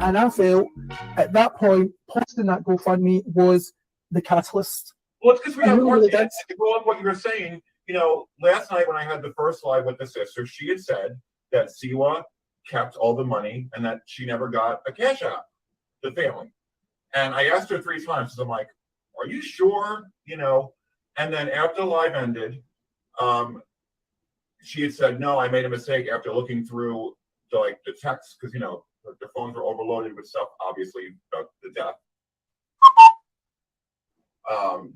And I felt at that point, posting that GoFundMe was the catalyst. Well, it's because we have really to go on what you were saying. You know, last night when I had the first live with the sister, she had said that Siwa kept all the money and that she never got a cash out, the family. And I asked her 3 times, so I'm like, are you sure? You know, and then after the live ended, she had said, no, I made a mistake after looking through the texts, because, you know, the phones were overloaded with stuff, obviously, about the death.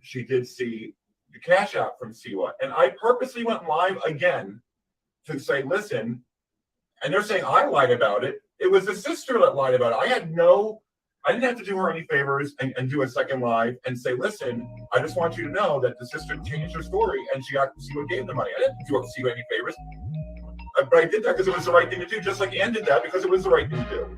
She did see the cash out from Siwa. And I purposely went live again to say, listen, and they're saying I lied about it. It was the sister that lied about it. I didn't have to do her any favors and do a second live and say, listen, I just want you to know that the sister changed her story and Siwa gave the money. I didn't do Siwa any favors. But I did that because it was the right thing to do, just like Ann did that because it was the right thing to do.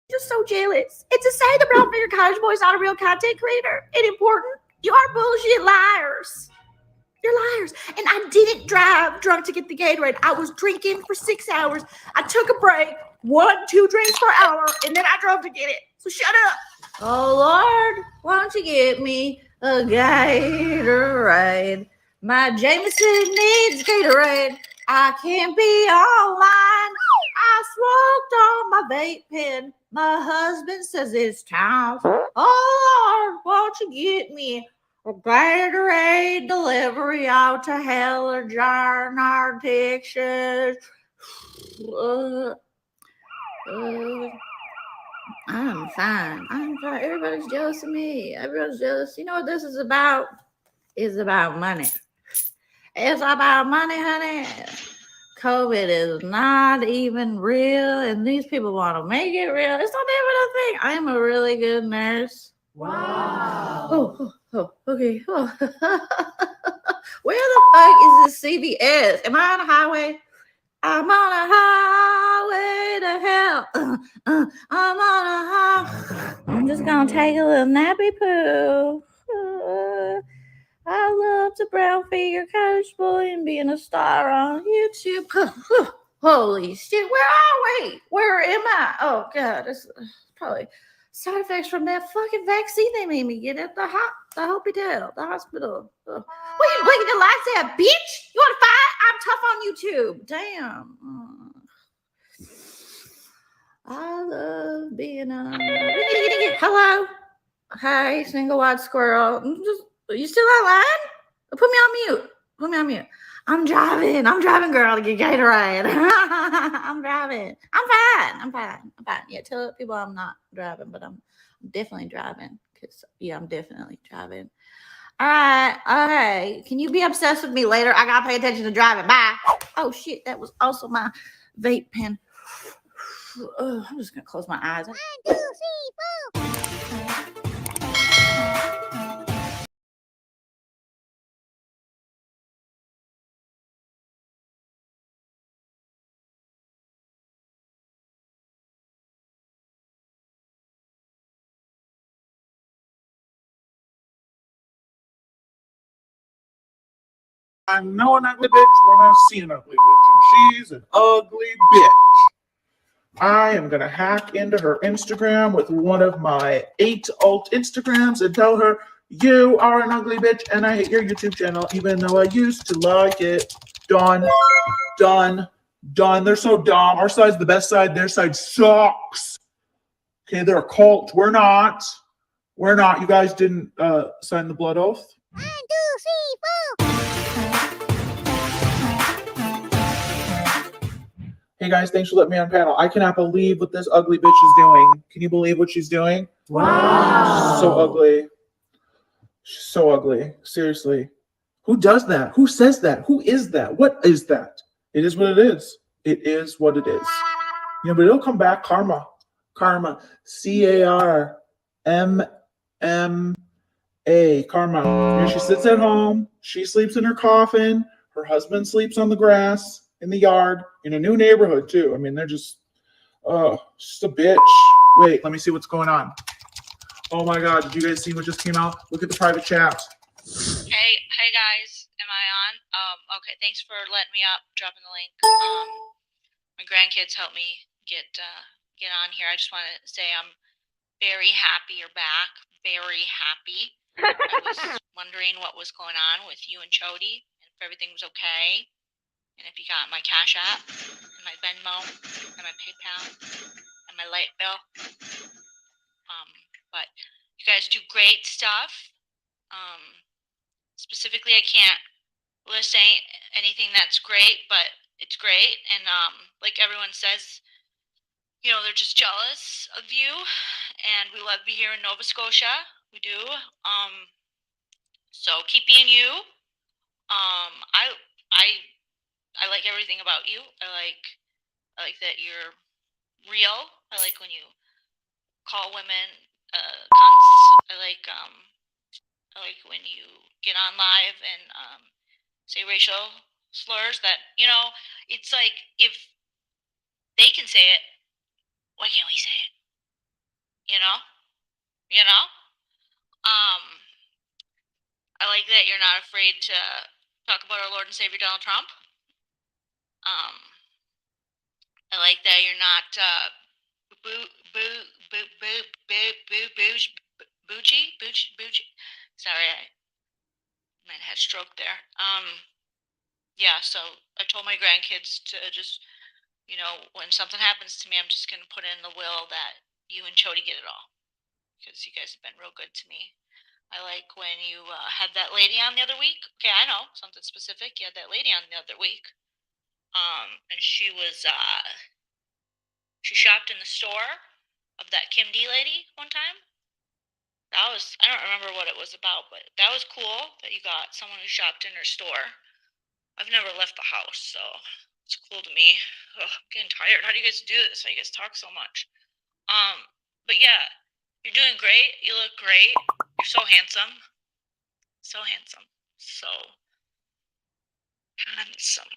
Just so jealous. It's to say the Brown Finger College Boy is not a real content creator and important. You are bullshit liars. You're liars. And I didn't drive drunk to get the Gatorade. I was drinking for 6 hours. I took a break, 1-2 drinks per hour, and then I drove to get it. So shut up. Oh, Lord, why don't you get me a Gatorade? My Jameson needs Gatorade. I can't be online. I smoked on my vape pen. My husband says it's time. Oh, Lord, won't you get me a Gatorade delivery out to hell or jar our Texas? I'm fine. I'm fine. Everybody's jealous of me. Everybody's jealous. You know what this is about? It's about money. It's about money, honey. COVID is not even real, and these people want to make it real. It's not even a thing. I am a really good nurse. Wow. Oh, okay. Oh. Where the fuck is this CVS? Am I on a highway? I'm on a highway to hell. I'm on a highway. I'm just going to take a little nappy poo. I love the Brown Finger College Boy and being a star on YouTube. Holy shit, where are we? Where am I? Oh, God, this is probably side effects from that fucking vaccine they made me get at the hospital. What are you blinking the lights at, bitch? You want to fight? I'm tough on YouTube. Damn. I love being a... Hello? Hi, single white squirrel. Are you still online? Put me on mute. I'm driving, girl, to get Gatorade. I'm driving. I'm fine. Yeah, tell people I'm not driving, but I'm definitely driving. I'm definitely driving. All right. Okay. Can you be obsessed with me later? I got to pay attention to driving. Bye. Oh, shit. That was also my vape pen. I'm just going to close my eyes. 1, 2, 3, 4. I know an ugly bitch when I see an ugly bitch, and she's an ugly bitch. I am going to hack into her Instagram with one of my 8 alt Instagrams and tell her, you are an ugly bitch, and I hate your YouTube channel, even though I used to like it. Done. Done. They're so dumb. Our side's the best side. Their side sucks. Okay, they're a cult. We're not. We're not. You guys didn't sign the blood oath? 1, 2, 3, 4. Hey guys, thanks for letting me on panel. I cannot believe what this ugly bitch is doing. Can you believe what she's doing? Wow. So ugly. She's so ugly. Seriously. Who does that? Who says that? Who is that? What is that? It is what it is. It is what it is. You know, but it'll come back. Karma. Karma. C-A-R-M-M-A. Karma. You know, she sits at home. She sleeps in her coffin. Her husband sleeps on the grass in the yard in a new neighborhood too. I mean, they're just a bitch. Wait, let me see what's going on. Oh my God, did you guys see what just came out? Look at the private chat. Hey guys, am I on? Okay, thanks for letting me up, dropping the link. My grandkids helped me get on here. I just want to say I'm very happy you're back. Very happy. I was wondering what was going on with you and Chody, and if everything was okay, and if you got my Cash App, and my Venmo, and my PayPal, and my light bill. But you guys do great stuff. Specifically, I can't list anything that's great, but it's great. And like everyone says, you know, they're just jealous of you, and we love you here in Nova Scotia. We do. So keep being you. I like everything about you. I like that you're real. I like when you call women cunts. I like when you get on live and say racial slurs. That, you know, it's like, if they can say it, why can't we say it? You know? I like that you're not afraid to talk about our Lord and Savior Donald Trump. I like that you're not bougie. Sorry, I might have had a stroke there. Yeah, so I told my grandkids to just, you know, when something happens to me, I'm just gonna put in the will that you and Chody get it all, because you guys have been real good to me. I like when you had that lady on the other week. Okay, I know something specific. You had that lady on the other week, and she was she shopped in the store of that Kim D lady one time. That was, I don't remember what it was about, but that was cool that you got someone who shopped in her store. I've never left the house, so it's cool to me. Ugh, I'm getting tired. How do you guys do this? How do you guys talk so much? But yeah, you're doing great. You look great. You're so handsome. So handsome. So handsome.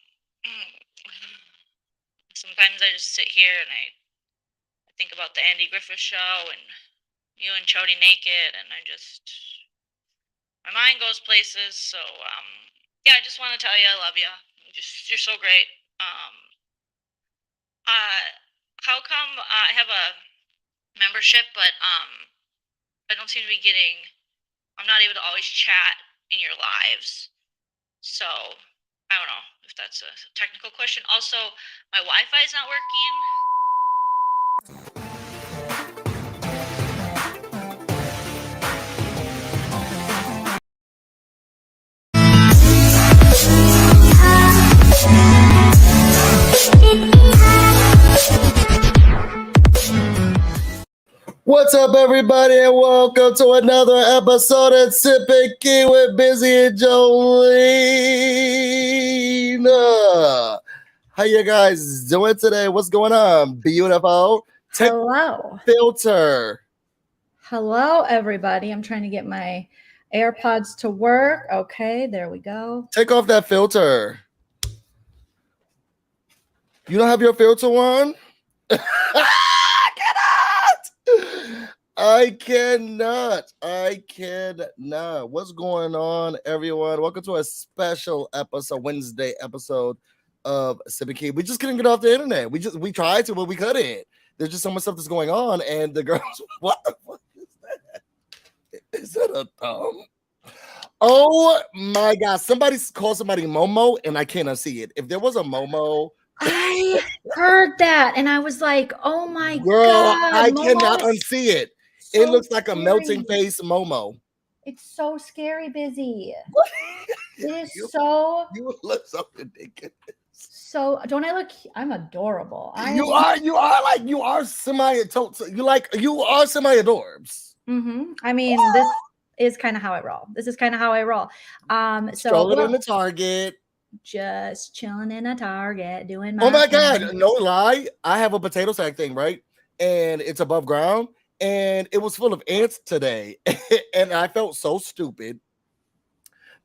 Sometimes I just sit here and I think about the Andy Griffith Show and you and Chody naked, and my mind goes places. So yeah, I just want to tell you I love you. You're so great. How come I have a membership, but I don't seem to be getting, I'm not able to always chat in your lives. So I don't know if that's a technical question. Also, my Wi-Fi is not working. What's up, everybody, and welcome to another episode of Sip Ki with Busy and Joleen. How you guys doing today? What's going on? Beautiful. Hello. Filter. Hello, everybody. I'm trying to get my AirPods to work. Okay, there we go. Take off that filter. You don't have your filter on? I cannot. What's going on, everyone? Welcome to a special episode, Wednesday episode of Sip Ki. We just couldn't get off the internet. We tried to, but we couldn't. There's just so much stuff that's going on, and the girls, what the fuck is that? Is that a thumb? Oh my God! Somebody called somebody Momo, and I cannot see it. If there was a Momo I heard that and I was like, oh my Girl, God. I Momo cannot is unsee it. so It looks like a melting scary. face Momo. It's so scary, Busy. It is You- so, You look so ridiculous. so, don't I look, I'm adorable. You are semi-adorbs. I mean, this is kind of how I roll. This is kind of how I roll. So Strolling in we're the Target. just chilling in a Target doing my Oh my thing. God, no lie. I have a potato sack thing, right? And it's above ground, and it was full of ants today. And I felt so stupid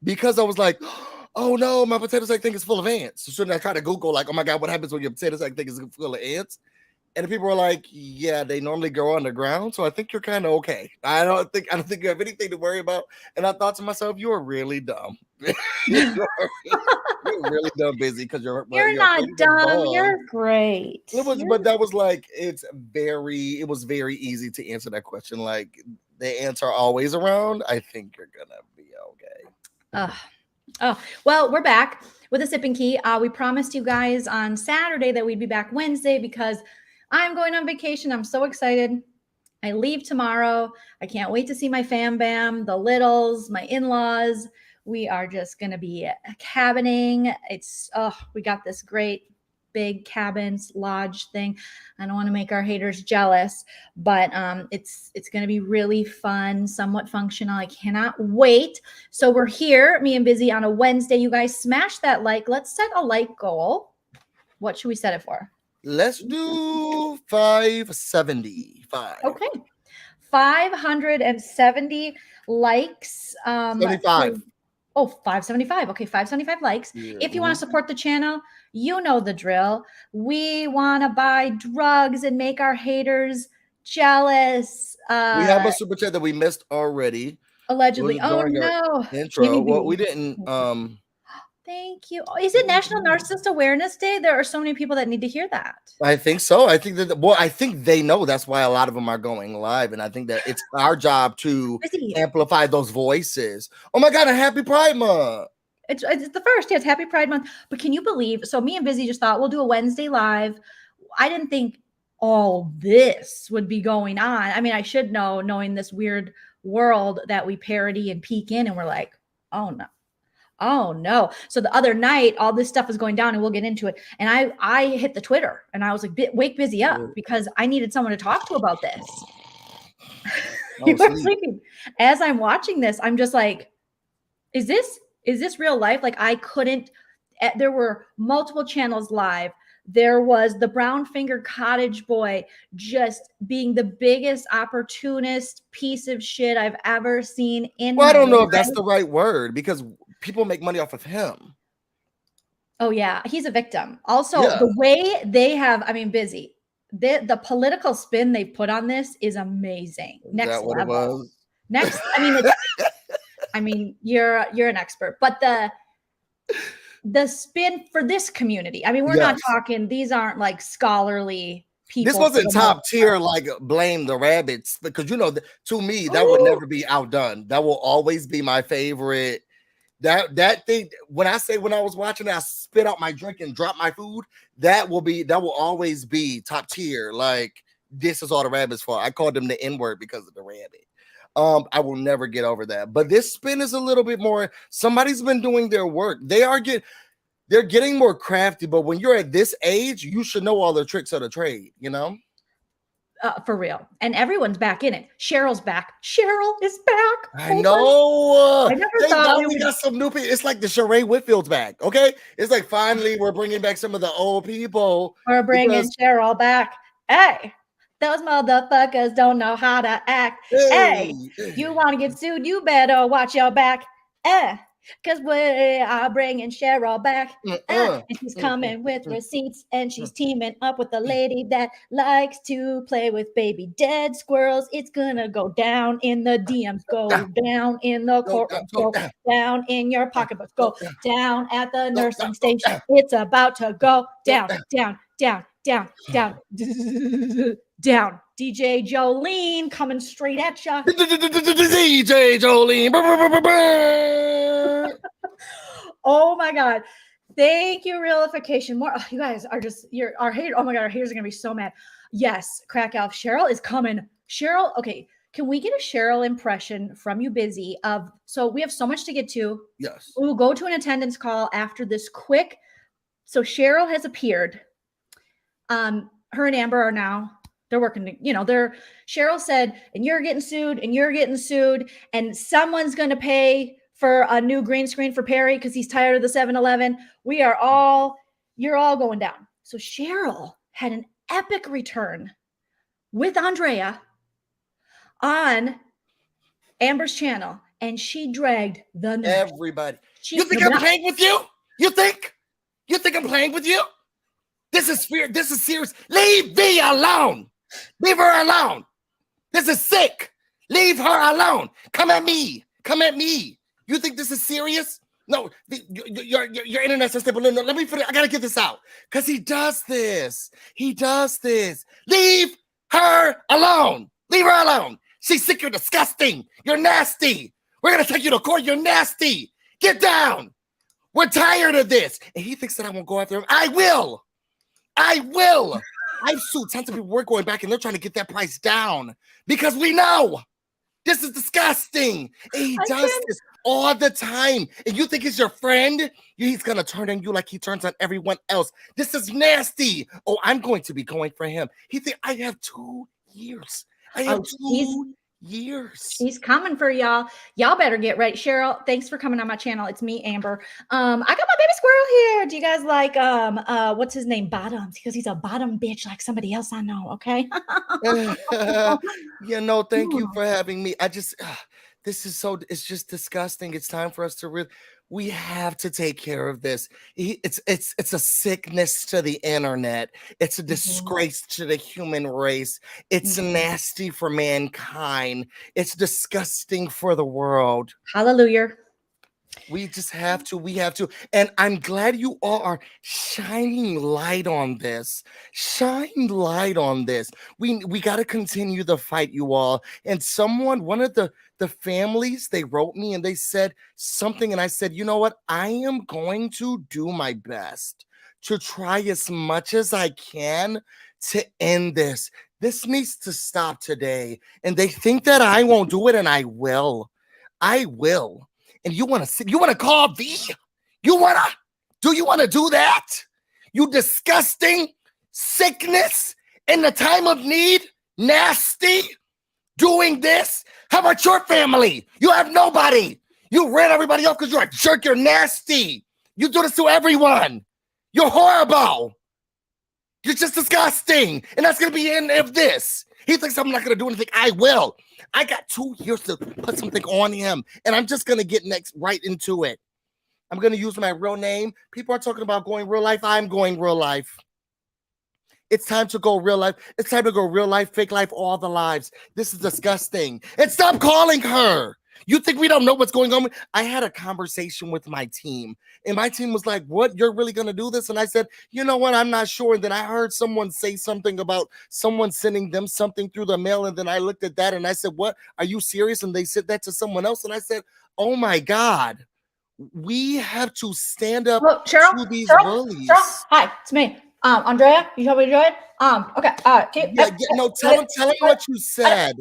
because I was like, oh no, my potato sack thing is full of ants. So then I tried to Google, like, oh my God, what happens when your potato sack thing is full of ants? And the people were like, yeah, they normally grow underground. So I think you're kind of okay. I don't think you have anything to worry about. And I thought to myself, you're really dumb. you're really dumb, Busy, because You're afraid not of dumb. bugs. You're great. But that was like, it was very easy to answer that question. Like, the ants are always around. I think you're gonna be okay. Oh, well, we're back with a Sip and Key. We promised you guys on Saturday that we'd be back Wednesday because I'm going on vacation. I'm so excited. I leave tomorrow. I can't wait to see my fam bam, the littles, my in-laws. We are just going to be cabining. We got this great big cabins lodge thing. I don't want to make our haters jealous, but it's going to be really fun, somewhat functional. I cannot wait. So we're here, me and Busy, on a Wednesday. You guys smash that like. Let's set a like goal. What should we set it for? Let's do 575. Okay. 570 likes. 75. 575. Okay, 575 likes. Yeah. If you want to support the channel, you know the drill. We want to buy drugs and make our haters jealous. We have a super chat that we missed already. Allegedly. Oh during our no. Intro. Well, we didn't. Thank you. Oh, is it National Narcissist Awareness Day? There are so many people that need to hear that. I think so. I think that. Well, I think they know. That's why a lot of them are going live, and I think that it's our job to Busy. amplify those voices. Oh my God! A happy Pride Month. It's the first. Yeah, it's Happy Pride Month. But can you believe? So me and Busy just thought we'll do a Wednesday live. I didn't think all this would be going on. I mean, I should know, knowing this weird world that we parody and peek in, and we're like, oh no. Oh no. So the other night, all this stuff was going down and we'll get into it. And I hit the Twitter and I was like, wake Busy up because I needed someone to talk to about this. You were sleeping. As I'm watching this, I'm just like, is this real life? Like I couldn't, there were multiple channels live. There was the brown finger cottage boy just being the biggest opportunist piece of shit I've ever seen in Well, I don't know life. if that's the right word because people make money off of him. Oh yeah, he's a victim. Also, the way they have, I mean, Busy, the political spin they put on this is amazing. Next Is that what level. it was? Next, I mean, I mean, you're an expert, but the spin for this community. I mean, we're not talking. These aren't like scholarly people. This wasn't top tier like blame the rabbits because to me that would never be outdone. That will always be my favorite. That thing when I was watching it, I spit out my drink and dropped my food. That will always be top tier. Like this is all the rabbits for. I called them the N-word because of the rabbit. I will never get over that. But this spin is a little bit more. Somebody's been doing their work. They're getting more crafty. But when you're at this age, you should know all the tricks of the trade. For real. And everyone's back in it. Cheryl's back. Cheryl is back. I know. I never thought we got some new people. It's like the Sheree Whitfield's back. Okay. It's like finally we're bringing back some of the old people. We're bringing Cheryl back. Hey, those motherfuckers don't know how to act. Hey, you want to get sued? You better watch your back. Because we are bringing Cheryl back. And she's coming with receipts. And she's teaming up with a lady that likes to play with baby dead squirrels. It's going to go down in the DMs. Go down in the courtroom. Go down in your pocketbooks. Go down at the nursing station. It's about to go down, down, down, down, down, down. DJ Joleen coming straight at ya. DJ Joleen. Oh my God. Thank you, realification. More, you guys are just our haters. Oh my god, our haters are gonna be so mad. Yes, crack elf. Cheryl is coming. Cheryl, okay. Can we get a Cheryl impression from you, Busy? So we have so much to get to. Yes. We will go to an attendance call after this quick. So Cheryl has appeared. Her and Amber are now, they're working, Cheryl said, and you're getting sued, and someone's going to pay for a new green screen for Perry because he's tired of the 7-Eleven. You're all going down. So Cheryl had an epic return with Andrea on Amber's channel, and she dragged the nerve. Everybody. You think I'm playing with you? You think I'm playing with you? This is fear. This is serious. Leave me alone. Leave her alone. This is sick. Leave her alone. Come at me. You think this is serious? No, your internet's unstable. No, let me finish. I gotta get this out. Because he does this. Leave her alone. She's sick. You're disgusting. You're nasty. We're gonna take you to court. You're nasty. Get down. We're tired of this. And he thinks that I won't go after him. I will. I've sued tons of people. We're going back and they're trying to get that price down because we know this is disgusting. And he does this all the time. And you think he's your friend? He's going to turn on you like he turns on everyone else. This is nasty. Oh, I'm going to be going for him. He thinks I have 2 years. Years. He's coming for y'all. Y'all better get ready. Cheryl, thanks for coming on my channel. It's me, Amber. I got my baby squirrel here. Do you guys like what's his name? Bottoms, because he's a bottom bitch like somebody else I know, okay? Thank you for having me. It's just disgusting. It's time for us to we have to take care of this. It's a sickness to the internet. It's a disgrace to the human race. It's nasty for mankind. It's disgusting for the world. Hallelujah. We just have to. And I'm glad you all are shining light on this. Shine light on this. We got to continue the fight, you all. And one of the families, they wrote me and they said something. And I said, you know what? I am going to do my best to try as much as I can to end this. This needs to stop today. And they think that I won't do it, and I will. And you want to call V? Do you want to do that? You disgusting sickness in the time of need, nasty, doing this? How about your family? You have nobody. You ran everybody off because you're a jerk. You're nasty. You do this to everyone. You're horrible. You're just disgusting. And that's going to be the end of this. He thinks I'm not going to do anything. I will. I got 2 years to put something on him, and I'm just going to get right into it. I'm going to use my real name. People are talking about going real life. I'm going real life. It's time to go real life. It's time to go real life, fake life, all the lives. This is disgusting. And stop calling her. You think we don't know what's going on? I had a conversation with my team, and my team was like, what? You're really going to do this? And I said, you know what? I'm not sure. And then I heard someone say something about someone sending them something through the mail. And then I looked at that and I said, what? Are you serious? And they said that to someone else. And I said, oh my God, we have to stand up to these bullies. Cheryl, hi, it's me. Andrea, you told me to join? Okay. Tell him what you said.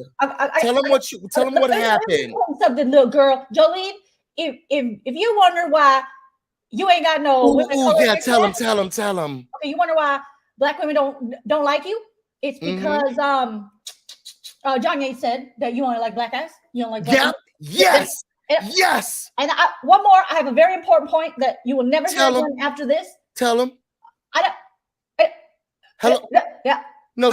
Tell him what happened. Something, little girl, Joleen. If you wonder why you ain't got no women, tell him. Okay, you wonder why black women don't like you? It's because John Yates said that you only like black guys. You don't like black women. Yes. And one more. I have a very important point that you will never hear again after this. Tell him. Hello. Yeah. No,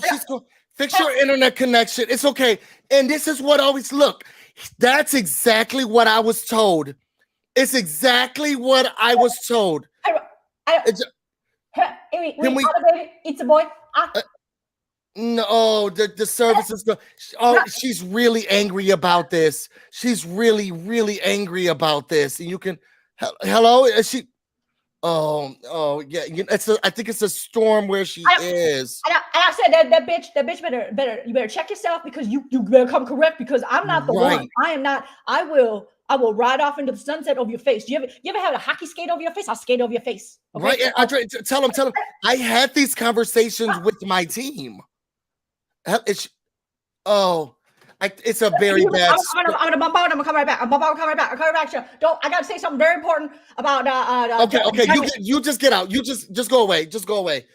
she's going. Fix your internet connection. It's okay. And this is what always look. That's exactly what I was told. It's exactly what I was told. It's a boy. No, the service is good. Oh, she's really angry about this. She's really, really angry about this. And you can. Hello, is she? Oh, yeah. I think it's a storm where she is. And I said that bitch better. You better check yourself because you better come correct because I'm not the one. I am not. I will I will ride off into the sunset over your face. You ever had a hockey skate over your face? I'll skate over your face. Okay? Right, Andre, tell him. I had these conversations with my team. It's a very bad. I'm gonna bump out. I'm gonna come right back. I'm coming right back. Sure. Don't. I gotta say something very important about. Okay. You just get out. You just go away. Just go away.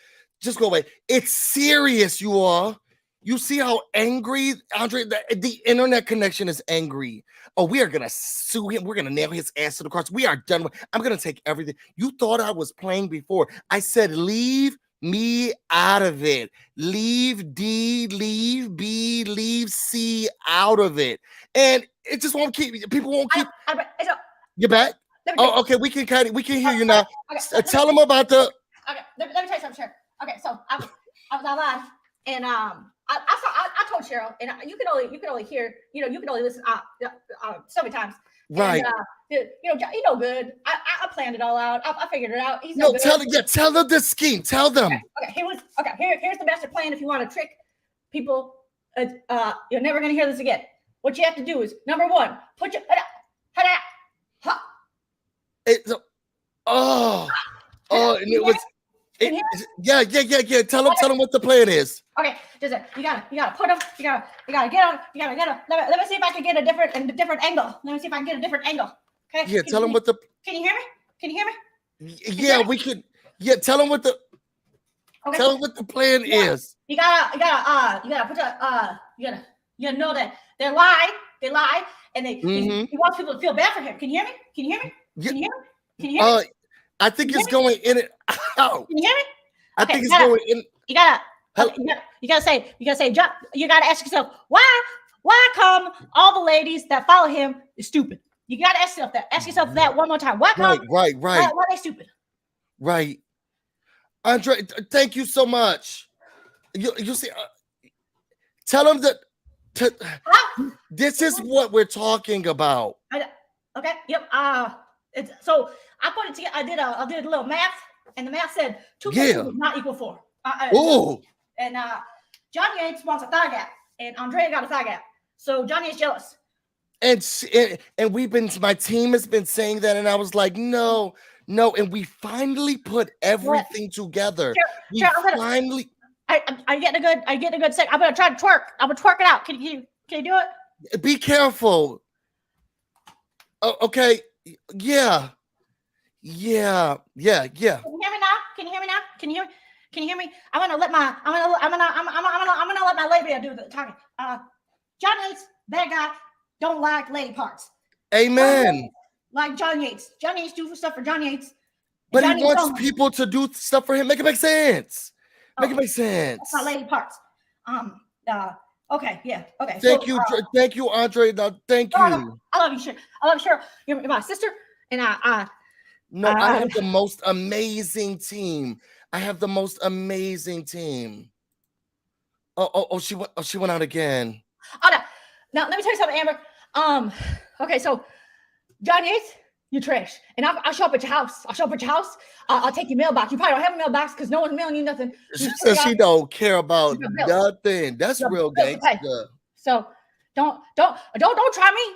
It's serious, you all. You see how angry Andre? The internet connection is angry. Oh, we are gonna sue him. We're gonna nail his ass to the cross. We are done. I'm gonna take everything. You thought I was playing before. I said leave me out of it. Leave D, leave B, leave C out of it. And it just won't keep, people won't keep. You're back? Oh, okay, we can hear you now. Tell them about the. Okay, let me tell you something, Cheryl. Okay, so I was online, and I told Cheryl, and you can only hear, you can only listen so many times. Right. And, you know good. I planned it all out. I figured it out. He's no, good. tell them the scheme. Tell them. Here's the master plan. If you want to trick people, you're never gonna hear this again. What you have to do is number one, put your and it was. Yeah. Tell them what the plan is. Okay, you gotta put them. You gotta get them. Let me see if I can get a different angle. Let me see if I can get a different angle. Okay. Yeah, tell them what the. Can you hear me? Yeah, we can. Yeah, tell them what the. Okay. Tell them what the plan is. You gotta put you gotta know that they lie, and he wants people to feel bad for him. Can you hear me? Can you hear me? I think it's going in and out. Can you hear me? I think it's going in. You gotta say, you gotta ask yourself, why come all the ladies that follow him is stupid? You gotta ask yourself that one more time. Why come? Right. Why are they stupid? Right. Andre, thank you so much. You see, tell them that this is what we're talking about. Okay. Yep. So I put it together. I did a little math, and the math said 2 + 2 is not equal 4. And Johnny Yates wants a thigh gap, and Andrea got a thigh gap. So Johnny is jealous. And my team has been saying that, and I was like, no. And we finally put everything together. I get a good set. I'm gonna try to twerk. I'm gonna twerk it out. Can you do it? Be careful. Oh, okay. Yeah. Can you hear me now? Can you hear me? I'm gonna let my labia do the talking. John Yates, that guy, don't like lady parts. Amen. Like John Yates. John Yates do stuff for John Yates. But he wants people to do stuff for him. Make it make sense. Make it make sense. That's not lady parts. Okay, yeah. Okay. Thank you, Andre. Thank you. I love you, Cheryl. You're my sister, and I have the most amazing team. Oh, she went out again. Oh no. Now let me tell you something, Amber. Okay, so John Yates, you're trash, and I'll show up at your house. I'll take your mailbox. You probably don't have a mailbox because no one's mailing you nothing. She says she don't care about nothing. That's real gangster. Okay. So don't try me.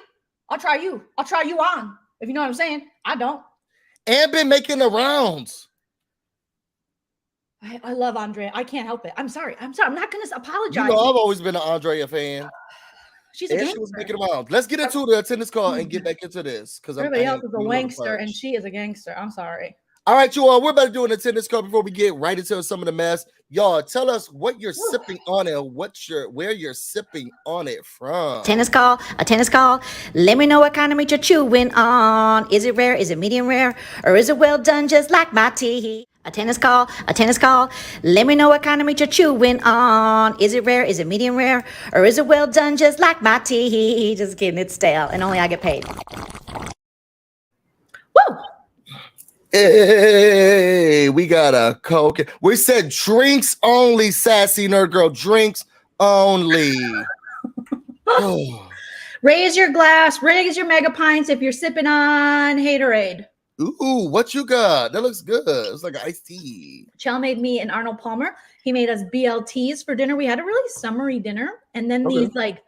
I'll try you. I'll try you on. If you know what I'm saying. I don't. And been making the rounds. I love Andre. I can't help it. I'm sorry. I'm not gonna apologize. I've always been an Andrea fan. She's a gangster. She was making them out. Let's get into the attendance call and get back into this because everybody else is a wankster and she is a gangster. I'm sorry. All right, you all. We're about to do an attendance call before we get right into some of the mess. Y'all, tell us what you're sipping on and where you're sipping on it from. Attendance call. Let me know what kind of meat you're chewing on. Is it rare? Is it medium rare? Or is it well done just like my tea? Attendance call. Let me know what kind of meat you're chewing on. Is it rare? Is it medium rare? Or is it well done just like my tea? Just kidding, it's stale and only I get paid. Woo! Hey, we got a Coke. We said drinks only, sassy nerd girl. Drinks only. Raise your glass. Raise your mega pints if you're sipping on Haterade. Ooh, what you got? That looks good. It's like an iced tea. Chell made me and Arnold Palmer. He made us BLTs for dinner. We had a really summery dinner. And then these like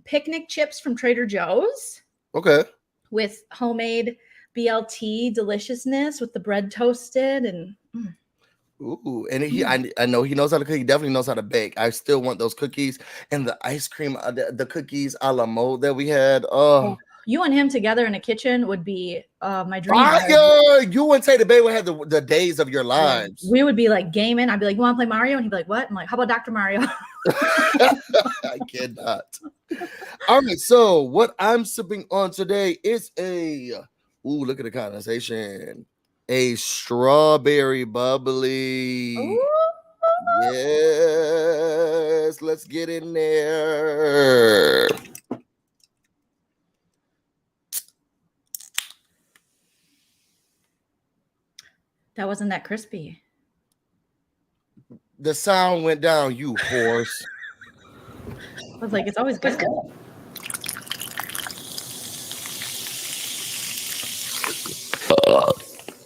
picnic chips from Trader Joe's. Okay. with homemade BLT deliciousness with the bread toasted and Ooh, and I know he knows how to cook. He definitely knows how to bake. I still want those cookies and the ice cream, the cookies a la mode that we had. Oh, you and him together in a kitchen would be my dream. fire! You and Taylor Bay would have the days of your lives. We would be like gaming. I'd be like, "You want to play Mario?" And he'd be like, "What?" I'm like, "How about Dr. Mario?" I cannot. All right, so what I'm sipping on today is look at the condensation. A strawberry bubbly. Ooh. Yes, let's get in there. That wasn't that crispy. The sound went down, you horse. I was like, it's always good.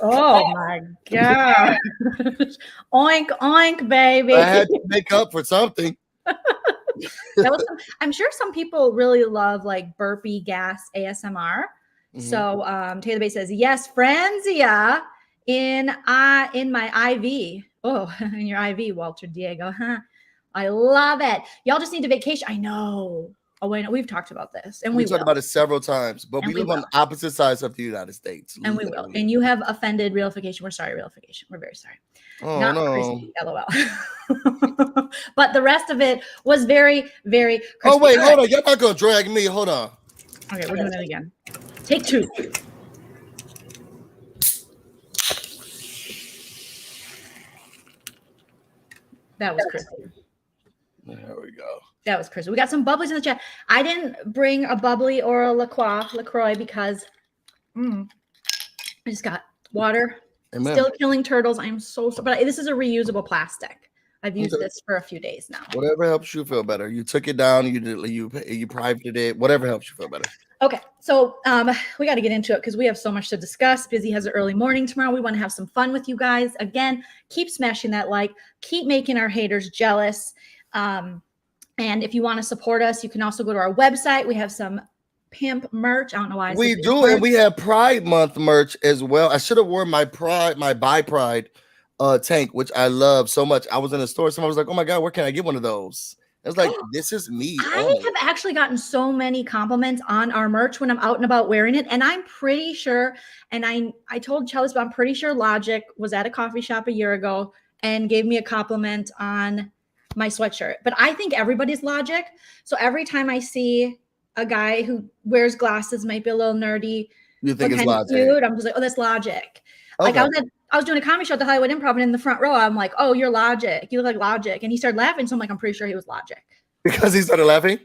Oh my god! Oink oink, baby. I had to make up for something. I'm sure some people really love like burpy gas ASMR. So Taylor Bay says, yes, Franzia in my IV. Oh, in your IV, Walter Diego. Huh? I love it. Y'all just need a vacation. I know. Oh, wait, no, we've talked about this. And we talked about it several times, but we live on opposite sides of the United States. And we will. And you have offended realification. We're sorry, realification. We're very sorry. Oh, Not no. crispy, LOL. But the rest of it was very, very crispy. Oh, wait, hold on. You're not going to drag me. Hold on. Okay, we're doing it again. Take two. That was crispy. There we go. That was crispy. We got some bubblies in the chat. I didn't bring a bubbly or a LaCroix because I just got water. Amen. Still killing turtles. I'm so but this is a reusable plastic. I've used this for a few days now. Whatever helps you feel better. You took it down. You privated it. Whatever helps you feel better. Okay, so we got to get into it because we have so much to discuss. Busy has an early morning tomorrow. We want to have some fun with you guys. Again, keep smashing that like. Keep making our haters jealous. And if you want to support us, you can also go to our website. We have some pimp merch. I don't know why. We do, and we have Pride Month merch as well. I should have worn my Buy Pride tank, which I love so much. I was in the store. Someone was like, "Oh my god, where can I get one of those?" I was like, "This is me." I have actually gotten so many compliments on our merch when I'm out and about wearing it, and I'm pretty sure. And I told Chalice, but I'm pretty sure Logic was at a coffee shop a year ago and gave me a compliment on my sweatshirt. But I think everybody's Logic. So every time I see a guy who wears glasses, might be a little nerdy, you think it's Logic? Cute, I'm just like, oh, that's Logic. Okay. Like I was doing a comedy show at the Hollywood Improv, and in the front row, I'm like, oh, you're Logic. You look like Logic. And he started laughing. So I'm like, I'm pretty sure he was Logic. Because he started laughing?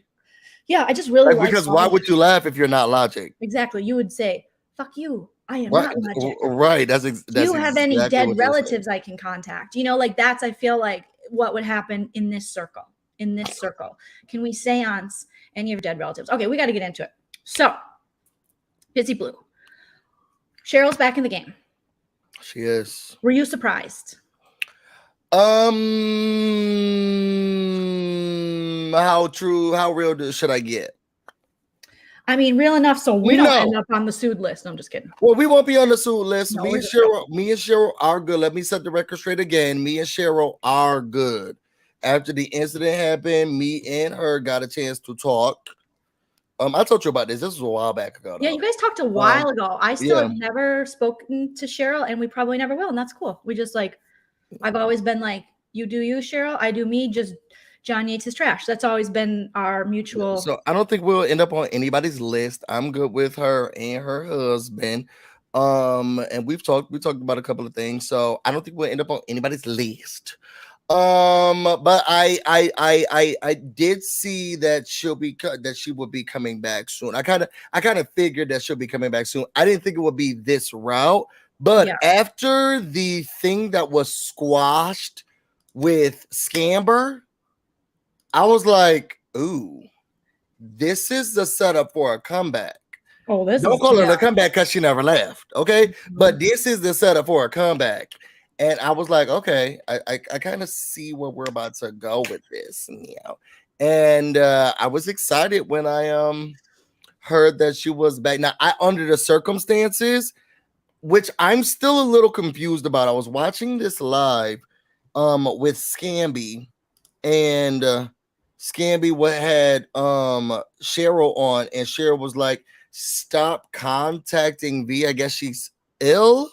Yeah, I just really like because Logic. Why would you laugh if you're not Logic? Exactly. You would say, fuck you. I am not Logic. Right. That's Do you have any dead relatives I can contact? You know, like that's, I feel like what would happen in this circle. Can we seance any of your dead relatives? Okay, we got to get into it. So, busyblu. Cheryl's back in the game. She is. Were you surprised? How real should I get? I mean, real enough so we don't end up on the sued list. No, I'm just kidding. Well, we won't be on the sued list. No, me and Cheryl are good. Let me set the record straight again. Me and Cheryl are good. After the incident happened, me and her got a chance to talk. I told you about this. This was a while back ago. Yeah, you guys talked a while ago. I still have never spoken to Cheryl, and we probably never will, and that's cool. We just like, I've always been like, you do you, Cheryl. I do me. Just John Yates is trash. That's always been our mutual. So I don't think we'll end up on anybody's list. I'm good with her and her husband. And we talked about a couple of things. So I don't think we'll end up on anybody's list. But I did see that she would be coming back soon. I kind of figured that she'll be coming back soon. I didn't think it would be this route, but after the thing that was squashed with Scamber, I was like, ooh, this is the setup for a comeback. Oh, don't call it a comeback because she never left, okay? But this is the setup for a comeback. And I was like, okay, I kind of see where we're about to go with this, and I was excited when I heard that she was back. Now, under the circumstances, which I'm still a little confused about. I was watching this live with Scamby, and Scamby had Cheryl on, and Cheryl was like, stop contacting V. I guess she's ill.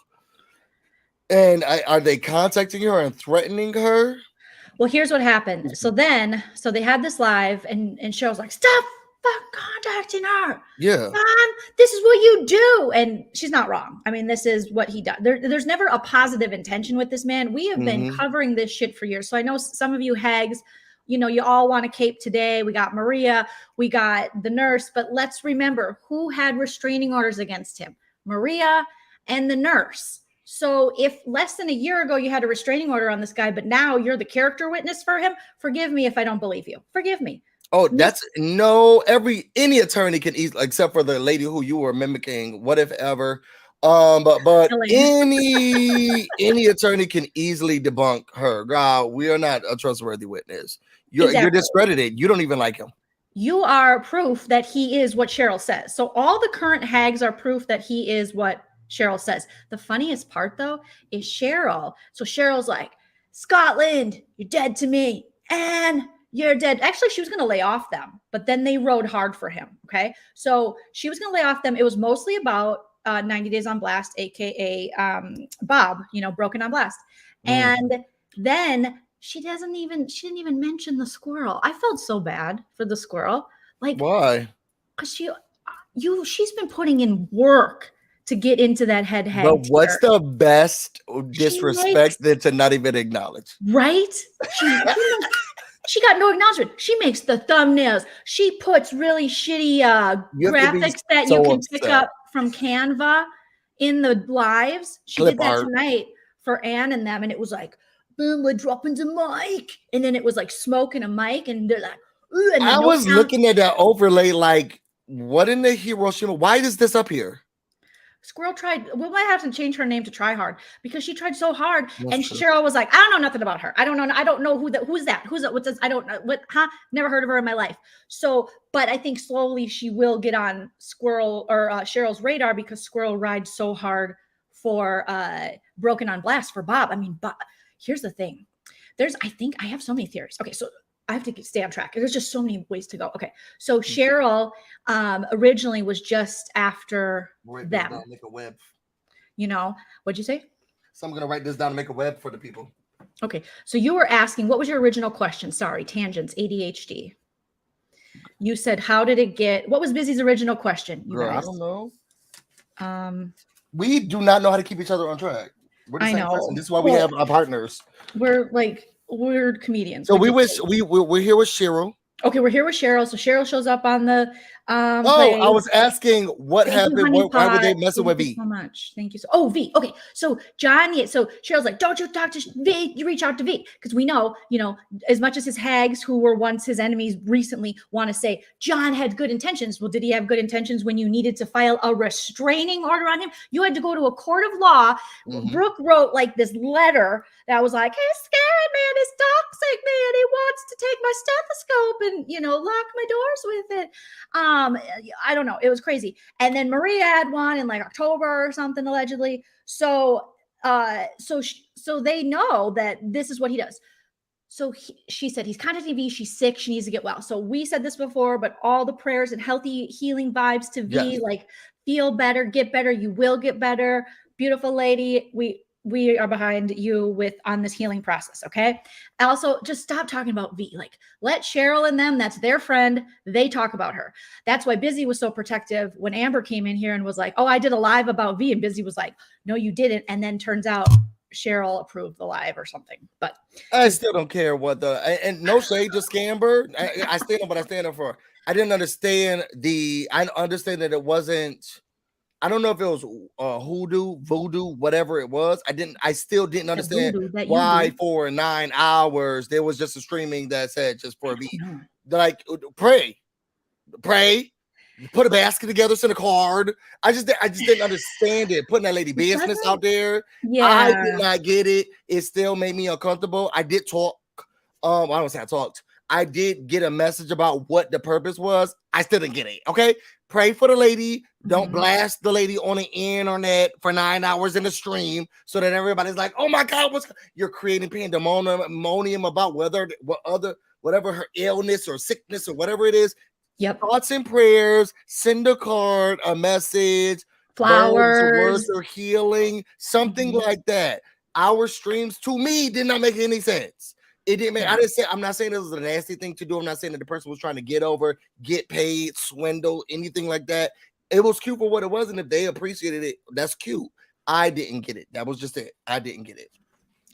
And are they contacting her and threatening her? Well, here's what happened. So they had this live, and Cheryl's like, stop contacting her. Yeah. Mom, this is what you do. And she's not wrong. I mean, this is what he does. There's never a positive intention with this man. We have been covering this shit for years. So I know some of you hags, you know, you all want a cape today. We got Maria, we got the nurse, but let's remember who had restraining orders against him: Maria and the nurse. So if less than a year ago you had a restraining order on this guy, but now you're the character witness for him, forgive me if I don't believe you. Forgive me. Oh, that's any attorney can easily, except for the lady who you were mimicking. What if ever? But any attorney can easily debunk her. God, we are not a trustworthy witness. You're discredited. You don't even like him. You are proof that he is what Cheryl says. So all the current hags are proof that he is what Cheryl says. The funniest part, though, is Cheryl. So Cheryl's like, Scotland, you're dead to me. And you're dead. Actually, she was going to lay off them, but then they rode hard for him. Okay. So she was going to lay off them. It was mostly about 90 Days on Blast, AKA Bob, you know, Broken on Blast. And then she didn't even mention the squirrel. I felt so bad for the squirrel. Like, why? Because she's been putting in work to get into that head. But what's the best disrespect than to not even acknowledge? Right? She got no acknowledgement. She makes the thumbnails. She puts really shitty graphics that you can pick up from Canva in the lives. She did that tonight for Anne and them, and it was like, boom, we're dropping the mic. And then it was like smoke and a mic, and they're like, ooh. And I was looking at that overlay like, what in the Hiroshima? Why is this up here? Squirrel tried. We might have to change her name to Try Hard because she tried so hard. And Cheryl was like, I don't know nothing about her. I don't know who's that? What's this? I don't know never heard of her in my life. So, but I think slowly she will get on Squirrel or Cheryl's radar because Squirrel rides so hard for Broken on Blast for Bob. I mean, but here's the thing. I have so many theories. Okay, so I have to stay on track. There's just so many ways to go. Okay, so Cheryl originally was just after them. Make a web. You know, what'd you say? So I'm gonna write this down to make a web for the people. Okay, so you were asking, what was your original question? Sorry, tangents, ADHD. You said, how did it get? What was Busy's original question? You Girl, guys? I don't know. We do not know how to keep each other on track. We're the same person. This is why we have our partners. We're like weird comedians. So we're here with Cheryl. Okay, we're here with Cheryl. So Cheryl shows up on the I was asking what happened. Why were they messing with V? So much. Thank you. V. Okay. So John, so Cheryl's like, don't you talk to V, you reach out to V. Because we know, you know, as much as his hags who were once his enemies recently want to say John had good intentions. Well, did he have good intentions when you needed to file a restraining order on him? You had to go to a court of law. Brooke wrote like this letter that was like, he's scared, man, he's toxic, man. He wants to take my stethoscope and, you know, lock my doors with it. I don't know. It was crazy. And then Maria had one in like October or something, allegedly. So they know that this is what he does. So she said he's contacting V. She's sick. She needs to get well. So we said this before, but all the prayers and healthy healing vibes to V, like feel better, get better. You will get better. Beautiful lady. We are behind you on this healing process. Okay. Also, just stop talking about V. Like, let Cheryl and them, that's their friend, they talk about her. That's why Busy was so protective when Amber came in here and was like, oh, I did a live about V. And Busy was like, no, you didn't. And then turns out Cheryl approved the live or something. But I still don't care what and no shade to Scamber. I stand up what I stand up for. I didn't understand I understand that it wasn't. I don't know if it was voodoo, whatever it was. I still didn't understand why for 9 hours there was just a streaming that said just for a beat. Like pray, put a basket together, send a card. I just didn't understand it. Putting that lady business out there. Yeah, I did not get it. It still made me uncomfortable. I did talk. I don't say I talked. I did get a message about what the purpose was. I still didn't get it. Okay. Pray for the lady. Don't Mhm. blast the lady on the internet for 9 hours in the stream so that everybody's like, oh my God, you're creating pandemonium about whatever her illness or sickness or whatever it is. Yep. Thoughts and prayers, send a card, a message, Flowers. words of healing, something Mhm. like that. Our streams to me did not make any sense. It didn't make. I'm not saying it was a nasty thing to do. I'm not saying that the person was trying to get over, get paid, swindle, anything like that. It was cute for what it was, and if they appreciated it, that's cute. I didn't get it. That was just it. I didn't get it.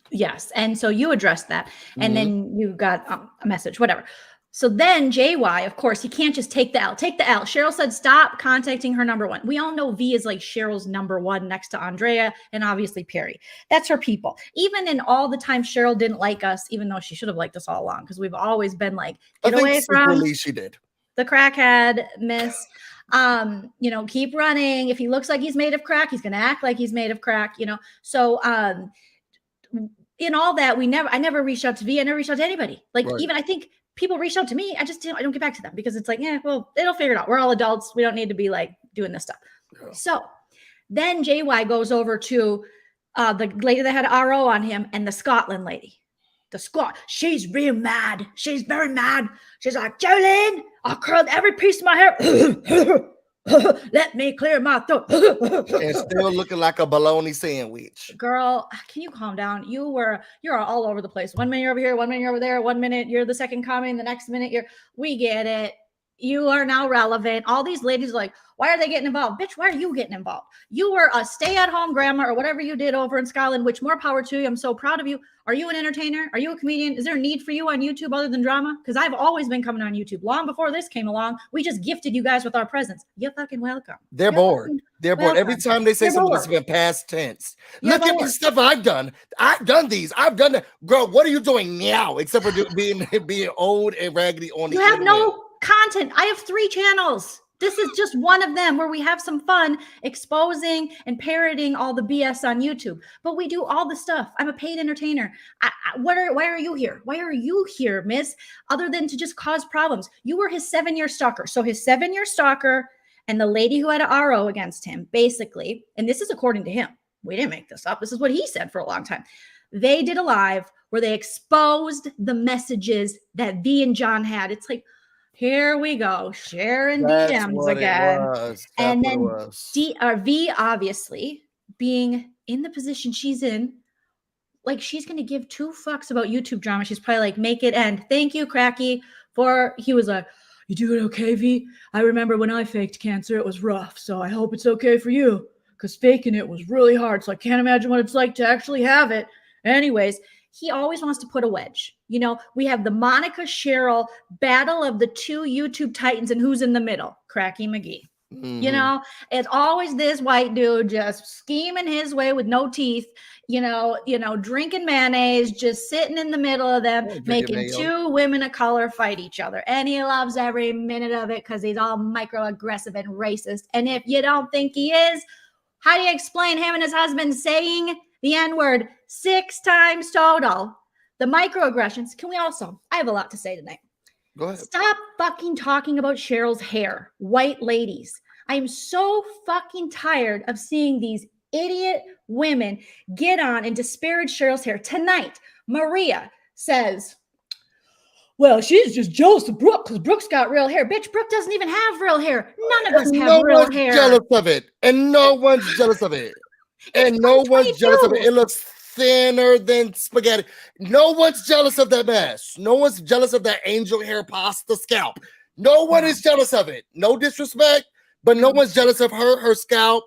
Yes. And so you addressed that, and Mhm. then you got a message, whatever. So then JY, of course, he can't just take the L. Take the L. Cheryl said, stop contacting her number one. We all know V is like Cheryl's number one next to Andrea and obviously Perry. That's her people. Even in all the time Cheryl didn't like us, even though she should have liked us all along, because we've always been like, get away from secretly she did. the crackhead, miss. Keep running. If he looks like he's made of crack, he's going to act like he's made of crack, So in all that, I never reached out to V. I never reached out to anybody. Like, Right. even I think people reach out to me. I don't get back to them because it's like, yeah, well, they'll figure it out. We're all adults. We don't need to be like doing this stuff. Yeah. So then JY goes over to the lady that had RO on him and the Scotland lady. The Scot, she's real mad. She's very mad. She's like, Joleen, I curled every piece of my hair. Let me clear my throat. And still looking like a bologna sandwich. Girl, can you calm down? You're all over the place. 1 minute you're over here, 1 minute you're over there, 1 minute you're the second coming, the next minute we get it. You are now relevant. All these ladies are like, why are they getting involved? Bitch, why are you getting involved? You were a stay-at-home grandma or whatever you did over in Scotland, which more power to you. I'm so proud of you. Are you an entertainer? Are you a comedian? Is there a need for you on YouTube other than drama? Because I've always been coming on YouTube. Long before this came along, we just gifted you guys with our presence. You're fucking welcome. They're bored. They're bored. Every time they say They're something, bored. it's been past tense. You're Look at the bored. stuff I've done. I've done these. I've done that. Girl, what are you doing now? Except for being old and raggedy on the You have internet. no content. I have 3 channels. This is just one of them where we have some fun exposing and parroting all the BS on YouTube. But we do all the stuff. I'm a paid entertainer. Why are you here? Why are you here, miss? Other than to just cause problems. You were his 7-year stalker. So his 7-year stalker and the lady who had an RO against him, basically, and this is according to him. We didn't make this up. This is what he said for a long time. They did a live where they exposed the messages that V and John had. It's like, here we go, sharing That's DMs what again. it was. And That's then what it was. V, obviously, being in the position she's in, like she's going to give 2 fucks about YouTube drama. She's probably like, make it end. Thank you, Cracky. He was like, you doing okay, V? I remember when I faked cancer, it was rough. So I hope it's okay for you because faking it was really hard. So I can't imagine what it's like to actually have it. Anyways, he always wants to put a wedge. We have the Monica Cheryl battle of the 2 YouTube titans, and who's in the middle? Cracky McGee. Mhm. It's always this white dude just scheming his way with no teeth, drinking mayonnaise, just sitting in the middle of them, Drinking making mayo. 2 women of color fight each other. And he loves every minute of it because he's all microaggressive and racist. And if you don't think he is, how do you explain him and his husband saying the N-word 6 times total? The microaggressions. I have a lot to say tonight. Go ahead. Stop fucking talking about Cheryl's hair, white ladies. I am so fucking tired of seeing these idiot women get on and disparage Cheryl's hair. Tonight, Maria says, well, she's just jealous of Brooke because Brooke's got real hair. Bitch, Brooke doesn't even have real hair. None of us have No real one's hair. jealous of it. And no one's jealous of it. And no one's jealous of it. 2022. It looks thinner than spaghetti. No one's jealous of that mess. No one's jealous of that angel hair pasta scalp. No one is jealous of it. No disrespect, but no one's jealous of her scalp.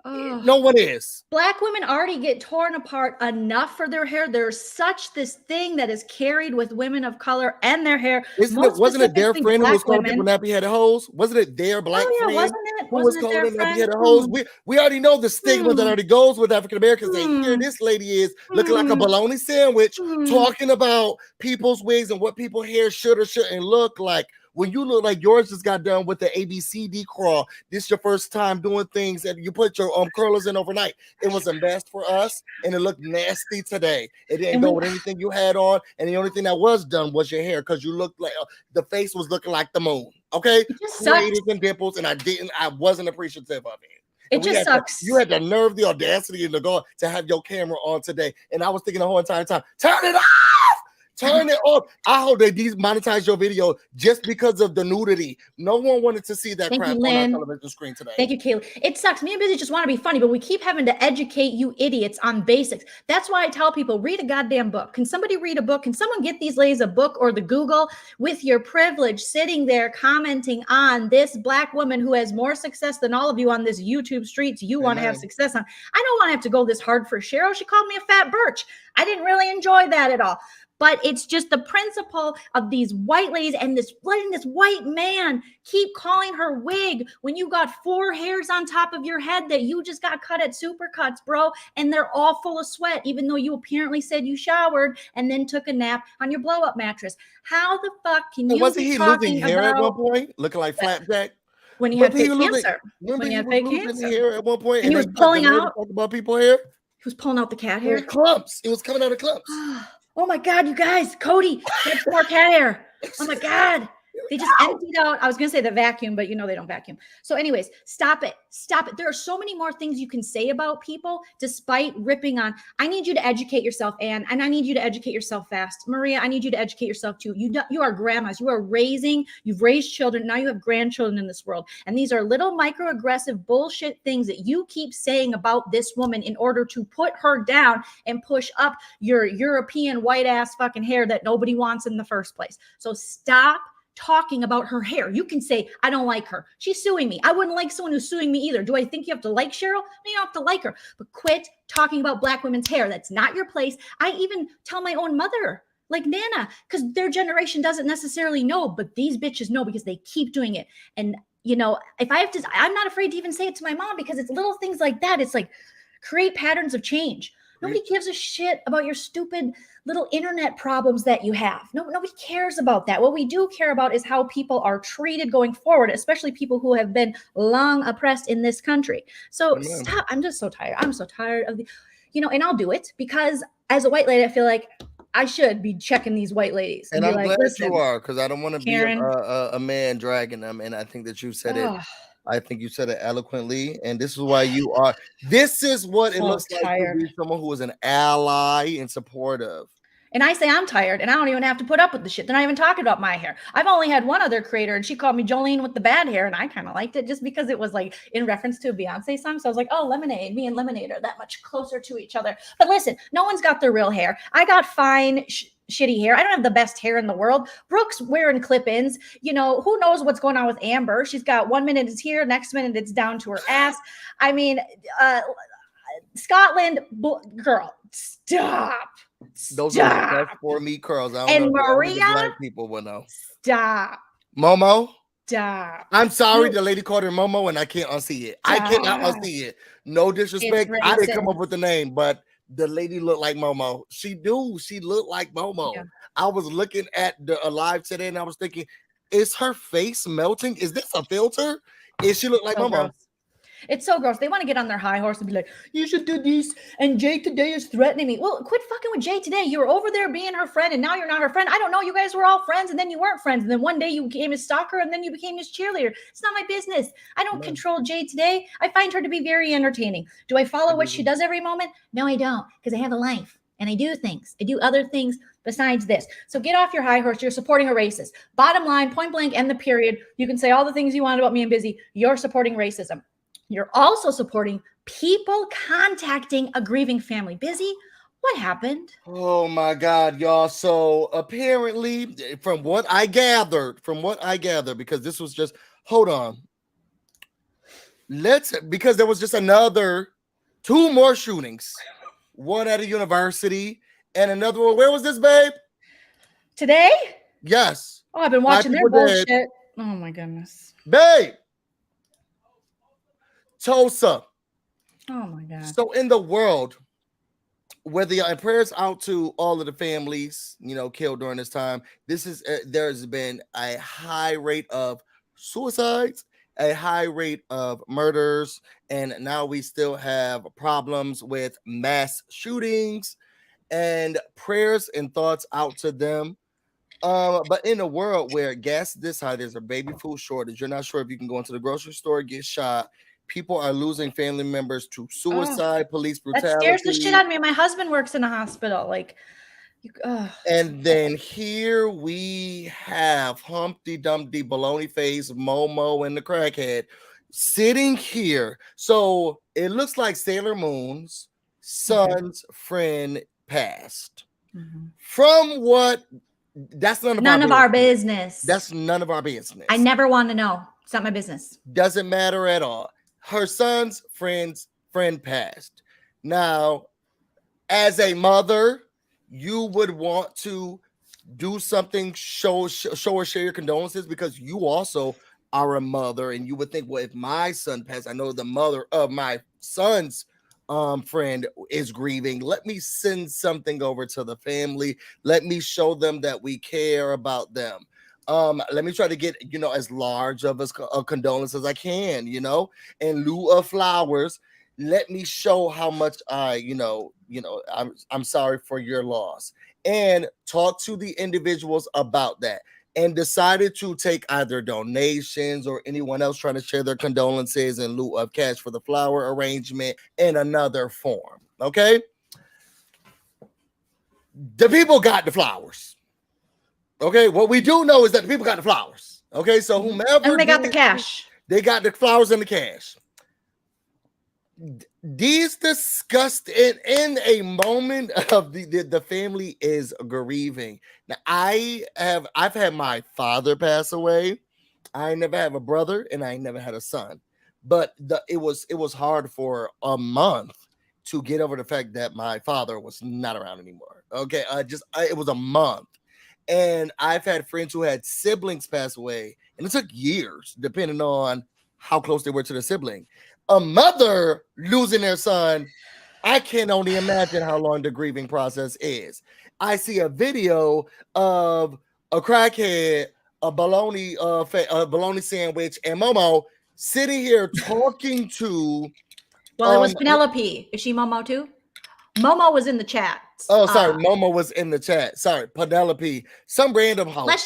Ugh. No one is. Black women already get torn apart enough for their hair. There's such this thing that is carried with women of color and their hair. Wasn't it their specifically friend who was Black calling women. people nappy-headed hoes? Wasn't it their black Oh, yeah, friend wasn't it? who was Wasn't it calling their them friend? nappy-headed hoes? We already know the stigma that already goes with African Americans. And here this lady is looking like a bologna sandwich, talking about people's wigs and what people's hair should or shouldn't look like. When you look like yours just got done with the ABCD crawl, this is your first time doing things and you put your curlers in overnight. It was a mess for us and it looked nasty today. It didn't go with anything you had on, and the only thing that was done was your hair because you looked like the face was looking like the moon. Okay, It just creators sucks. and dimples, and I wasn't appreciative of it. It And we just had sucks. you had the nerve, the audacity, and the goal to have your camera on today. And I was thinking the whole entire time, turn it off. Turn it off. I hope they demonetize your video just because of the nudity. No one wanted to see that Thank crap you, on our Lynn. television screen today. Thank you, Kaylee. It sucks. Me and Busy just want to be funny, but we keep having to educate you idiots on basics. That's why I tell people, read a goddamn book. Can somebody read a book? Can someone get these ladies a book or the Google with your privilege sitting there commenting on this Black woman who has more success than all of you on this YouTube streets you want to have success on? I don't want to have to go this hard for Cheryl. She called me a fat birch. I didn't really enjoy that at all. But it's just the principle of these white ladies and letting this white man keep calling her wig when you got 4 hairs on top of your head that you just got cut at Supercuts, bro. And they're all full of sweat, even though you apparently said you showered and then took a nap on your blow-up mattress. How the fuck can you wasn't be he talking losing hair at one about point, looking like Flapjack? when you had fake cancer? Remember When he you had was fake losing cancer. hair at one point, And he was they got pulling the nerve to out. talk about people hair. He was pulling out the cat It was hair. clumps. It was coming out of clumps. Oh my God, you guys, Cody, get more cat hair. Oh my God. They just emptied out. I was going to say the vacuum, but you know they don't vacuum. So anyways, stop it. Stop it. There are so many more things you can say about people despite ripping on. I need you to educate yourself, Anne, and I need you to educate yourself fast. Maria, I need you to educate yourself too. You are grandmas. You've raised children. Now you have grandchildren in this world. And these are little microaggressive bullshit things that you keep saying about this woman in order to put her down and push up your European white ass fucking hair that nobody wants in the first place. So stop talking about her hair. You can say, I don't like her. She's suing me. I wouldn't like someone who's suing me either. Do I think you have to like Cheryl? No, you don't have to like her. But quit talking about Black women's hair. That's not your place. I even tell my own mother, like Nana, because their generation doesn't necessarily know, but these bitches know because they keep doing it. And, you know, if I have to, I'm not afraid to even say it to my mom because it's little things like that. It's like create patterns of change. Nobody gives a shit about your stupid little internet problems that you have. Nobody cares about that. What we do care about is how people are treated going forward, especially people who have been long oppressed in this country. So stop. I'm just so tired. I'm so tired of the, you know, and I'll do it because as a white lady, I feel like I should be checking these white ladies. And be I'm like, glad listen, you are, because I don't want to be Karen. a man dragging them. And I think that you said it. Oh, I think you said it eloquently. And this is why you are. This is what it So looks like to be someone who is an ally and supportive. and I say I'm tired and I don't even have to put up with the shit. They're not even talking about my hair. I've only had one other creator and she called me Joleen with the bad hair. And I kind of liked it just because it was like in reference to a Beyonce song. So I was like, oh, Lemonade, me and Lemonade are that much closer to each other. But listen, no one's got their real hair. I got fine, shitty hair. I don't have the best hair in the world. Brooke's wearing clip-ins. You know, who knows what's going on with Amber? She's got 1 minute it's here, next minute it's down to her ass. I mean, Scotland, girl, stop. Those are the best for me curls. I don't And know. Only the Maria, Black people will know. stop. Momo. Stop. I'm sorry, the lady called her Momo, and I can't unsee it. I cannot unsee it. No disrespect. I didn't come up with the name, but the lady looked like Momo. She looked like Momo. Yeah. I was looking at the live today, and I was thinking, is her face melting? Is this a filter? Is she look like Momo? Gross. It's so gross. They want to get on their high horse and be like, you should do this. And Jay today is threatening me. Well, quit fucking with Jay today. You were over there being her friend and now you're not her friend. I don't know. You guys were all friends and then you weren't friends. And then one day you became his stalker and then you became his cheerleader. It's not my business. I don't control Jay today. I find her to be very entertaining. Do I follow what she does every moment? No, I don't, because I have a life and I do things. I do other things besides this. So get off your high horse. You're supporting a racist. Bottom line, point blank, end the period. You can say all the things you want about me and Busy. You're supporting racism. You're also supporting people contacting a grieving family. Busy, what happened? Oh my God, y'all. So apparently, from what I gathered, because this was just, hold on. Because there was just two more shootings. One at a university and another one. Where was this, babe? Today? Yes. Oh, I've been watching their bullshit. Oh my goodness. Babe. Tulsa. Oh my God. So in the world, and prayers out to all of the families, killed during this time. There's been a high rate of suicides, a high rate of murders, and now we still have problems with mass shootings. And prayers and thoughts out to them. But in a world where gas is this high, there's a baby food shortage. You're not sure if you can go into the grocery store, get shot. People are losing family members to suicide, police That brutality. scares the shit out of me. My husband works in a hospital. Like, And then here we have Humpty Dumpty baloney face Momo and the crackhead sitting here. So it looks like Sailor Moon's son's friend passed. From what? That's none of our business. That's none of our business. I never want to know. It's not my business. Doesn't matter at all. Her son's friend passed. Now, as a mother, you would want to do something, show or share your condolences, because you also are a mother, and you would think, well, if my son passed, I know the mother of my son's friend is grieving. Let me send something over to the family. Let me show them that we care about them. Let me try to get, as large of a condolence as I can, in lieu of flowers. Let me show how much I'm sorry for your loss, and talk to the individuals about that, and decided to take either donations or anyone else trying to share their condolences in lieu of cash for the flower arrangement in another form. Okay. The people got the flowers. Okay. What we do know is that the people got the flowers. Okay. So whomever, and they got the cash. They got the flowers and the cash. These discussed in a moment of the family is grieving. Now I've had my father pass away. I never have a brother, and I never had a son. But it was hard for a month to get over the fact that my father was not around anymore. Okay, it was a month, and I've had friends who had siblings pass away, and it took years, depending on how close they were to the sibling. A mother losing their son, I can only imagine how long the grieving process is. I see a video of a crackhead, a bologna sandwich, and Momo sitting here talking to. Well, it was Penelope. Is she Momo too? Momo was in the chat. Oh, sorry, Momo was in the chat. Sorry, Penelope, some random host. Let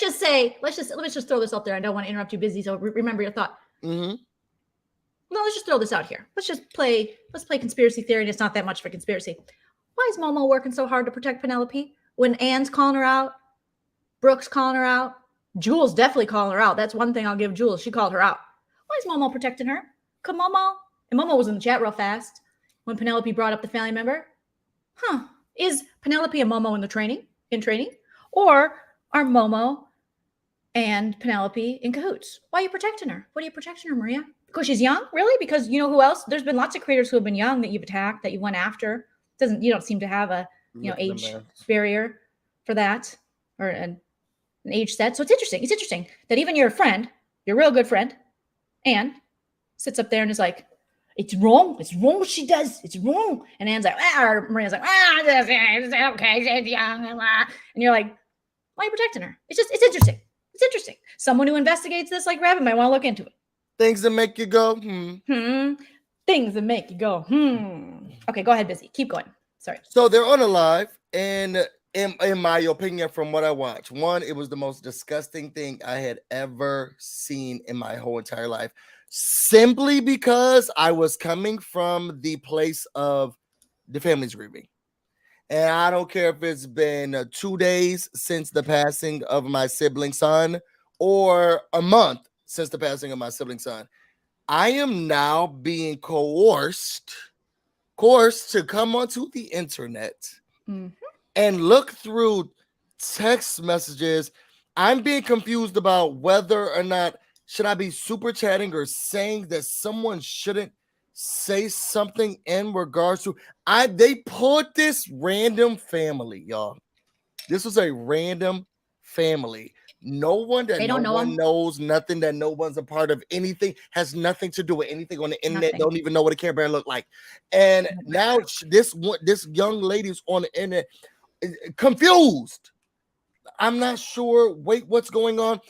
me just throw this out there. I don't want to interrupt you, busy. So remember your thought. Mm-hmm. No, let's just throw this out here. Let's play conspiracy theory, and it's not that much of a conspiracy. Why is Momo working so hard to protect Penelope when Anne's calling her out, Brooke's calling her out, Jules definitely calling her out? That's one thing I'll give Jules. She called her out. Why is Momo protecting her? Come Momo. And Momo was in the chat real fast when Penelope brought up the family member. Is Penelope and Momo in training? Or are Momo and Penelope in cahoots? Why are you protecting her? What are you protecting her, Maria? Because she's young? Really? Because you know who else? There's been lots of creators who have been young that you've attacked, that you went after. You don't seem to have a age barrier for that, or an age set. So it's interesting. It's interesting that even your friend, your real good friend, Anne, sits up there and is like, it's wrong. It's wrong what she does. It's wrong. And Anne's like, or Maria's like, it's okay, she's young. And you're like, why are you protecting her? It's interesting. It's interesting. Someone who investigates this like Rabbit might want to look into it. Things that make you go, Things that make you go, Okay, go ahead, busy. Keep going. Sorry. So they're on a live, and in my opinion, from what I watched, one, it was the most disgusting thing I had ever seen in my whole entire life. Simply because I was coming from the place of the family's grieving. And I don't care if it's been 2 days since the passing of my sibling son or a month since the passing of my sibling son. I am now being coerced to come onto the internet and look through text messages. I'm being confused about whether or not should I be super chatting or saying that someone shouldn't say something in regards to they put this random family, y'all. This was a random family. No one that no one knows, nothing that no one's a part of, anything, has nothing to do with anything on the internet. Don't even know what a Care Bear look like. And now this young lady's on the internet confused. I'm not sure. Wait, what's going on?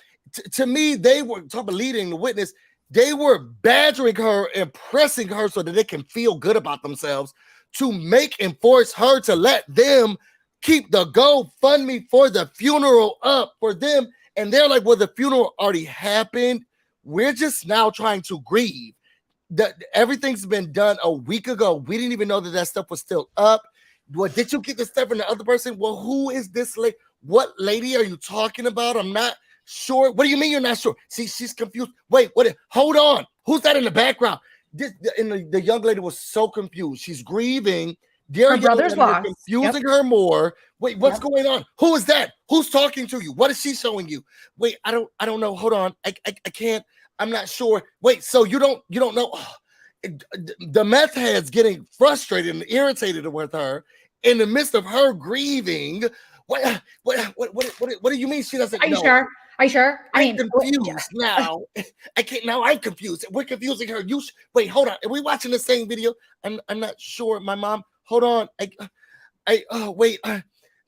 To me, they were talking about leading the witness. They were badgering her and pressing her so that they can feel good about themselves to make and force her to let them keep the GoFundMe for the funeral up for them. And they're like, well, the funeral already happened. We're just now trying to grieve. Everything's been done a week ago. We didn't even know that stuff was still up. What, did you get the stuff from the other person? Well, who is this lady? What lady are you talking about? I'm not sure. What do you mean you're not sure? See, she's confused. Wait, what? Hold on. Who's that in the background? The young lady was so confused. She's grieving. Her brother's lost. Confusing her more. Wait, what's going on? Who is that? Who's talking to you? What is she showing you? Wait, I don't know. Hold on. I can't. I'm not sure. Wait, so you don't know? Oh, the meth head's getting frustrated and irritated with her in the midst of her grieving. What do you mean she doesn't know? Are you sure? I'm confused now. I can't. Now I'm confused. We're confusing her. Wait, hold on. Are we watching the same video? I'm not sure. My mom. Hold on. Wait.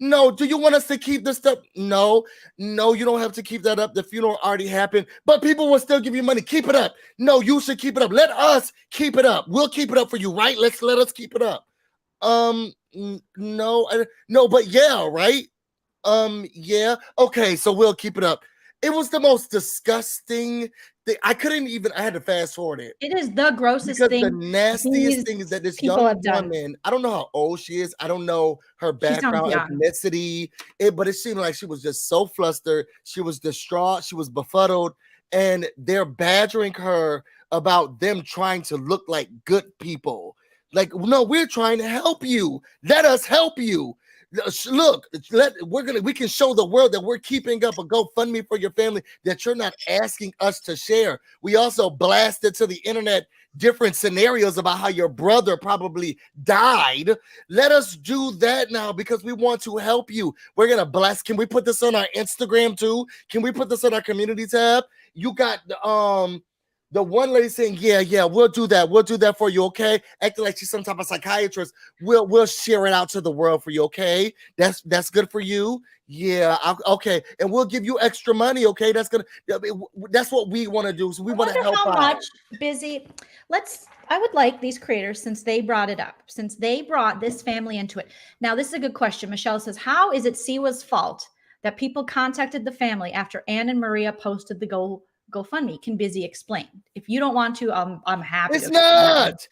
No, do you want us to keep this stuff? No, you don't have to keep that up. The funeral already happened, but people will still give you money. Keep it up. No, you should keep it up. Let us keep it up. We'll keep it up for you, right? Let us keep it up. No, but yeah, right? Yeah. Okay, so we'll keep it up. It was the most disgusting thing. I had to fast forward it. It is the grossest because thing. The nastiest thing is that this young woman, I don't know how old she is. I don't know her background, ethnicity, but it seemed like she was just so flustered. She was distraught. She was befuddled. And they're badgering her about them trying to look like good people. Like, no, we're trying to help you. Let us help you. Look, we can show the world that we're keeping up a GoFundMe for your family that you're not asking us to share. We also blasted to the internet different scenarios about how your brother probably died. Let us do that now because we want to help you. We're gonna blast. Can we put this on our Instagram too? Can we put this on our community tab? You got the one lady saying, yeah, we'll do that. We'll do that for you, okay? Acting like she's some type of psychiatrist. We'll share it out to the world for you, okay? That's good for you. Yeah, okay. And we'll give you extra money, okay? That's what we want to do. So we want to help out. Much busy. I would like these creators, since they brought it up, since they brought this family into it. Now, this is a good question. Michelle says, how is it Siwa's fault that people contacted the family after Ann and Maria posted the GoFundMe? Can Busy explain? If you don't want to, I'm happy. It's not.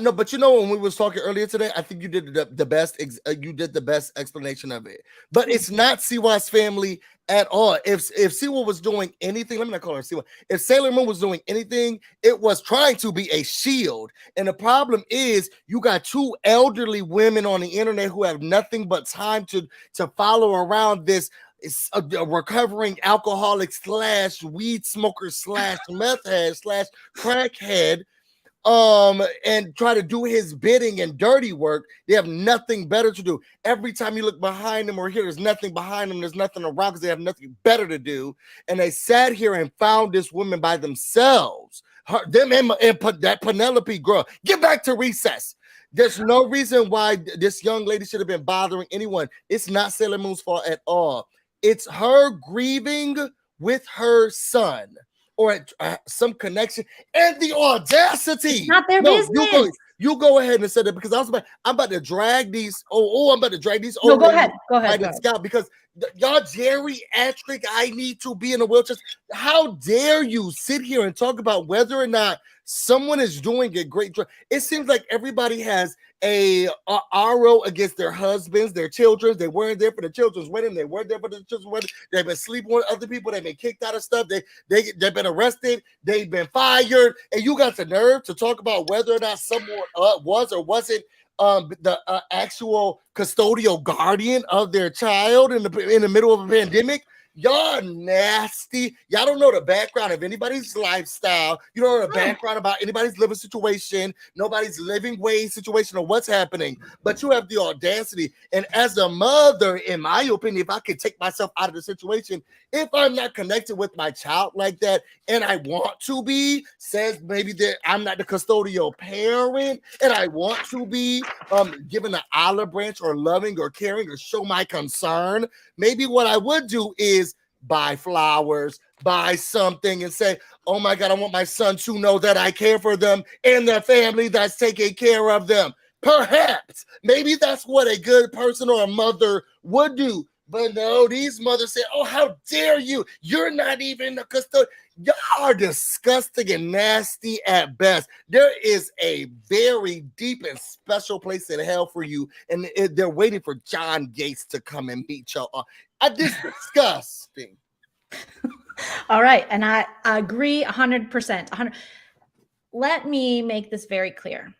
No, but when we was talking earlier today, I think you did the best. You did the best explanation of it. But it's not Siwa's family at all. If Siwa was doing anything, let me not call her Siwa. If Sailor Moon was doing anything, it was trying to be a shield. And the problem is, you got two elderly women on the internet who have nothing but time to follow around this. It's a recovering alcoholic / weed smoker / meth head / crackhead, and try to do his bidding and dirty work. They have nothing better to do. Every time you look behind them or here, there's nothing behind them. There's nothing around because they have nothing better to do. And they sat here and found this woman by themselves. Them and that Penelope girl. Get back to recess. There's no reason why this young lady should have been bothering anyone. It's not Sailor Moon's fault at all. It's her grieving with her son or some connection and the audacity. It's not their business. You go ahead and say that because I'm about to drag these. I'm about to drag these. No, go ahead. Scout, because y'all geriatric. I need to be in a wheelchair. How dare you sit here and talk about whether or not someone is doing a great job? It seems like everybody has a RO against their husbands, their children. They weren't there for the children's wedding. They weren't there for the children's wedding. They've been sleeping with other people. They've been kicked out of stuff. They've been arrested. They've been fired. And you got the nerve to talk about whether or not someone was or wasn't the actual custodial guardian of their child in the middle of a pandemic. Y'all nasty. Y'all don't know the background of anybody's lifestyle. You don't know the background about anybody's living situation, nobody's living wage situation, or what's happening. But you have the audacity. And as a mother, in my opinion, if I could take myself out of the situation, if I'm not connected with my child like that, and I want to be, says maybe that I'm not the custodial parent, and I want to be given an olive branch or loving or caring or show my concern, maybe what I would do is buy flowers, buy something, and say, oh my God, I want my son to know that I care for them and their family that's taking care of them. Perhaps. Maybe that's what a good person or a mother would do. But no, these mothers say, oh, how dare you? You're not even a custodian. Y'all are disgusting and nasty at best. There is a very deep and special place in hell for you, and they're waiting for John Gates to come and meet y'all. This is disgusting. All right, and I agree 100%. Let me make this very clear.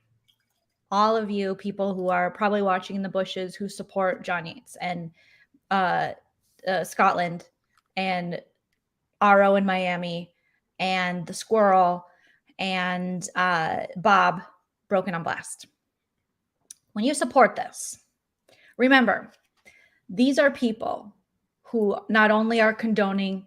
All of you people who are probably watching in the bushes who support John Yates and Scotland and RO in Miami and the Squirrel and Bob Broken on Blast. When you support this, remember, these are people who not only are condoning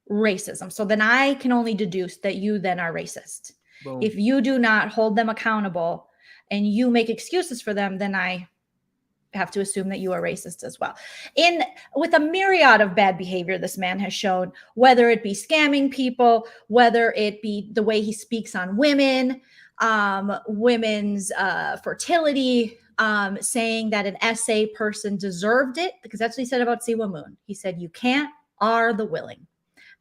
racism, so then I can only deduce that you then are racist. Boom. If you do not hold them accountable and you make excuses for them, then I have to assume that you are racist as well. With a myriad of bad behavior this man has shown, whether it be scamming people, whether it be the way he speaks on women, women's fertility, saying that an SA person deserved it, because that's what he said about Siwa Moon. He said, you can't, are the willing.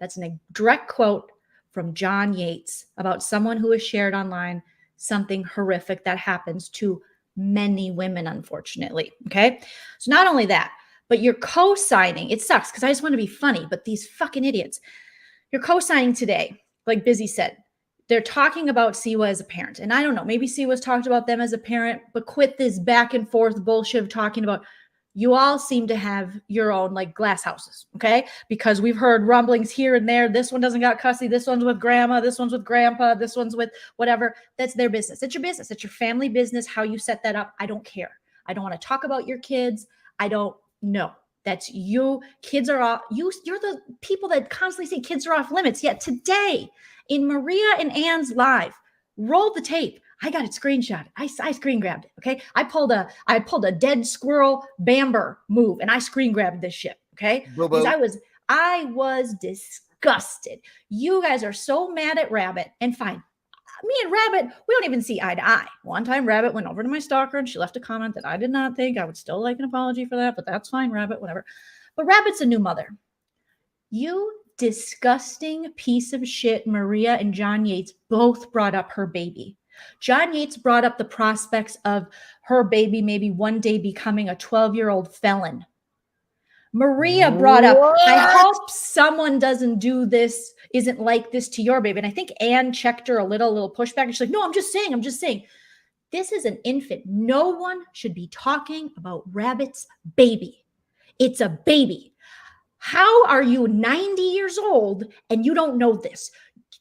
That's a direct quote from John Yates about someone who has shared online something horrific that happens to many women, unfortunately. Okay. So not only that, but you're co-signing. It sucks because I just want to be funny, but these fucking idiots, you're co-signing today. Like Busy said, they're talking about Siwa as a parent. And I don't know, maybe Siwa's talked about them as a parent, but quit this back and forth bullshit of talking about, you all seem to have your own like glass houses. Okay. Because we've heard rumblings here and there. This one doesn't got custody. This one's with grandma. This one's with grandpa. This one's with whatever. That's their business. It's your business. It's your family business. How you set that up. I don't care. I don't want to talk about your kids. I don't know. That's you. Kids are off. You're the people that constantly say kids are off limits. Yet today in Maria and Ann's live, roll the tape. I got it screenshotted. I screen grabbed it. Okay. I pulled a dead squirrel Bamber move and I screen grabbed this shit. Okay. Because I was disgusted. You guys are so mad at Rabbit, and fine. Me and Rabbit, we don't even see eye to eye. One time Rabbit went over to my stalker and she left a comment that I did not think. I would still like an apology for that, but that's fine, Rabbit, whatever. But Rabbit's a new mother. You disgusting piece of shit. Maria and John Yates both brought up her baby. John Yates brought up the prospects of her baby maybe one day becoming a 12-year-old felon. Maria brought up, I hope someone doesn't do this, isn't like this to your baby. And I think Anne checked her a little pushback. And she's like, no, I'm just saying. This is an infant. No one should be talking about Rabbit's baby. It's a baby. How are you 90 years old and you don't know this?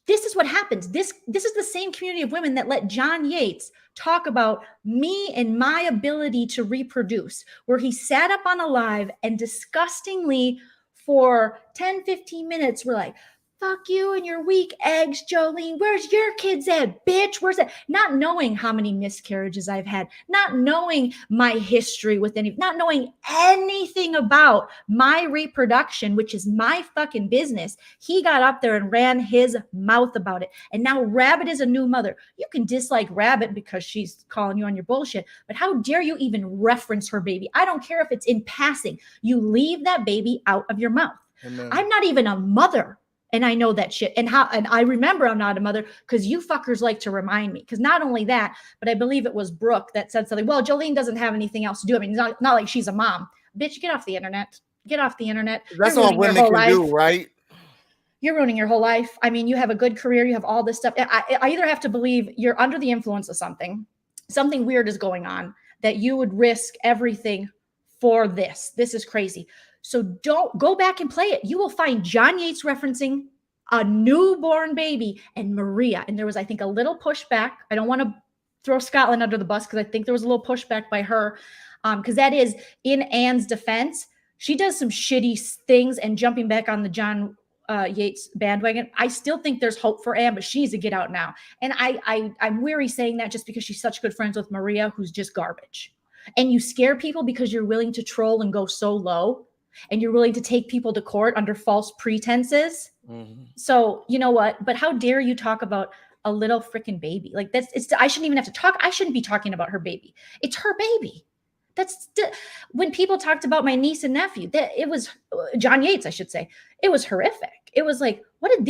This is what happens. This is the same community of women that let John Yates talk about me and my ability to reproduce, where he sat up on a live and disgustingly for 10, 15 minutes, we're like, fuck you and your weak eggs, Joleen. Where's your kids at, bitch? Where's that? Not knowing how many miscarriages I've had, not knowing my history with not knowing anything about my reproduction, which is my fucking business. He got up there and ran his mouth about it. And now Rabbit is a new mother. You can dislike Rabbit because she's calling you on your bullshit, but how dare you even reference her baby? I don't care if it's in passing. You leave that baby out of your mouth. Amen. I'm not even a mother. And I know that shit. And I remember I'm not a mother because you fuckers like to remind me. Because not only that, but I believe it was Brooke that said something. Well, Joleen doesn't have anything else to do. I mean, it's not like she's a mom. Bitch, get off the internet. Get off the internet. That's all women can do, right? You're ruining your whole life. I mean, you have a good career. You have all this stuff. I either have to believe you're under the influence of something weird is going on, that you would risk everything for this. This is crazy. So don't go back and play it. You will find John Yates referencing a newborn baby and Maria. And there was, I think, a little pushback. I don't want to throw Scotland under the bus because I think there was a little pushback by her. Because that is in Anne's defense. She does some shitty things, and jumping back on the John Yates bandwagon, I still think there's hope for Anne, but she needs to get out now. And I'm weary saying that just because she's such good friends with Maria, who's just garbage. And you scare people because you're willing to troll and go so low. And you're willing to take people to court under false pretenses. Mm-hmm. So you know what? But how dare you talk about a little freaking baby. Like I shouldn't even have to talk. I shouldn't be talking about her baby. It's her baby. When people talked about my niece and nephew, that it was John Yates, I should say, it was horrific. It was like, what did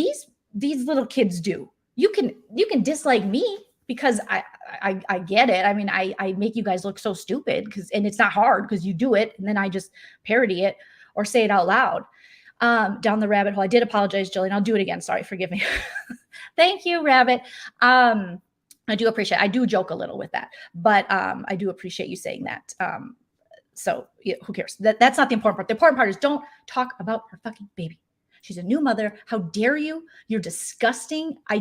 these little kids do? You can dislike me because I get it. I mean, I make you guys look so stupid and it's not hard because you do it. And then I just parody it or say it out loud. Down the rabbit hole. I did apologize, Joleen. I'll do it again. Sorry, forgive me. Thank you, Rabbit. I do appreciate. I do joke a little with that, but I do appreciate you saying that. So yeah, who cares? That's not the important part. The important part is don't talk about her fucking baby. She's a new mother. How dare you? You're disgusting. I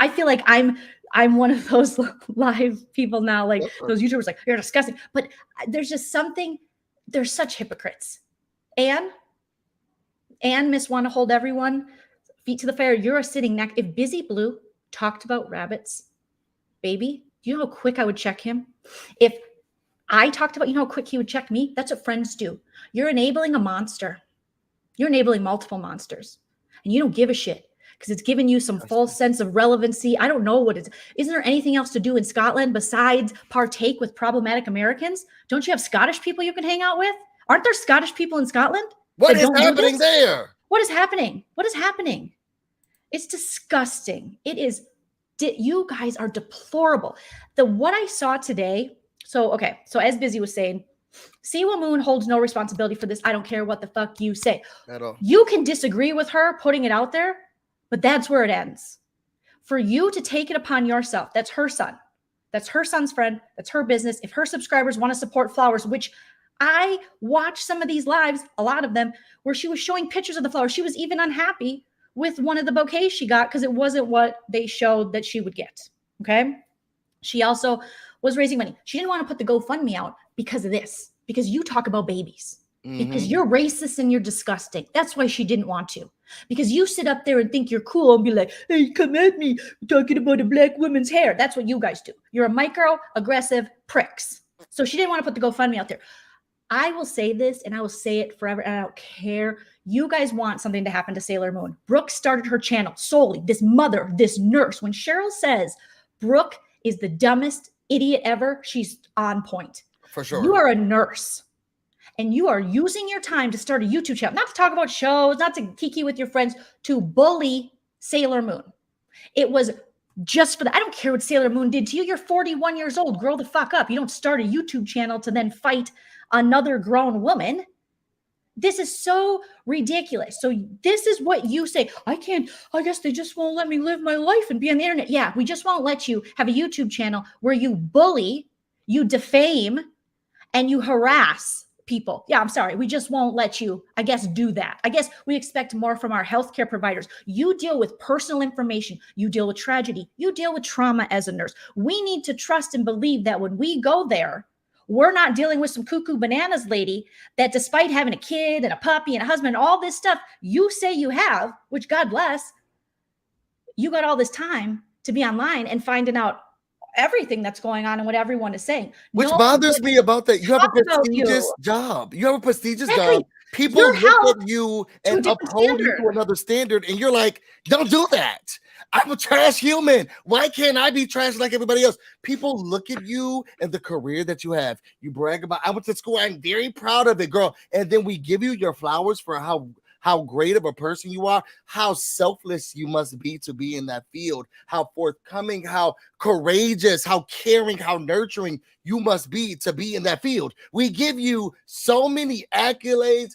feel like I'm one of those live people now, like those YouTubers, like you're disgusting. But there's just something. There's such hypocrites. And Miss Want to Hold Everyone feet to the fire. You're a sitting neck. If busyblu talked about Rabbit's baby, do you know how quick I would check him? If I talked about, you know how quick he would check me? That's what friends do. You're enabling a monster. You're enabling multiple monsters. And you don't give a shit because it's giving you some false sense of relevancy. I don't know what it is. Isn't there anything else to do in Scotland besides partake with problematic Americans? Don't you have Scottish people you can hang out with? Aren't there Scottish people in Scotland? What is happening there? What is happening? What is happening? It's disgusting. It is. You guys are deplorable. What I saw today. So as Busy was saying, Siwa Moon holds no responsibility for this. I don't care what the fuck you say. At all. You can disagree with her putting it out there, but that's where it ends. For you to take it upon yourself, that's her son. That's her son's friend. That's her business. If her subscribers want to support flowers, which I watched some of these lives, a lot of them, where she was showing pictures of the flowers. She was even unhappy with one of the bouquets she got because it wasn't what they showed that she would get. Okay. She also was raising money. She didn't want to put the GoFundMe out because of this, because you talk about babies, because you're racist and you're disgusting. That's why she didn't want to, because you sit up there and think you're cool and be like, hey, come at me talking about a black woman's hair. That's what you guys do. You're a micro-aggressive pricks. So she didn't want to put the GoFundMe out there. I will say this and I will say it forever. And I don't care. You guys want something to happen to Sailor Moon. Brooke started her channel solely. This mother, this nurse. When Cheryl says Brooke is the dumbest idiot ever, she's on point. For sure. You are a nurse and you are using your time to start a YouTube channel, not to talk about shows, not to kiki with your friends, to bully Sailor Moon. It was just for that. I don't care what Sailor Moon did to you. You're 41 years old. Grow the fuck up. You don't start a YouTube channel to then fight another grown woman. This is so ridiculous. So this is what you say. I guess they just won't let me live my life and be on the internet. Yeah, we just won't let you have a YouTube channel where you bully, you defame, and you harass people. Yeah, I'm sorry. We just won't let you, I guess, do that. I guess we expect more from our healthcare providers. You deal with personal information. You deal with tragedy. You deal with trauma as a nurse. We need to trust and believe that when we go there, we're not dealing with some cuckoo bananas lady that despite having a kid and a puppy and a husband, all this stuff you say you have, which God bless, you got all this time to be online and finding out everything that's going on and what everyone is saying. Which bothers me about that. You have a prestigious job. You have a prestigious job. People look at you and uphold you to another standard, and you're like, don't do that. I'm a trash human. Why can't I be trash like everybody else? People look at you and the career that you have. You brag about, I went to school. I'm very proud of it, girl. And then we give you your flowers for how great of a person you are, how selfless you must be to be in that field, how forthcoming, how courageous, how caring, how nurturing you must be to be in that field. We give you so many accolades,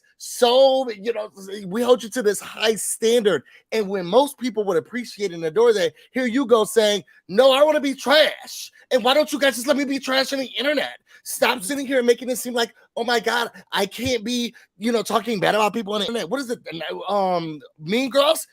we hold you to this high standard. And when most people would appreciate and adore that, here you go saying, no, I want to be trash. And why don't you guys just let me be trash on the internet? Stop sitting here and making it seem like, oh my God, I can't be, talking bad about people on the internet. What is it? Mean Girls?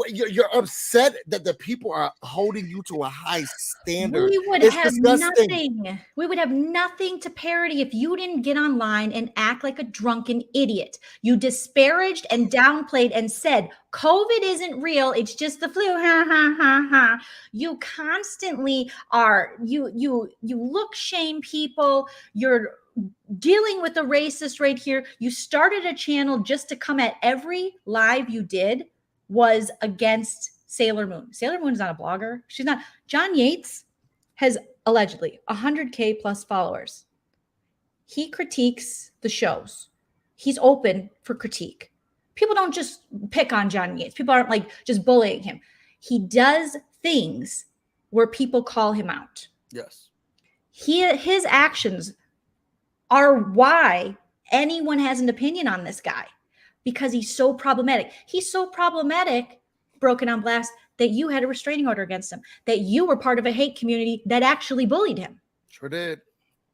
You're upset that the people are holding you to a high standard. We would have nothing. We would have nothing to parody if you didn't get online and act like a drunken idiot. You disparaged and downplayed and said, COVID isn't real. It's just the flu. Ha, ha, ha, ha. You constantly are, you look shame people. You're dealing with a racist right here. You started a channel just to come at every live you did was against Sailor Moon. Sailor Moon is not a blogger. She's not. John Yates has allegedly 100K plus followers. He critiques the shows. He's open for critique. People don't just pick on John Yates. People aren't like just bullying him. He does things where people call him out. Yes. His actions are why anyone has an opinion on this guy, because he's so problematic. He's so problematic, broken on blast, that you had a restraining order against him, that you were part of a hate community that actually bullied him. Sure did.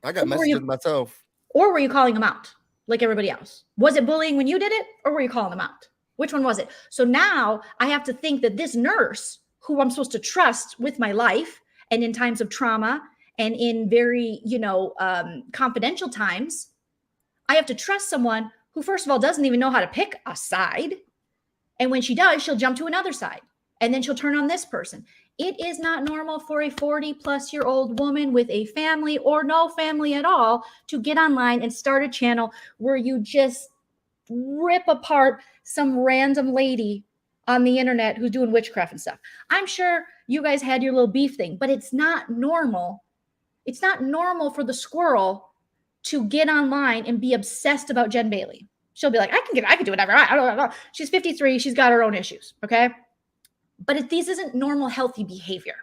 I got Or were messages you- myself. Or were you calling him out like everybody else? Was it bullying when you did it, or were you calling him out? Which one was it? So now I have to think that this nurse, who I'm supposed to trust with my life and in times of trauma and in very, confidential times, I have to trust someone who, first of all, doesn't even know how to pick a side. And when she does, she'll jump to another side. And then she'll turn on this person. It is not normal for a 40-plus-year-old woman with a family or no family at all to get online and start a channel where you just rip apart some random lady on the internet who's doing witchcraft and stuff. I'm sure you guys had your little beef thing, but it's not normal. It's not normal for the squirrel to get online and be obsessed about Jen Bailey. She'll be like, I can do whatever. I don't know. She's 53. She's got her own issues. Okay. But this isn't normal, healthy behavior.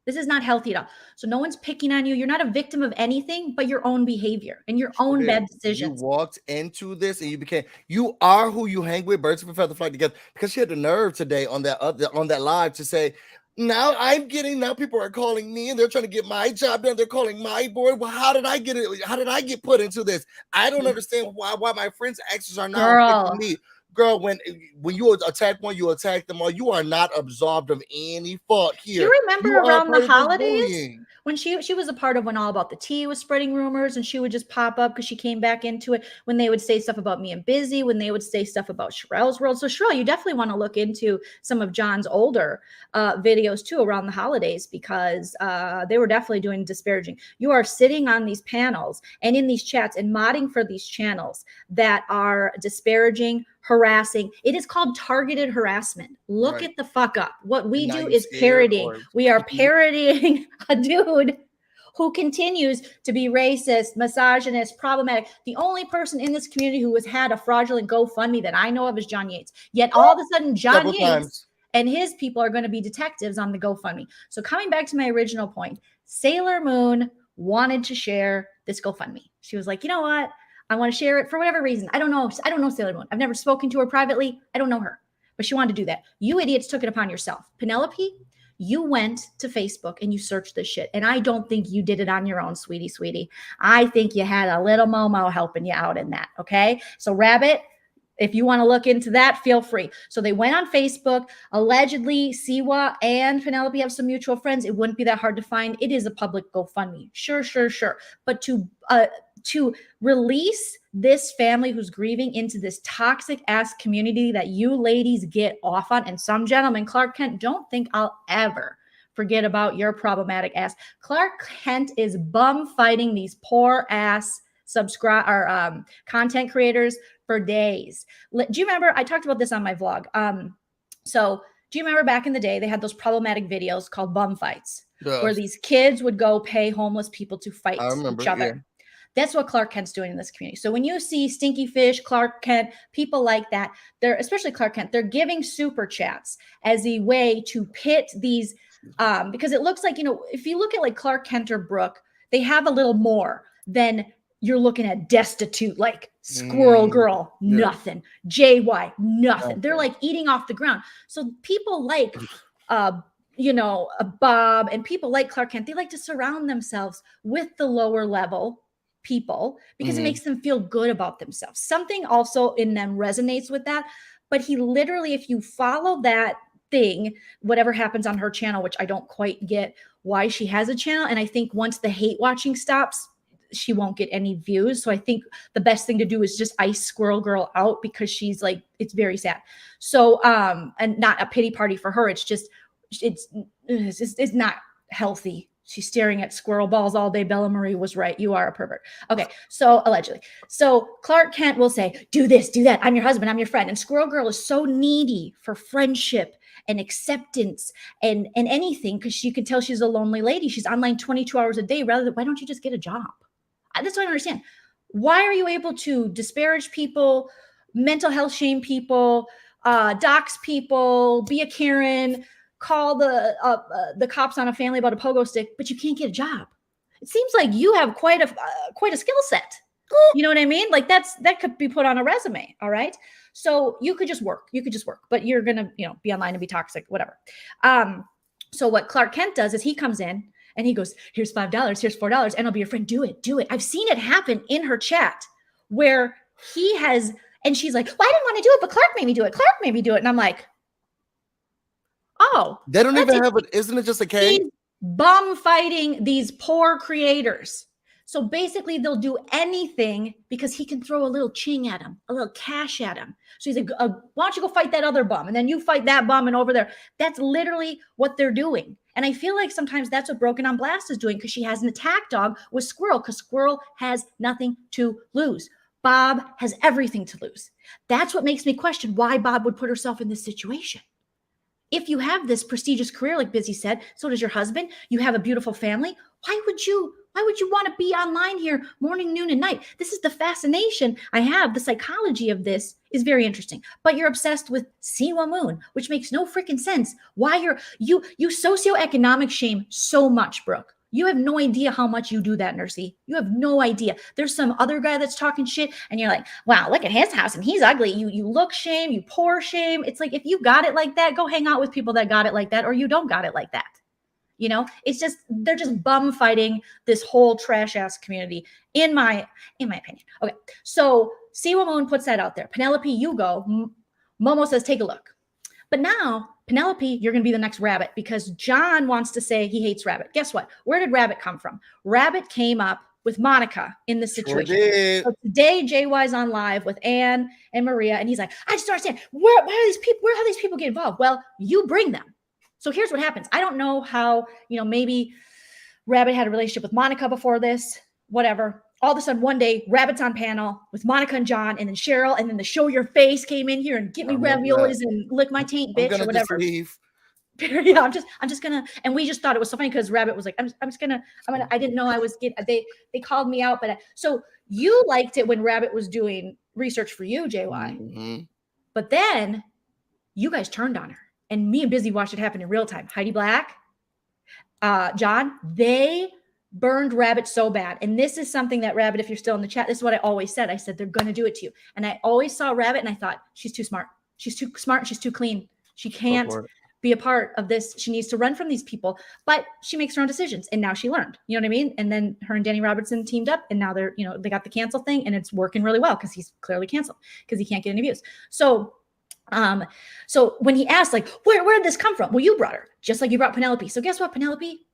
This is not healthy at all. So no one's picking on you. You're not a victim of anything but your own behavior and your own bad decisions. You walked into this and you are who you hang with. Birds of a feather flock together. Because she had the nerve today on that live to say, now people are calling me and they're trying to get my job done. They're calling my board. Well, how did I get it? How did I get put into this? I don't understand why my friends' actions are not affecting me. Girl, when you attack one, you attack them all. You are not absolved of any fault here. Do you remember around the holidays bullying. when she was a part of when All About the Tea was spreading rumors, and she would just pop up because she came back into it when they would say stuff about me and Busy, when they would say stuff about Sherelle's World. So Sherelle, you definitely want to look into some of John's older videos too around the holidays, because they were definitely doing disparaging. You are sitting on these panels and in these chats and modding for these channels that are disparaging, harassing. It is called targeted harassment. Look at the fuck up. What we do is parodying. We are parodying a dude who continues to be racist, misogynist, problematic. The only person in this community who has had a fraudulent GoFundMe that I know of is John Yates. Yet all of a sudden, John Yates and his people are going to be detectives on the GoFundMe. So coming back to my original point, Sailor Moon wanted to share this GoFundMe. She was like, you know what? I want to share it for whatever reason. I don't know Sailor Moon. I've never spoken to her privately. I don't know her, but she wanted to do that. You idiots took it upon yourself. Penelope, you went to Facebook and you searched this shit. And I don't think you did it on your own, sweetie. I think you had a little Momo helping you out in that. Okay. So Rabbit, if you want to look into that, feel free. So they went on Facebook. Allegedly, Siwa and Penelope have some mutual friends. It wouldn't be that hard to find. It is a public GoFundMe. Sure. But to release this family who's grieving into this toxic ass community that you ladies get off on, and some gentlemen, Clark Kent, don't think I'll ever forget about your problematic ass. Clark Kent is bum fighting these poor ass content creators for days. Do you remember? I talked about this on my vlog. So do you remember back in the day, they had those problematic videos called bum fights, where these kids would go pay homeless people to fight each other. Yeah. That's what Clark Kent's doing in this community. So when you see Stinky Fish, Clark Kent, people like that, especially Clark Kent, they're giving super chats as a way to pit these, because it looks like, if you look at like Clark Kent or Brooke, they have a little more than you're looking at destitute, like Squirrel Girl, nothing. JY, nothing. They're like eating off the ground. So people like, Bob and people like Clark Kent, they like to surround themselves with the lower level people because it makes them feel good about themselves. Something also in them resonates with that. But he literally, if you follow that thing, whatever happens on her channel, which I don't quite get why she has a channel. And I think once the hate watching stops, she won't get any views. So I think the best thing to do is just ice Squirrel Girl out, because she's like, it's very sad. So, and not a pity party for her. It's just, it's not healthy. She's staring at squirrel balls all day. Bella Marie was right. You are a pervert. Okay. So allegedly. So Clark Kent will say, do this, do that. I'm your husband. I'm your friend. And Squirrel Girl is so needy for friendship and acceptance and anything, because you can tell she's a lonely lady. She's online 22 hours a day. Rather than, why don't you just get a job? That's what I don't understand. Why are you able to disparage people, mental health shame people, dox people, be a Karen, call the cops on a family about a pogo stick, but you can't get a job? It seems like you have quite a skill set. You know what I mean? Like that could be put on a resume. All right. So you could just work, but you're going to, be online and be toxic, whatever. So what Clark Kent does is he comes in and he goes, here's $5, here's $4, and I'll be your friend. Do it. I've seen it happen in her chat where he has, and she's like, well, I didn't want to do it, but Clark made me do it. And I'm like, oh, They don't even have it. Isn't it just a K? he's bum fighting these poor creators. So basically they'll do anything because he can throw a little ching at him, a little cash at him. So he's like, why don't you go fight that other bum? And then you fight that bum and over there. That's literally what they're doing. And I feel like sometimes that's what Broken on Blast is doing, because she has an attack dog with Squirrel, because Squirrel has nothing to lose. Bob has everything to lose. That's what makes me question why Bob would put herself in this situation. If you have this prestigious career, like Busy said, so does your husband, you have a beautiful family, why would you want to be online here morning, noon, and night? This is the fascination I have. The psychology of this is very interesting. But you're obsessed with Siwa Moon, which makes no freaking sense. Why you socioeconomic shame so much, Brooke. You have no idea how much you do that, Nursey. You have no idea. There's some other guy that's talking shit, and you're like, wow, look at his house, and he's ugly. You look shame, you pour shame. It's like, if you got it like that, go hang out with people that got it like that, or you don't got it like that. It's just, they're just bum fighting this whole trash ass community, in my opinion. Okay, so Siwa Moon puts that out there. Penelope, you go. Momo says, take a look. But now, Penelope, you're going to be the next Rabbit, because John wants to say he hates Rabbit. Guess what? Where did Rabbit come from? Rabbit came up with Monica in this situation. So today, JY's on live with Anne and Maria, and he's like, I just don't understand. Where how these people get involved? Well, you bring them. So here's what happens. I don't know how, maybe Rabbit had a relationship with Monica before this, whatever. All of a sudden, one day, Rabbit's on panel with Monica and John, and then Cheryl, and then the Show Your Face came in here and get me raviolis and lick my taint, bitch, or whatever. Just leave. Yeah, I'm just gonna, and we just thought it was so funny because Rabbit was like, I didn't know I was getting, they called me out, but so you liked it when Rabbit was doing research for you, JY, Mm-hmm. but then you guys turned on her, and me and Busy watched it happen in real time. Heidi Black, John, they burned Rabbit so bad. And this is something that Rabbit, if you're still in the chat, this is what I always said. I said, they're going to do it to you. And I always saw Rabbit and I thought, she's too smart. She's too smart. She's too clean. She can't be a part of this. She needs to run from these people, but she makes her own decisions. And now she learned, you know what I mean? And then her and Danny Robertson teamed up, and now they're, they got the cancel thing, and it's working really well because he's clearly canceled because he can't get any views. So when he asked, like, where did this come from? Well, you brought her, just like you brought Penelope. So guess what, Penelope?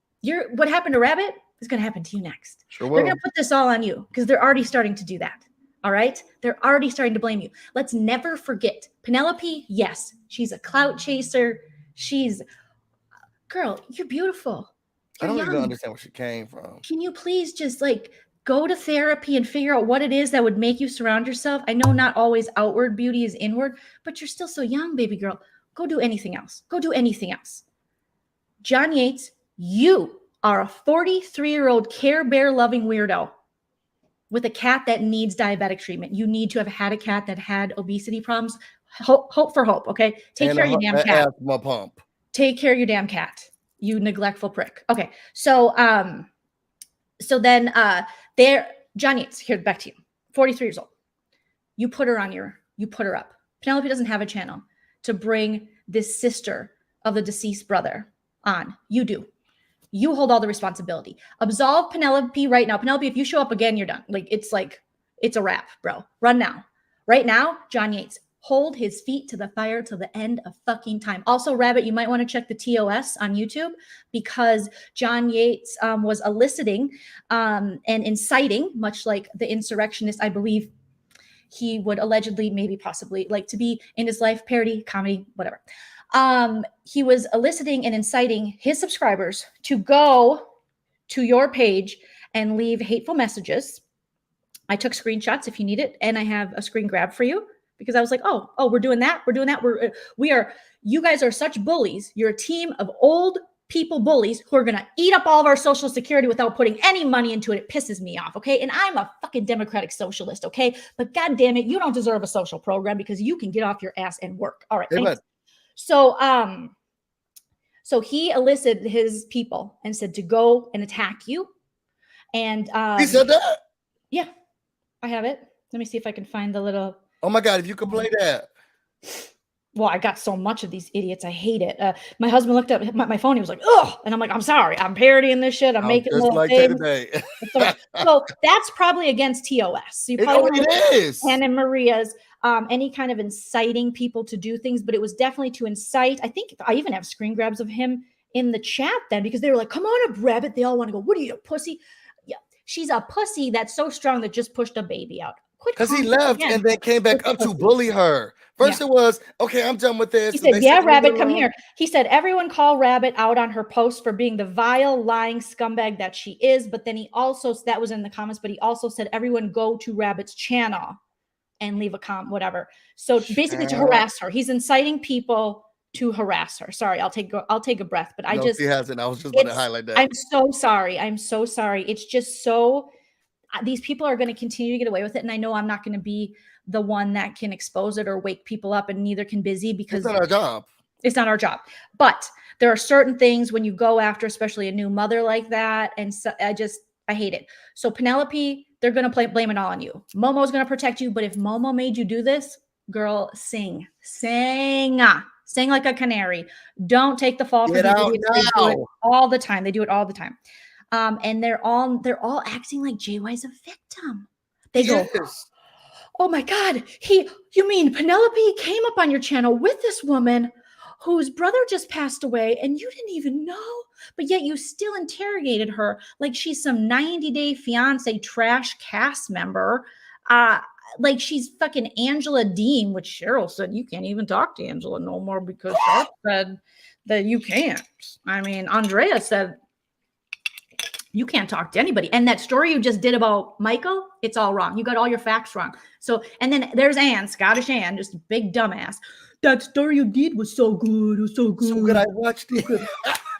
What happened to Rabbit is going to happen to you next. Sure They're going to put this all on you because they're already starting to do that. All right. They're already starting to blame you. Let's never forget Penelope. Yes, she's a clout chaser. Girl, you're beautiful. You're I don't young. even understand where she came from. Can you please just go to therapy and figure out what it is that would make you surround yourself? I know not always outward beauty is inward, but you're still so young, baby girl. Go do anything else. Go do anything else. John Yates, you are a 43-year-old Care Bear loving weirdo with a cat that needs diabetic treatment. You need to have had a cat that had obesity problems. Hope for hope. Okay. Take care of your damn cat. Asthma pump. Take care of your damn cat. You neglectful prick. Okay. So then John Yates, here, back to you. 43 years old. You put her up. Penelope doesn't have a channel to bring this sister of the deceased brother on. You do. You hold all the responsibility. Absolve Penelope right now. Penelope, if you show up again, you're done. It's a wrap, bro. Run now. Right now, John Yates, hold his feet to the fire till the end of fucking time. Also, Rabbit, you might want to check the TOS on YouTube because John Yates was eliciting and inciting, much like the insurrectionist, I believe he would allegedly, maybe possibly like to be in his life, parody, comedy, whatever. He was eliciting and inciting his subscribers to go to your page and leave hateful messages. I took screenshots if you need it, and I have a screen grab for you. because I was like, oh, we're doing that. You guys are such bullies. You're a team of old people bullies who are going to eat up all of our social security without putting any money into it. It pisses me off. Okay. And I'm a fucking democratic socialist. Okay. But God damn it, you don't deserve a social program because you can get off your ass and work. All right. Thanks. So, so he elicited his people and said to go and attack you. And he said that? Yeah, I have it. Let me see if I can find the little. Oh my God, if you could play that. Well, I got so much of these idiots. I hate it. My husband looked up my phone. He was like, "Ugh," and I'm like, "I'm sorry. I'm parodying this shit. I'm making just little like things." today. So that's probably against TOS. So you probably it is. Anna Maria's any kind of inciting people to do things, but it was definitely to incite. I think I even have screen grabs of him in the chat then because they were like, "Come on up, rabbit." They all want to go. What are you, a pussy? Yeah, she's a pussy that's so strong that just pushed a baby out. Because he left and then came back up to bully her. First it was, okay, I'm done with this. He said, yeah, Rabbit, come here. He said, everyone call Rabbit out on her post for being the vile, lying scumbag that she is. But then he also, that was in the comments, but he also said, everyone go to Rabbit's channel and leave a comment, whatever. So basically to harass her. He's inciting people to harass her. Sorry, I'll take a breath, but I just. He hasn't. I was just going to highlight that. I'm so sorry. I'm so sorry. It's just so. These people are going to continue to get away with it. And I know I'm not going to be the one that can expose it or wake people up, and neither can Busy because it's not our job. It's not our job. But there are certain things when you go after, especially a new mother like that. And so I hate it. So Penelope, they're going to blame it all on you. Momo's going to protect you. But if Momo made you do this, girl, sing like a canary. Don't take the fall for these idiots. They do it all the time. They do it all the time. And they're all acting like JY's a victim. They go, oh my God, you mean Penelope came up on your channel with this woman whose brother just passed away and you didn't even know, but yet you still interrogated her like she's some 90-day fiance trash cast member. Like she's fucking Angela Dean, which Cheryl said, you can't even talk to Angela no more because Sharp said that you can't. I mean, Andrea said, you can't talk to anybody. And that story you just did about Michael, it's all wrong. You got all your facts wrong. So, and then there's Ann, Scottish Ann, just a big dumbass. That story you did was so good. It was so good. So good. I watched it.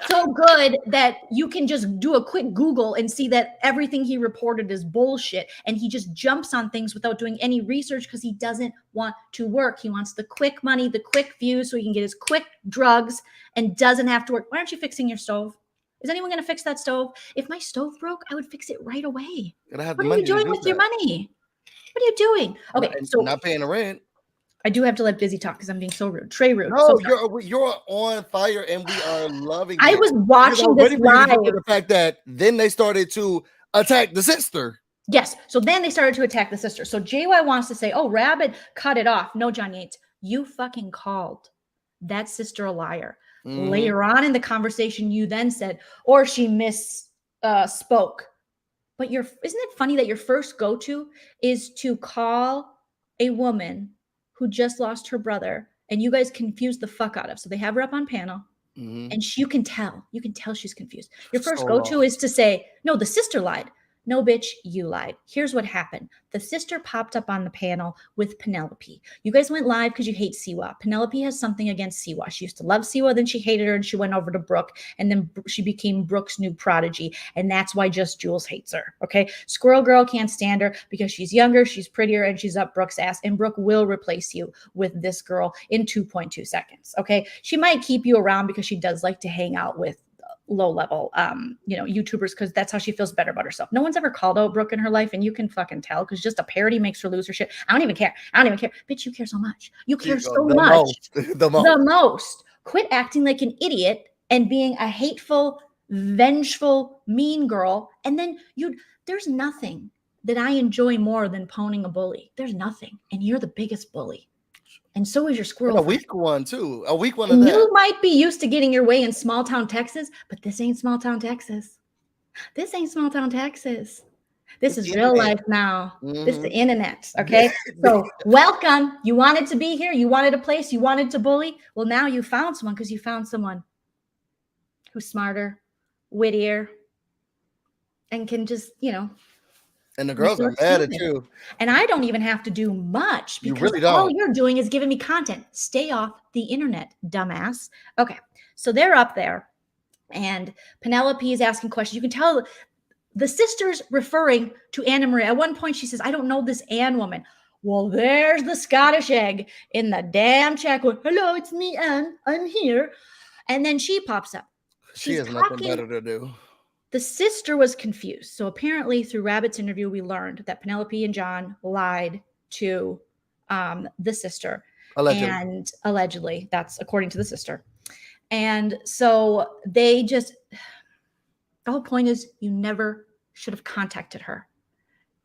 So good that you can just do a quick Google and see that everything he reported is bullshit. And he just jumps on things without doing any research because he doesn't want to work. He wants the quick money, the quick views so he can get his quick drugs and doesn't have to work. Why aren't you fixing your stove? Is anyone going to fix that stove? If my stove broke, I would fix it right away. What are you doing with your money? What are you doing? Okay, so not paying the rent. I do have to let Busy talk because I'm being so rude. Trey rude. No, you're on fire and we are loving it. I was watching this live. The fact that then they started to attack the sister. Yes. So then they started to attack the sister. So JY wants to say, oh, Rabbit cut it off. No, John Yates, you fucking called that sister a liar. Later on in the conversation, you then said, or she misspoke. But isn't it funny that your first go-to is to call a woman who just lost her brother and you guys confused the fuck out of? So they have her up on panel and you can tell she's confused. Your first go-to is to say, no, the sister lied. No, bitch, you lied. Here's what happened. The sister popped up on the panel with Penelope. You guys went live because you hate Siwa. Penelope has something against Siwa. She used to love Siwa, then she hated her, and she went over to Brooke, and then she became Brooke's new prodigy, and that's why Just Jules hates her, okay? Squirrel Girl can't stand her because she's younger, she's prettier, and she's up Brooke's ass, and Brooke will replace you with this girl in 2.2 seconds, okay? She might keep you around because she does like to hang out with low-level YouTubers because that's how she feels better about herself. No one's ever called out Brooke in her life, and you can fucking tell because just a parody makes her lose her shit. I don't even care. Bitch, you care so much. You care so much. The most. Quit acting like an idiot and being a hateful, vengeful, mean girl. And then there's nothing that I enjoy more than pwning a bully. There's nothing. And you're the biggest bully. And so is your squirrel. And a weak one, too. A weak one of that. You might be used to getting your way in small town Texas, but this ain't small town Texas. This ain't small town Texas. This is real life now. This is the internet. Okay. So welcome. You wanted to be here. You wanted a place. You wanted to bully. Well, now you found someone because you found someone who's smarter, wittier, and can just, And the girls are Mr. mad at Steven. you. And I don't even have to do much You because really all don't. you're doing is giving me content. Stay off the internet, dumbass. Okay, so they're up there, and Penelope is asking questions. You can tell the sister's referring to Anna Maria. At one point, she says, I don't know this Anne woman. Well, there's the Scottish egg in the damn chat going, hello, it's me, Anne. I'm here. And then she pops up. She She's has nothing talking. better to do. The sister was confused. So apparently, through Rabbit's interview, we learned that Penelope and John lied to the sister. Allegedly. And allegedly, that's according to the sister. And so they just, the whole point is you never should have contacted her.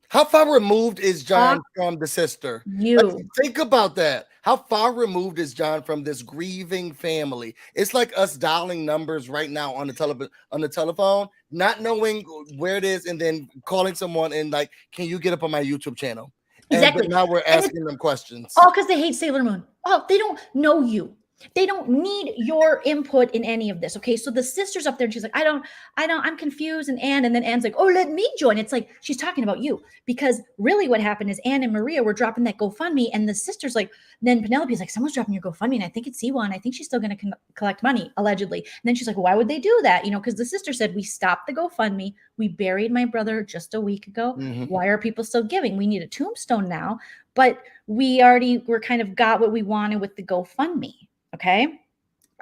How far removed is John from the sister? You. Think about that. How far removed is John from this grieving family? It's like us dialing numbers right now on the telephone, not knowing where it is, and then calling someone and like, can you get up on my YouTube channel? Exactly. But now we're asking them questions. All because they hate Sailor Moon. Oh, they don't know you. They don't need your input in any of this. Okay. So the sister's up there and she's like, I'm confused. And then Anne's like, oh, let me join. It's like, she's talking about you, because really what happened is Anne and Maria were dropping that GoFundMe, and the sister's like, then Penelope's like, someone's dropping your GoFundMe, and I think it's Siwa, and I think she's still going to collect money, allegedly. And then she's like, well, why would they do that? You know, because the sister said, we stopped the GoFundMe. We buried my brother just a week ago. Mhm. Why are people still giving? We need a tombstone now, but we're kind of got what we wanted with the GoFundMe. Okay.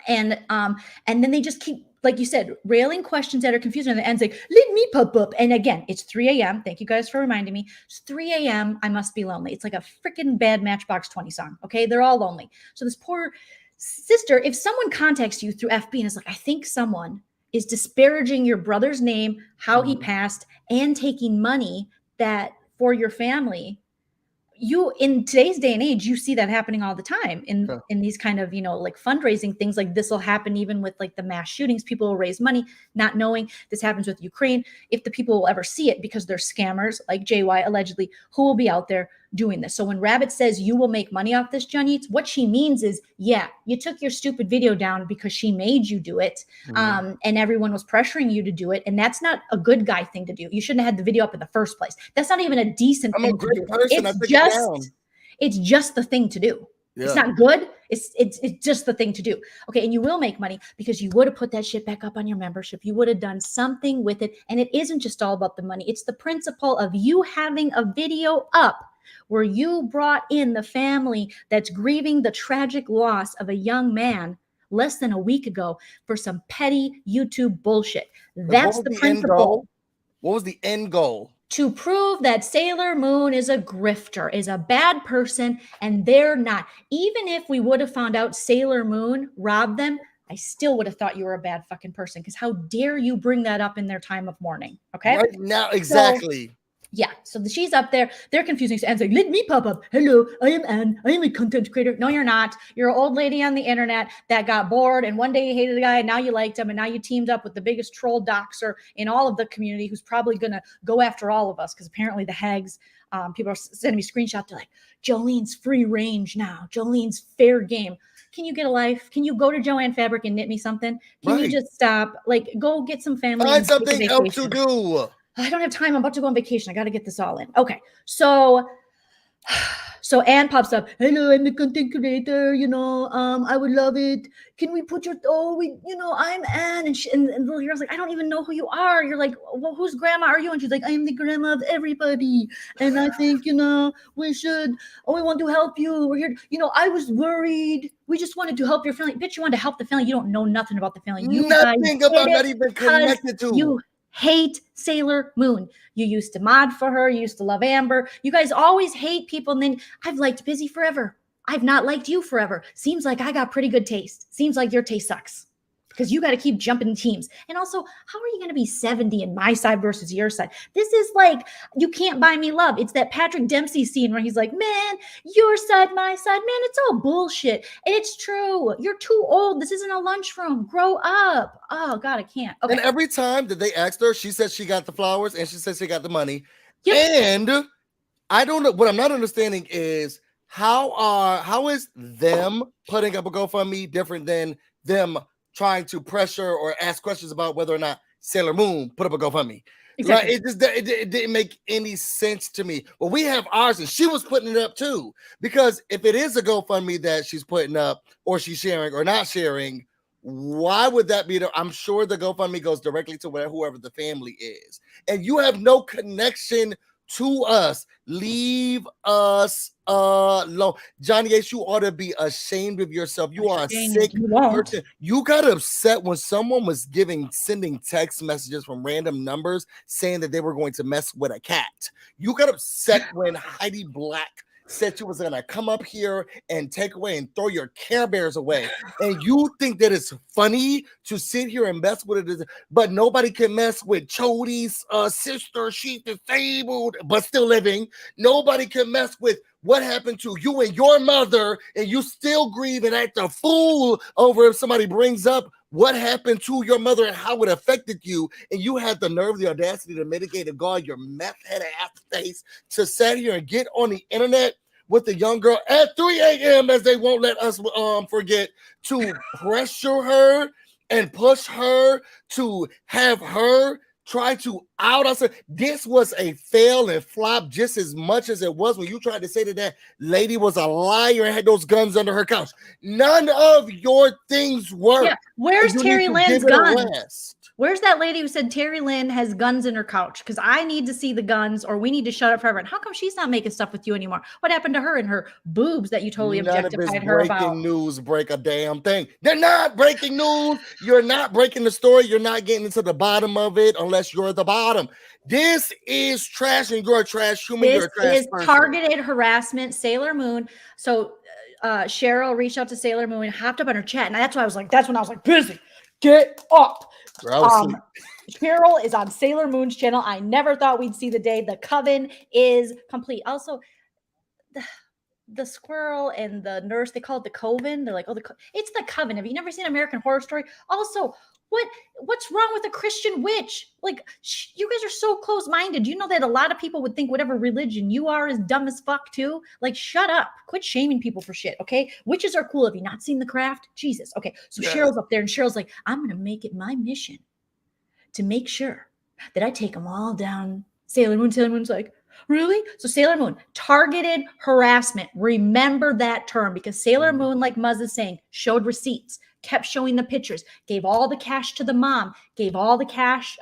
And then they just keep, like you said, railing questions that are confusing. And the end's like, let me pop up. And again, it's 3 a.m. Thank you guys for reminding me. It's 3 a.m. I must be lonely. It's like a freaking bad Matchbox 20 song. Okay. They're all lonely. So this poor sister, if someone contacts you through FB and is like, I think someone is disparaging your brother's name, how he passed, and taking money that for your family, you, in today's day and age, you see that happening all the time in these kind of, like fundraising things. Like this will happen even with like the mass shootings. People will raise money not knowing this happens with Ukraine. If the people will ever see it, because they're scammers like JY allegedly, who will be out there doing this. So when Rabbit says you will make money off this, John Eats, what she means is, yeah, you took your stupid video down because she made you do it. And everyone was pressuring you to do it. And that's not a good guy thing to do. You shouldn't have had the video up in the first place. That's not even a decent thing to do. It's just the thing to do. Yeah. It's not good. It's just the thing to do. Okay. And you will make money because you would have put that shit back up on your membership. You would have done something with it. And it isn't just all about the money. It's the principle of you having a video up where you brought in the family that's grieving the tragic loss of a young man less than a week ago for some petty YouTube bullshit. That's the principle. What was the end goal? To prove that Sailor Moon is a grifter, is a bad person, and they're not. Even if we would have found out Sailor Moon robbed them, I still would have thought you were a bad fucking person, because how dare you bring that up in their time of mourning, okay? Right now, exactly. So she's up there. They're confusing. So Anne's like, let me pop up. Hello, I am Anne. I am a content creator. No, you're not. You're an old lady on the internet that got bored, and one day you hated the guy, and now you liked him, and now you teamed up with the biggest troll doxer in all of the community, who's probably going to go after all of us, because apparently the hags, people are sending me screenshots. They're like, Jolene's free range now. Jolene's fair game. Can you get a life? Can you go to Joanne Fabric and knit me something? Can you just stop? Like, go get some family. Find something else to do. I don't have time. I'm about to go on vacation. I got to get this all in. Okay. So Anne pops up. Hello, I'm the content creator. I would love it. Can we put I'm Anne. And the little girl's like, I don't even know who you are. You're like, well, whose grandma are you? And she's like, I am the grandma of everybody. And I think, we want to help you. We're here. I was worried. We just wanted to help your family. Bitch, you wanted to help the family. You don't know nothing about the family. Nothing about, not even connected to. You hate Sailor Moon. You used to mod for her. You used to love Amber. You guys always hate people. And then I've liked Busy forever. I've not liked you forever. Seems like I got pretty good taste. Seems like your taste sucks, because you got to keep jumping teams. And also, how are you going to be 70 in my side versus your side? This is like, you can't buy me love. It's that Patrick Dempsey scene where he's like, man, your side, my side, man, it's all bullshit. And it's true. You're too old. This isn't a lunchroom. Grow up. Oh God, I can't. Okay. And every time that they asked her, she said she got the flowers and she said she got the money. Yep. And I don't know. What I'm not understanding is how is them putting up a GoFundMe different than them trying to pressure or ask questions about whether or not Sailor Moon put up a GoFundMe? Exactly. Like it didn't make any sense to me. Well, we have ours, and she was putting it up too. Because if it is a GoFundMe that she's putting up, or she's sharing or not sharing, why would that be? I'm sure the GoFundMe goes directly to whoever the family is, and you have no connection to us. Leave us alone. Johnny H, you ought to be ashamed of yourself. You are a sick person. You got upset when someone was sending text messages from random numbers saying that they were going to mess with a cat. You got upset when Heidi Black said she was gonna come up here and take away and throw your Care Bears away, and you think that it's funny to sit here and mess with it, but nobody can mess with Chody's sister. She's disabled but still living. Nobody can mess with what happened to you and your mother, and you still grieve and act a fool over if somebody brings up what happened to your mother and how it affected you, and you had the nerve, the audacity to mitigate and guard your meth head ass face to sit here and get on the internet with the young girl at 3 a.m. as they won't let us forget, to pressure her and push her to have her try to out us. This was a fail and flop just as much as it was when you tried to say that that lady was a liar and had those guns under her couch. None of your things work. Yeah. Where's You Terry need to Lynn's give it a guns? rest. Where's that lady who said Terry Lynn has guns in her couch? Because I need to see the guns, or we need to shut up forever. And how come she's not making stuff with you anymore? What happened to her and her boobs that you totally None of objectified this her about? breaking news break a damn thing. They're not breaking news. You're not breaking the story. You're not getting into the bottom of it unless you're at the bottom. This is trash, and you're a trash human. You're This a trash is person. targeted harassment. Sailor Moon. So Cheryl reached out to Sailor Moon and hopped up on her chat. And that's when I was like, busy. Get up. Bro, I was asleep. Cheryl is on Sailor Moon's channel. I never thought we'd see the day. The coven is complete. Also, the squirrel and the nurse, they call it the coven. They're like, oh, it's the coven. Have you never seen American Horror Story? Also, what's wrong with a Christian witch? Like, you guys are so close-minded. You know that a lot of people would think whatever religion you are is dumb as fuck too. Like, shut up. Quit shaming people for shit, okay? Witches are cool. Have you not seen The Craft? Jesus. Okay, so yeah. Cheryl's up there, and Cheryl's like, I'm going to make it my mission to make sure that I take them all down. Sailor Moon's like, really? So Sailor Moon, targeted harassment. Remember that term, because Sailor Moon, like Muzz is saying, showed receipts, kept showing the pictures, gave all the cash to the mom, gave all the cash,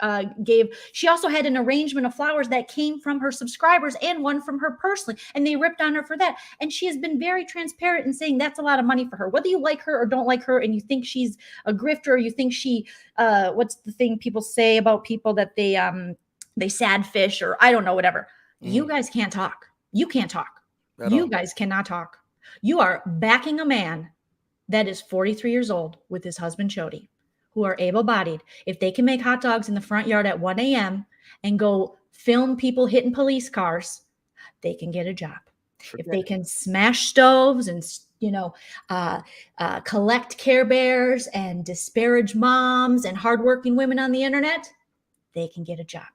she also had an arrangement of flowers that came from her subscribers and one from her personally, and they ripped on her for that. And she has been very transparent in saying that's a lot of money for her. Whether you like her or don't like her, and you think she's a grifter, or you think she, what's the thing people say about people that they sad fish, or I don't know, whatever. You guys can't talk. You can't talk. You guys cannot talk. You are backing a man that is 43 years old with his husband, Chody, who are able-bodied. If they can make hot dogs in the front yard at 1 a.m. and go film people hitting police cars, they can get a job. Sure. If they can smash stoves and, collect Care Bears and disparage moms and hardworking women on the internet, they can get a job.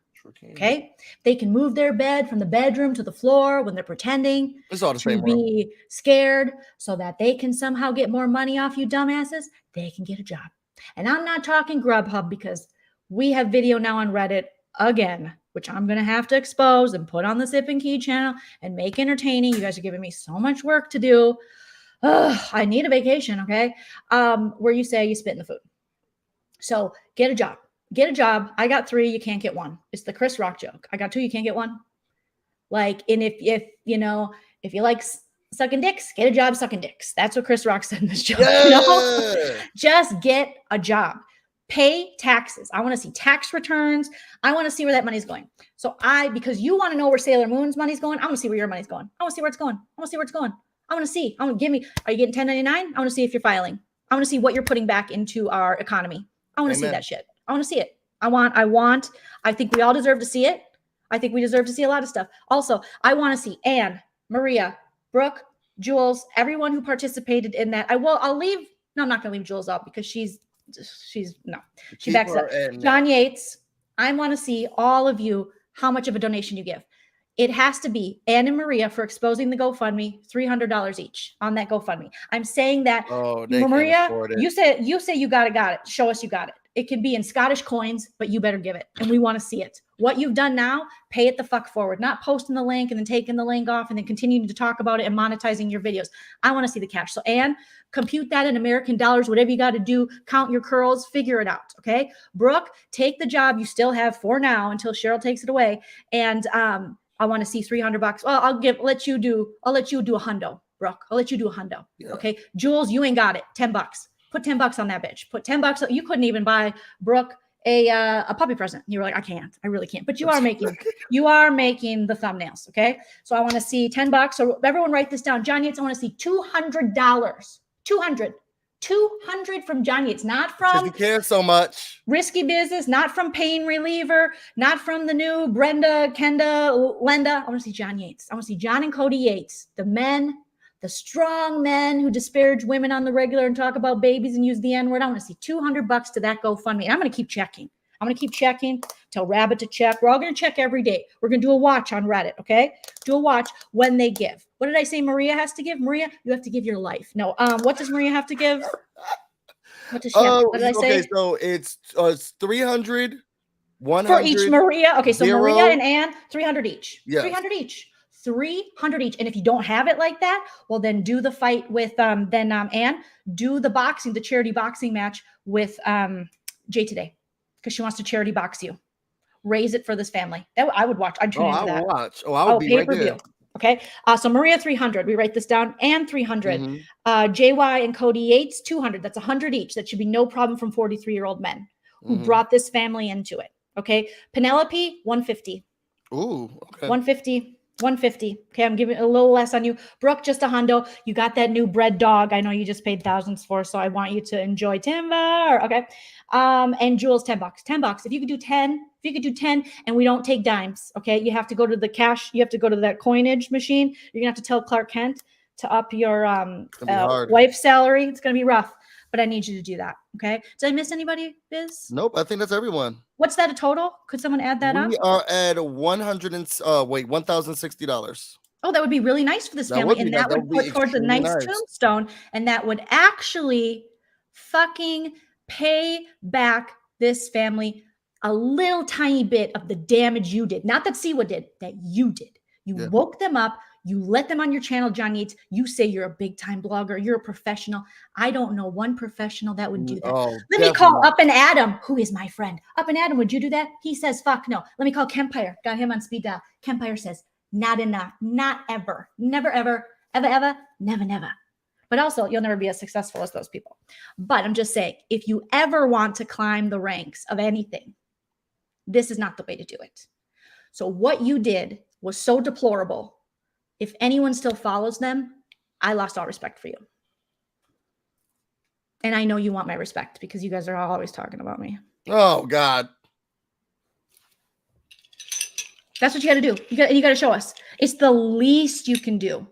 Okay, they can move their bed from the bedroom to the floor when they're pretending to be scared so that they can somehow get more money off you dumbasses. They can get a job. And I'm not talking Grubhub, because we have video now on Reddit again, which I'm going to have to expose and put on the Sip and Key channel and make entertaining. You guys are giving me so much work to do. I need a vacation, okay? Where you say you spit in the food. So get a job. Get a job. I got 3. You can't get 1. It's the Chris Rock joke. I got 2. You can't get 1. Like, and if you like sucking dicks, get a job sucking dicks. That's what Chris Rock said in this joke. Yeah. Just get a job. Pay taxes. I want to see tax returns. I want to see where that money's going. So because you want to know where Sailor Moon's money's going, I want to see where your money's going. I want to see where it's going. I want to see where it's going. I want to see. Are you getting 1099? I want to see if you're filing. I want to see what you're putting back into our economy. I want to see that shit. I want to see it. I think we all deserve to see it. I think we deserve to see a lot of stuff. Also, I want to see Anne, Maria, Brooke, Jules, everyone who participated in that. I'm not going to leave Jules out, because she backs up. John Yates, I want to see all of you, how much of a donation you give. It has to be Anne and Maria for exposing the GoFundMe, $300 each on that GoFundMe. I'm saying that, Maria, you say you got it. Show us you got it. It can be in Scottish coins, but you better give it. And we want to see it. What you've done now, pay it the fuck forward. Not posting the link and then taking the link off and then continuing to talk about it and monetizing your videos. I want to see the cash. So, Anne, compute that in American dollars, whatever you got to do, count your curls, figure it out. Okay. Brooke, take the job you still have for now until Cheryl takes it away. And I want to see $300. Well, I'll let you do a hundo, Brooke. I'll let you do a hundo. Yeah. Okay. Jules, you ain't got it. $10. Put $10 on that bitch. Put $10. You couldn't even buy Brooke a puppy present. You were like, I can't. I really can't. But you are making the thumbnails. Okay. So I want to see $10. So everyone write this down. John Yates, I want to see $200. 200 from John Yates, not from You care so much. Risky Business, not from Pain Reliever, not from the new Brenda, Kenda, Lenda. I want to see John Yates. I want to see John and Cody Yates, the men, the strong men who disparage women on the regular and talk about babies and use the N-word. I want to see $200 to that GoFundMe. And I'm going to keep checking. I'm going to keep checking. Tell Rabbit to check. We're all going to check every day. We're going to do a watch on Reddit, okay? Do a watch when they give. What did I say Maria has to give? Maria, you have to give your life. No, what does Maria have to give? What does she have? What did I say? Okay, so it's 300, 100. For each Maria. Okay, so 0. Maria and Ann, 300 each. Yes. 300 each. 300 each. And if you don't have it like that, well, then do the fight with Ann. Do the charity boxing match with Jay today. Because she wants to charity box you. Raise it for this family. That I would watch. I'd tune into that. I would be right there. Okay. So Maria 300. We write this down. And 300. JY and Cody Yates 200. That's 100 each. That should be no problem from 43-year-old men who brought this family into it. Okay. Penelope 150. Ooh. Okay. 150. Okay, I'm giving a little less on you. Brooke, just a hundo. You got that new bread dog. I know you just paid thousands for, so I want you to enjoy timber. Okay. And Jules, $10. $10. If you could do 10, and we don't take dimes. Okay. You have to go to the cash. You have to go to that coinage machine. You're gonna have to tell Clark Kent to up your wife's salary. It's gonna be rough, but I need you to do that. Okay. Did I miss anybody, Biz? Nope. I think that's everyone. What's that a total? Could someone add that up? We are at $1,060. Oh, that would be really nice for this family. And that would put towards a nice tombstone. And that would actually fucking pay back this family a little tiny bit of the damage you did. Not that Siwa did, that you did. You woke them up. You let them on your channel, John Yates. You say you're a big time blogger. You're a professional. I don't know one professional that would do that. Let me call Up and Adam, who is my friend. Up and Adam, would you do that? He says, fuck no. Let me call Kempire. Got him on speed dial. Kempire says, not enough. Not ever. Never, ever. Ever, ever. Never, never. But also, you'll never be as successful as those people. But I'm just saying, if you ever want to climb the ranks of anything, this is not the way to do it. So what you did was so deplorable. If anyone still follows them, I lost all respect for you. And I know you want my respect because you guys are always talking about me. Oh, God. That's what you got to do. You got to show us. It's the least you can do.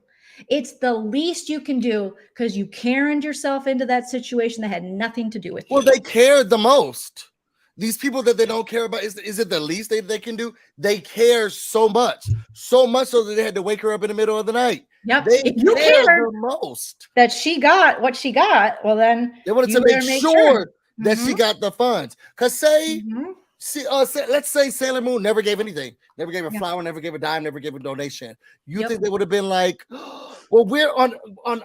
It's the least you can do because you Karened yourself into that situation that had nothing to do with you. Well, they cared the most. These people that they don't care about, is it the least they can do? They care so much so that they had to wake her up in the middle of the night. Yep. They if you care cared the most. That she got what she got, well then they wanted to make sure that she got the funds. Because let's say Sailor Moon never gave anything, never gave a flower, never gave a dime, never gave a donation. You think they would have been like, well, we're on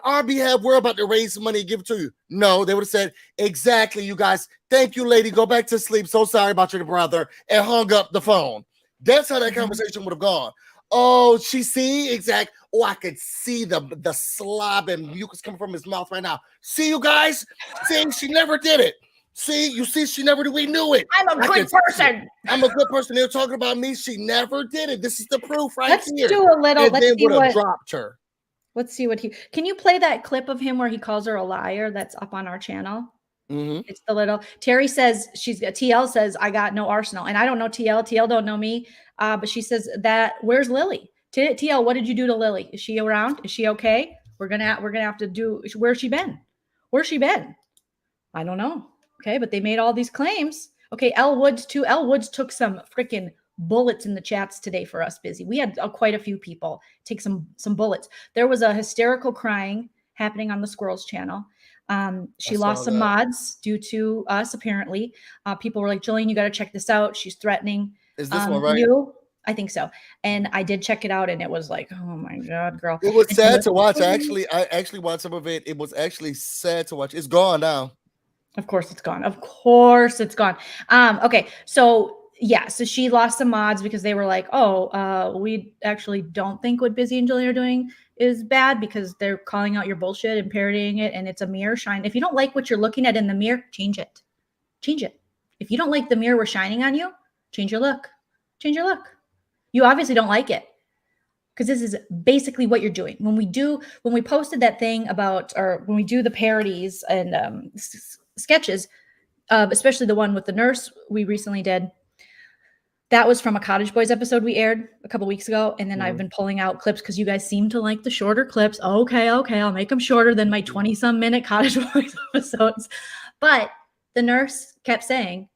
our behalf, we're about to raise some money and give it to you. No, they would have said, exactly, you guys. Thank you, lady. Go back to sleep. So sorry about your brother, and hung up the phone. That's how that conversation would have gone. Oh, exact. Oh, I could see the slob and mucus coming from his mouth right now. See, you guys? See, she never did it. See, she never did. We knew it. I'm a good person. I'm a good person. They're talking about me. She never did it. This is the proof here. Let's do a little. And then would have dropped her. Let's see what can you play that clip of him where he calls her a liar that's up on our channel? It's the little Terry says TL says I got no arsenal, and I don't know TL don't know me, but she says that where's Lily? TL, what did you do to Lily? Is she around? Is she okay? We're gonna have to do. Where's she been? I don't know. Okay, but they made all these claims. Okay, L Woods too. L Woods took some freaking bullets in the chats today for us, Busy. We had quite a few people take some bullets. There was a hysterical crying happening on the Squirrels channel. She lost some mods due to us, apparently. People were like, Joleen, you got to check this out. She's threatening Is this one right? New, I think so. And I did check it out, and it was like, oh my god, girl. It was And so sad the- to watch. I actually watched some of it. It was actually sad to watch. It's gone now. Of course it's gone. Of course it's gone. Okay, so yeah, so she lost some mods because they were like, oh, we actually don't think what Busy and Joleen are doing is bad because they're calling out your bullshit and parodying it, and it's a mirror shine. If you don't like what you're looking at in the mirror, change it. Change it. If you don't like the mirror we're shining on you, change your look. Change your look. You obviously don't like it because this is basically what you're doing. When we posted that thing about, or when we do the parodies and sketches, especially the one with the nurse we recently did, that was from a Cottage Boys episode we aired a couple weeks ago. And then I've been pulling out clips because you guys seem to like the shorter clips. Okay, I'll make them shorter than my 20-some minute Cottage Boys episodes. But the nurse kept saying,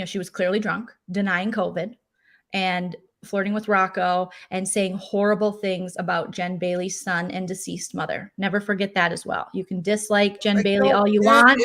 she was clearly drunk, denying COVID, and flirting with Rocco and saying horrible things about Jen Bailey's son and deceased mother. Never forget that as well. You can dislike Jen Bailey all you want,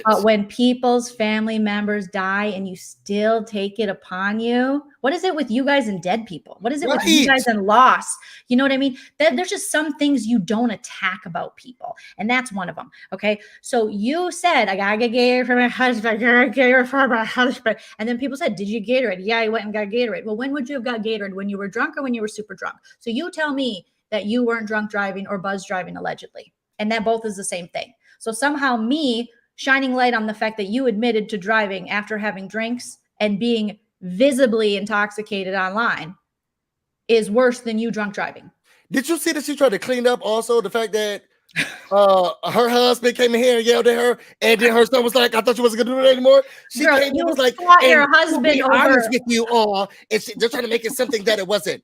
but when people's family members die and you still take it upon you, what is it with you guys and dead people? What is it with you guys and loss? You know what I mean? There's just some things you don't attack about people, and that's one of them. Okay, so you said, I gotta get Gatorade for my husband, I gotta get Gatorade for my husband, and then people said, did you Gatorade? Yeah, I went and got Gatorade. Well, when would you have got Gatorade? When you were drunk or when you were super drunk? So you tell me that you weren't drunk driving or buzz driving allegedly, and that both is the same thing. So somehow me shining light on the fact that you admitted to driving after having drinks and being visibly intoxicated online is worse than you drunk driving. Did you see that she tried to clean up also the fact that her husband came in here and yelled at her, and then her son was like, I thought you wasn't gonna do it anymore. She Girl, came you and was like, fought your and husband to be over- honest with you all, and they're trying to make it something that it wasn't.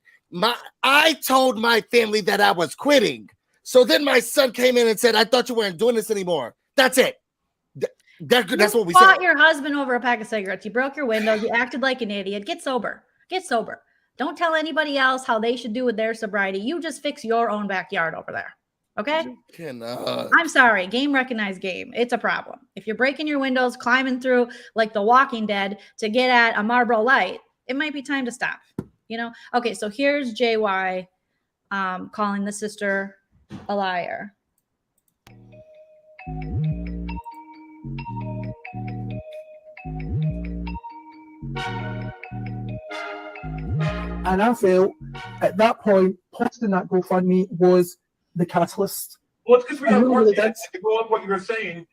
I told my family that I was quitting. So then my son came in and said, I thought you weren't doing this anymore. That's it. That's what we said. You fought your husband over a pack of cigarettes. You broke your windows. You acted like an idiot. Get sober. Get sober. Don't tell anybody else how they should do with their sobriety. You just fix your own backyard over there. Okay? You cannot. I'm sorry. Game recognized game. It's a problem. If you're breaking your windows, climbing through like The Walking Dead to get at a Marlboro Light, it might be time to stop. Okay, so here's JY calling the sister a liar. And I felt at that point, posting that GoFundMe was the catalyst. Well, it's because we I have really more did. to go up what you were saying.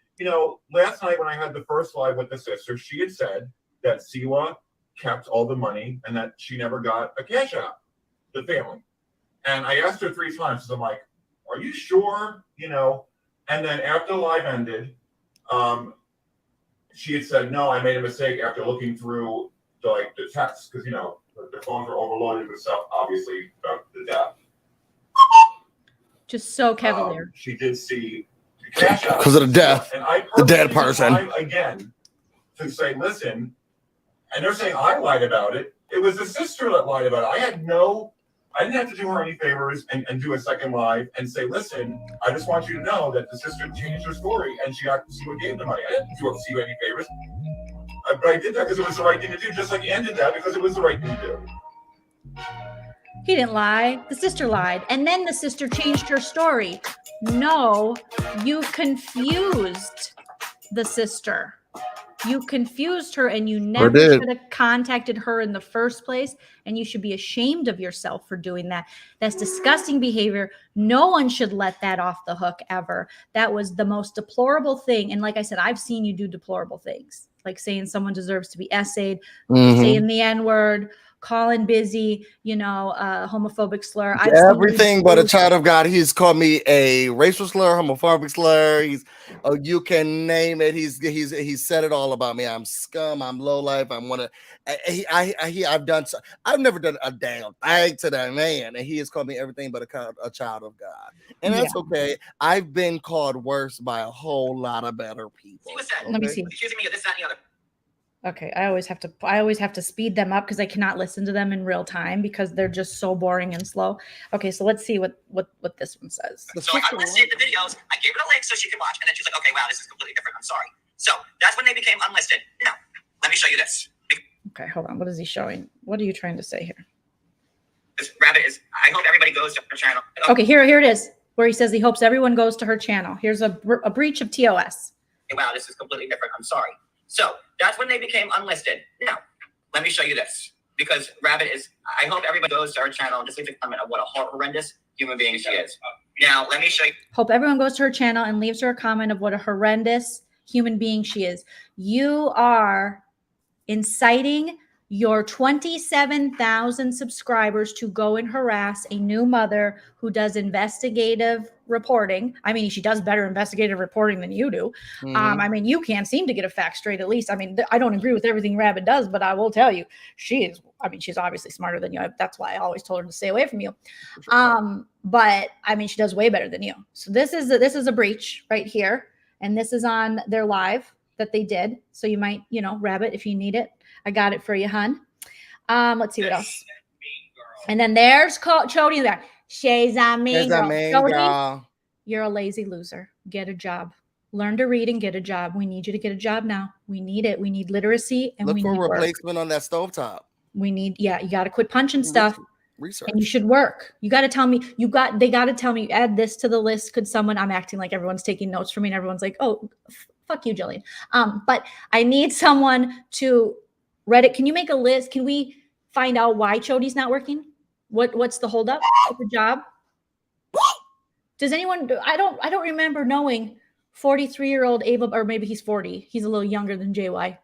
Last night when I had the first live with the sister, she had said that Siwa kept all the money and that she never got a cash out, the family. And I asked her 3 times, so I'm like, are you sure? And then after the live ended, she had said, no, I made a mistake after looking through the texts, because the phones were overloaded with stuff, obviously, about the death. Just so cavalier. She did see the cash out Because of the death, and I the dead purposely person. lied again to say, listen, and they're saying I lied about it. It was the sister that lied about it. I didn't have to do her any favors and do a second live and say, listen, I just want you to know that the sister changed her story and she got to see what gave the money. I didn't do you any favors. But I did that because it was the right thing to do, just like Ann did that because it was the right thing to do. He didn't lie. The sister lied. And then the sister changed her story. No, you confused the sister. You confused her, and you never should have contacted her in the first place. And you should be ashamed of yourself for doing that. That's disgusting behavior. No one should let that off the hook ever. That was the most deplorable thing. And like I said, I've seen you do deplorable things, like saying someone deserves to be essayed, saying the N-word, calling Busy, homophobic slur. Everything but a child of God. He's called me a racial slur, homophobic slur. You can name it. He's said it all about me. I'm scum. I'm low life. I'm one of. I've never done a damn thing to that man, and he has called me everything but a child of God, and that's okay. I've been called worse by a whole lot of better people. Let me see. Accusing me of this, that, and the other. Okay, I always have to speed them up because I cannot listen to them in real time because they're just so boring and slow. Okay, so let's see what this one says. So I listed the videos. I gave her a link so she could watch, and then she's like, "Okay, wow, this is completely different. I'm sorry." So that's when they became unlisted. Now, let me show you this. Okay, hold on. What is he showing? What are you trying to say here? This rabbit is. I hope everybody goes to her channel. Okay, here it is, where he says he hopes everyone goes to her channel. Here's a breach of TOS. Wow, this is completely different. I'm sorry. So that's when they became unlisted. Now, let me show you this. Because Rabbit is, I hope everybody goes to our channel and just leaves a comment of what a horrendous human being she is. Now, let me show you. Hope everyone goes to her channel and leaves her a comment of what a horrendous human being she is. You are inciting your 27,000 subscribers to go and harass a new mother who does investigative reporting. I mean, she does better investigative reporting than you do. I mean, you can't seem to get a fact straight, at least. I mean, I don't agree with everything Rabbit does, but I will tell you, she's obviously smarter than you. That's why I always told her to stay away from you. But I mean, she does way better than you. So this is a breach right here. And this is on their live that they did. So you might, Rabbit, if you need it, I got it for you, hun. Let's see what else. And then there's Chody there. She's a mean girl. Chody, you're a lazy loser. Get a job. Learn to read and get a job. We need you to get a job now. We need it. We need literacy and look we for need a replacement on that stovetop. We need, you got to quit punching stuff. Research. And you should work. You got to tell me, they got to tell me, add this to the list. Could someone, I'm acting like everyone's taking notes for me and everyone's like, oh, fuck you, Joleen. But I need someone to Reddit. Can you make a list? Can we find out why Chody's not working? What's the holdup at the job? Does anyone, I don't remember knowing 43-year-old Ava, or maybe he's 40. He's a little younger than JY.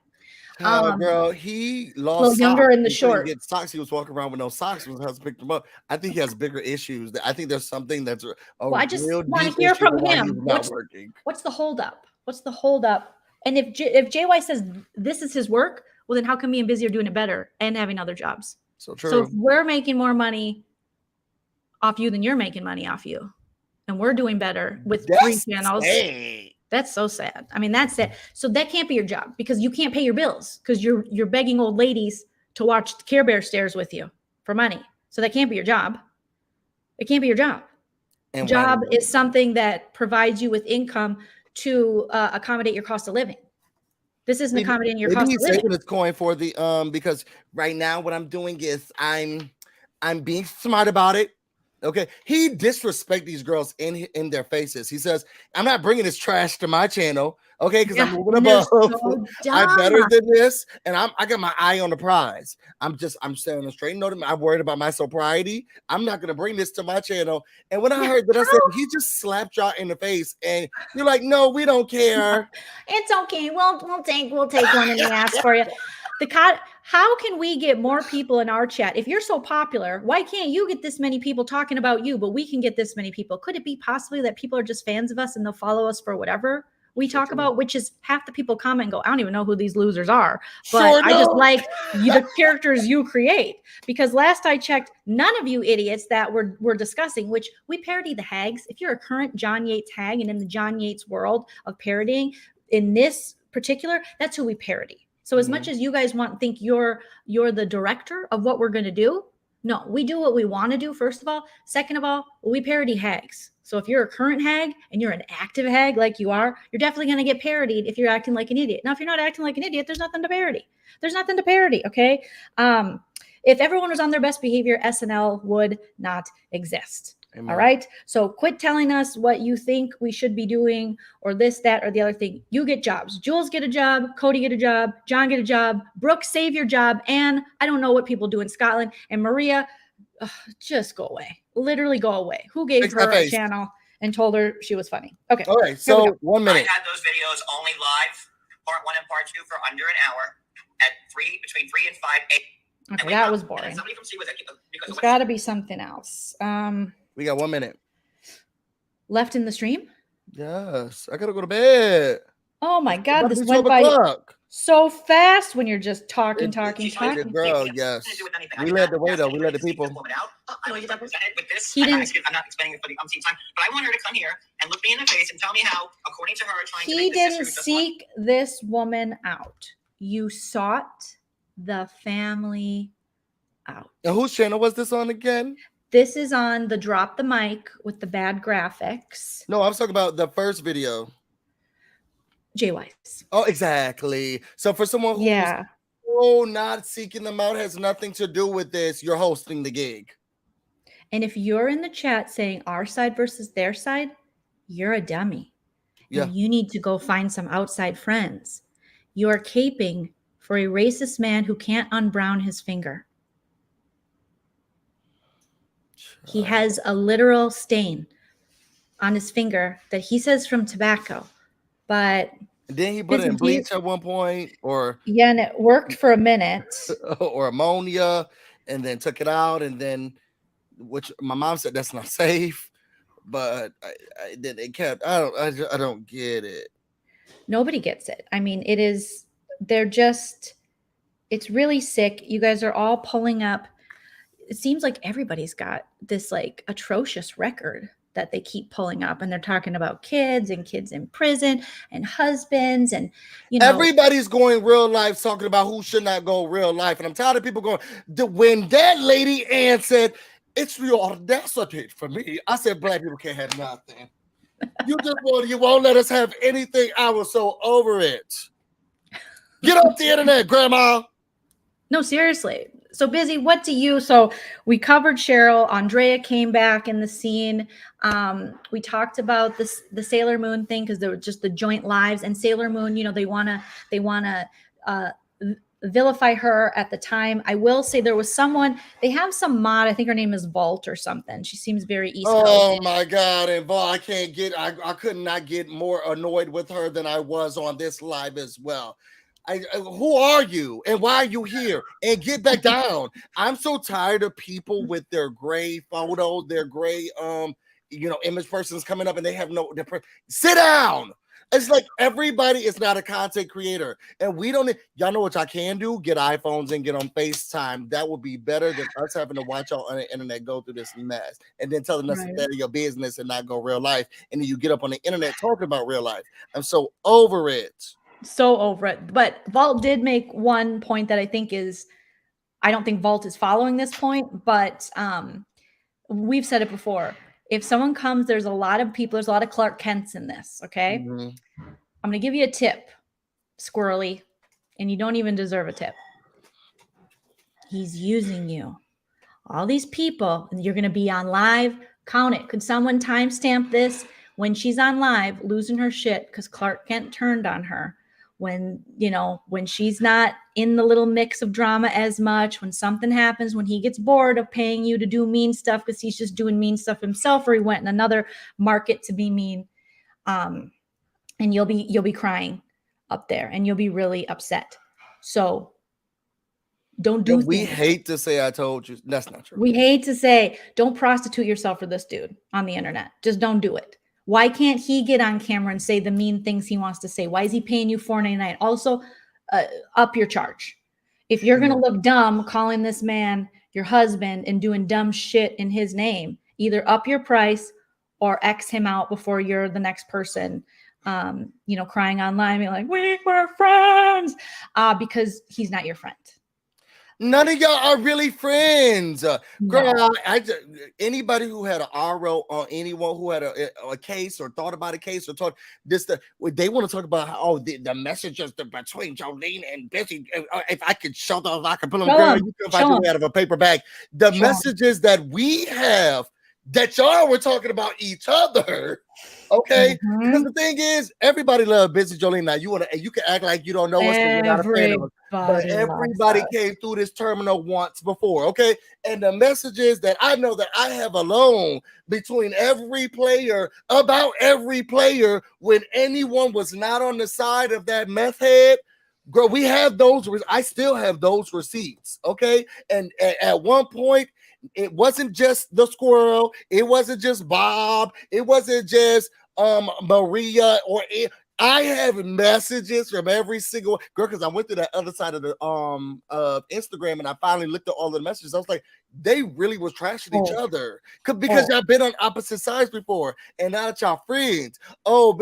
Girl, he lost. A little younger in the short. Get socks. He was walking around with no socks. When husband picked him up. I think he has bigger issues. I think there's something that's I just want to hear from him. What's the holdup? What's the holdup? And if JY says this is his work, well, then how come me and Busy are doing it better and having other jobs? So true. So if we're making more money off you than you're making money off you, and we're doing better with free channels. That's so sad. I mean, that's it. So that can't be your job because you can't pay your bills because you're begging old ladies to watch the Care Bear stairs with you for money. So that can't be your job. It can't be your job. And job is something that provides you with income to accommodate your cost of living. This isn't accommodating your cost of living. Saving his coin for the because right now what I'm doing is I'm being smart about it. Okay, he disrespect these girls in their faces. He says, "I'm not bringing this trash to my channel, okay? Because I'm moving above. So I'm better than this, and I got my eye on the prize. I'm saying a straight note. I'm worried about my sobriety. I'm not gonna bring this to my channel." And when I heard that, I said, "He just slapped y'all in the face," and you're like, "No, we don't care. It's okay. We'll take one in the ass for you." How can we get more people in our chat? If you're so popular, why can't you get this many people talking about you, but we can get this many people? Could it be possibly that people are just fans of us and they'll follow us for whatever we talk about, which is half the people comment and go, I don't even know who these losers are, but I just like the characters you create. Because last I checked, none of you idiots that we're discussing, which we parody the hags. If you're a current John Yates hag and in the John Yates world of parodying, in this particular, that's who we parody. So as much as you guys think you're the director of what we're going to do, no, we do what we want to do, first of all. Second of all, we parody hags. So if you're a current hag and you're an active hag like you are, you're definitely going to get parodied if you're acting like an idiot. Now, if you're not acting like an idiot, there's nothing to parody. There's nothing to parody, okay? If everyone was on their best behavior, SNL would not exist. Amen. All right. So quit telling us what you think we should be doing or this, that, or the other thing. You get jobs. Jules get a job. Cody get a job. John get a job. Brooke, save your job. And I don't know what people do in Scotland. And Maria, just go away. Literally go away. Who gave her a channel and told her she was funny? Okay. All right. So 1 minute. I had those videos only live, part 1 and part 2 for under an hour at between 3 and 5 a.m. Okay, that was boring. Somebody from C was There's got to be something else. We got 1 minute left in the stream. Yes, I gotta go to bed. Oh my God, this went by so fast when you're just talking. Girl, yes. We led the way though. We led the people. He didn't. I'm not explaining it for the umpteenth time, but I want her to come here and look me in the face and tell me how, according to her, he didn't seek this woman out. You sought the family out. And whose channel was this on again? This is on the Drop the Mic with the bad graphics. No, I was talking about the first video. JY's. Oh, exactly. So for someone who's No, not seeking them out has nothing to do with this. You're hosting the gig. And if you're in the chat saying our side versus their side, you're a dummy. Yeah. And you need to go find some outside friends. You are caping for a racist man who can't unbrown his finger. He has a literal stain on his finger that he says from tobacco. But Then he put it in bleach at one point, or yeah, and it worked for a minute. or ammonia, and then took it out, and then, which my mom said that's not safe, but then it kept. I don't get it. Nobody gets it. I mean, it's really sick. You guys are all pulling up. It seems like everybody's got this like atrocious record that they keep pulling up, and they're talking about kids and kids in prison and husbands, and everybody's going real life talking about who should not go real life. And I'm tired of people going, when that lady Ann said, it's your audacity for me. I said, black people can't have nothing. You won't let us have anything. I was so over it. Get off the internet, grandma. No, seriously. So Busy, what do you, so we covered Cheryl, Andrea came back in the scene. We talked about the Sailor Moon thing, because there were just the joint lives, and Sailor Moon, they want to vilify her at the time. I will say there was someone, they have some mod, I think her name is Vault or something. She seems very East Coast. Oh my God. And Vault, I could not get more annoyed with her than I was on this live as well. Who are you and why are you here? And get back down. I'm so tired of people with their gray photos, their gray image persons coming up, and they have sit down. It's like everybody is not a content creator, and we don't. Y'all know what y'all can do? Get iPhones and get on FaceTime. That would be better than us having to watch y'all on the internet go through this mess, and then telling us that your business and not go real life. And then you get up on the internet talking about real life. I'm so over it. So over it. But Vault did make one point that I don't think Vault is following this point, but we've said it before. If someone comes, there's a lot of Clark Kents in this, okay? Mm-hmm. I'm going to give you a tip, squirrely, and you don't even deserve a tip. He's using you. All these people, and you're going to be on live, count it. Could someone timestamp this? When she's on live, losing her shit because Clark Kent turned on her. When she's not in the little mix of drama as much, when something happens, when he gets bored of paying you to do mean stuff because he's just doing mean stuff himself, or he went in another market to be mean, and you'll be crying up there, and you'll be really upset. So don't do. We hate to say I told you. That's not true. We hate to say don't prostitute yourself for this dude on the internet. Just don't do it. Why can't he get on camera and say the mean things he wants to say? Why is he paying you $4.99? Also, up your charge. If you're going to look dumb calling this man your husband and doing dumb shit in his name, either up your price or X him out before you're the next person, crying online, being like, we were friends, because he's not your friend. None of y'all are really friends. Girl, anybody who had an RO or anyone who had a case or thought about a case or thought this, they want to talk about how the messages between Joleen and Busy. If I could show them, if I could put them, girl, you can find your way out of a paper bag. The messages that we have that y'all were talking about each other. Okay, because the thing is, everybody loves Busy Joleen. Now you can act like you don't know us because you're not a fan of us. But everybody came through this terminal once before, okay? And the messages that I know that I have alone between every player about every player when anyone was not on the side of that meth head, girl, we have those. I still have those receipts, okay? And at one point, it wasn't just the squirrel. It wasn't just Bob. It wasn't just Maria or I have messages from every single girl because I went to that other side of the Instagram and I finally looked at all the messages. I was like, they really was trashing each other because y'all been on opposite sides before, and now that y'all friends. Oh,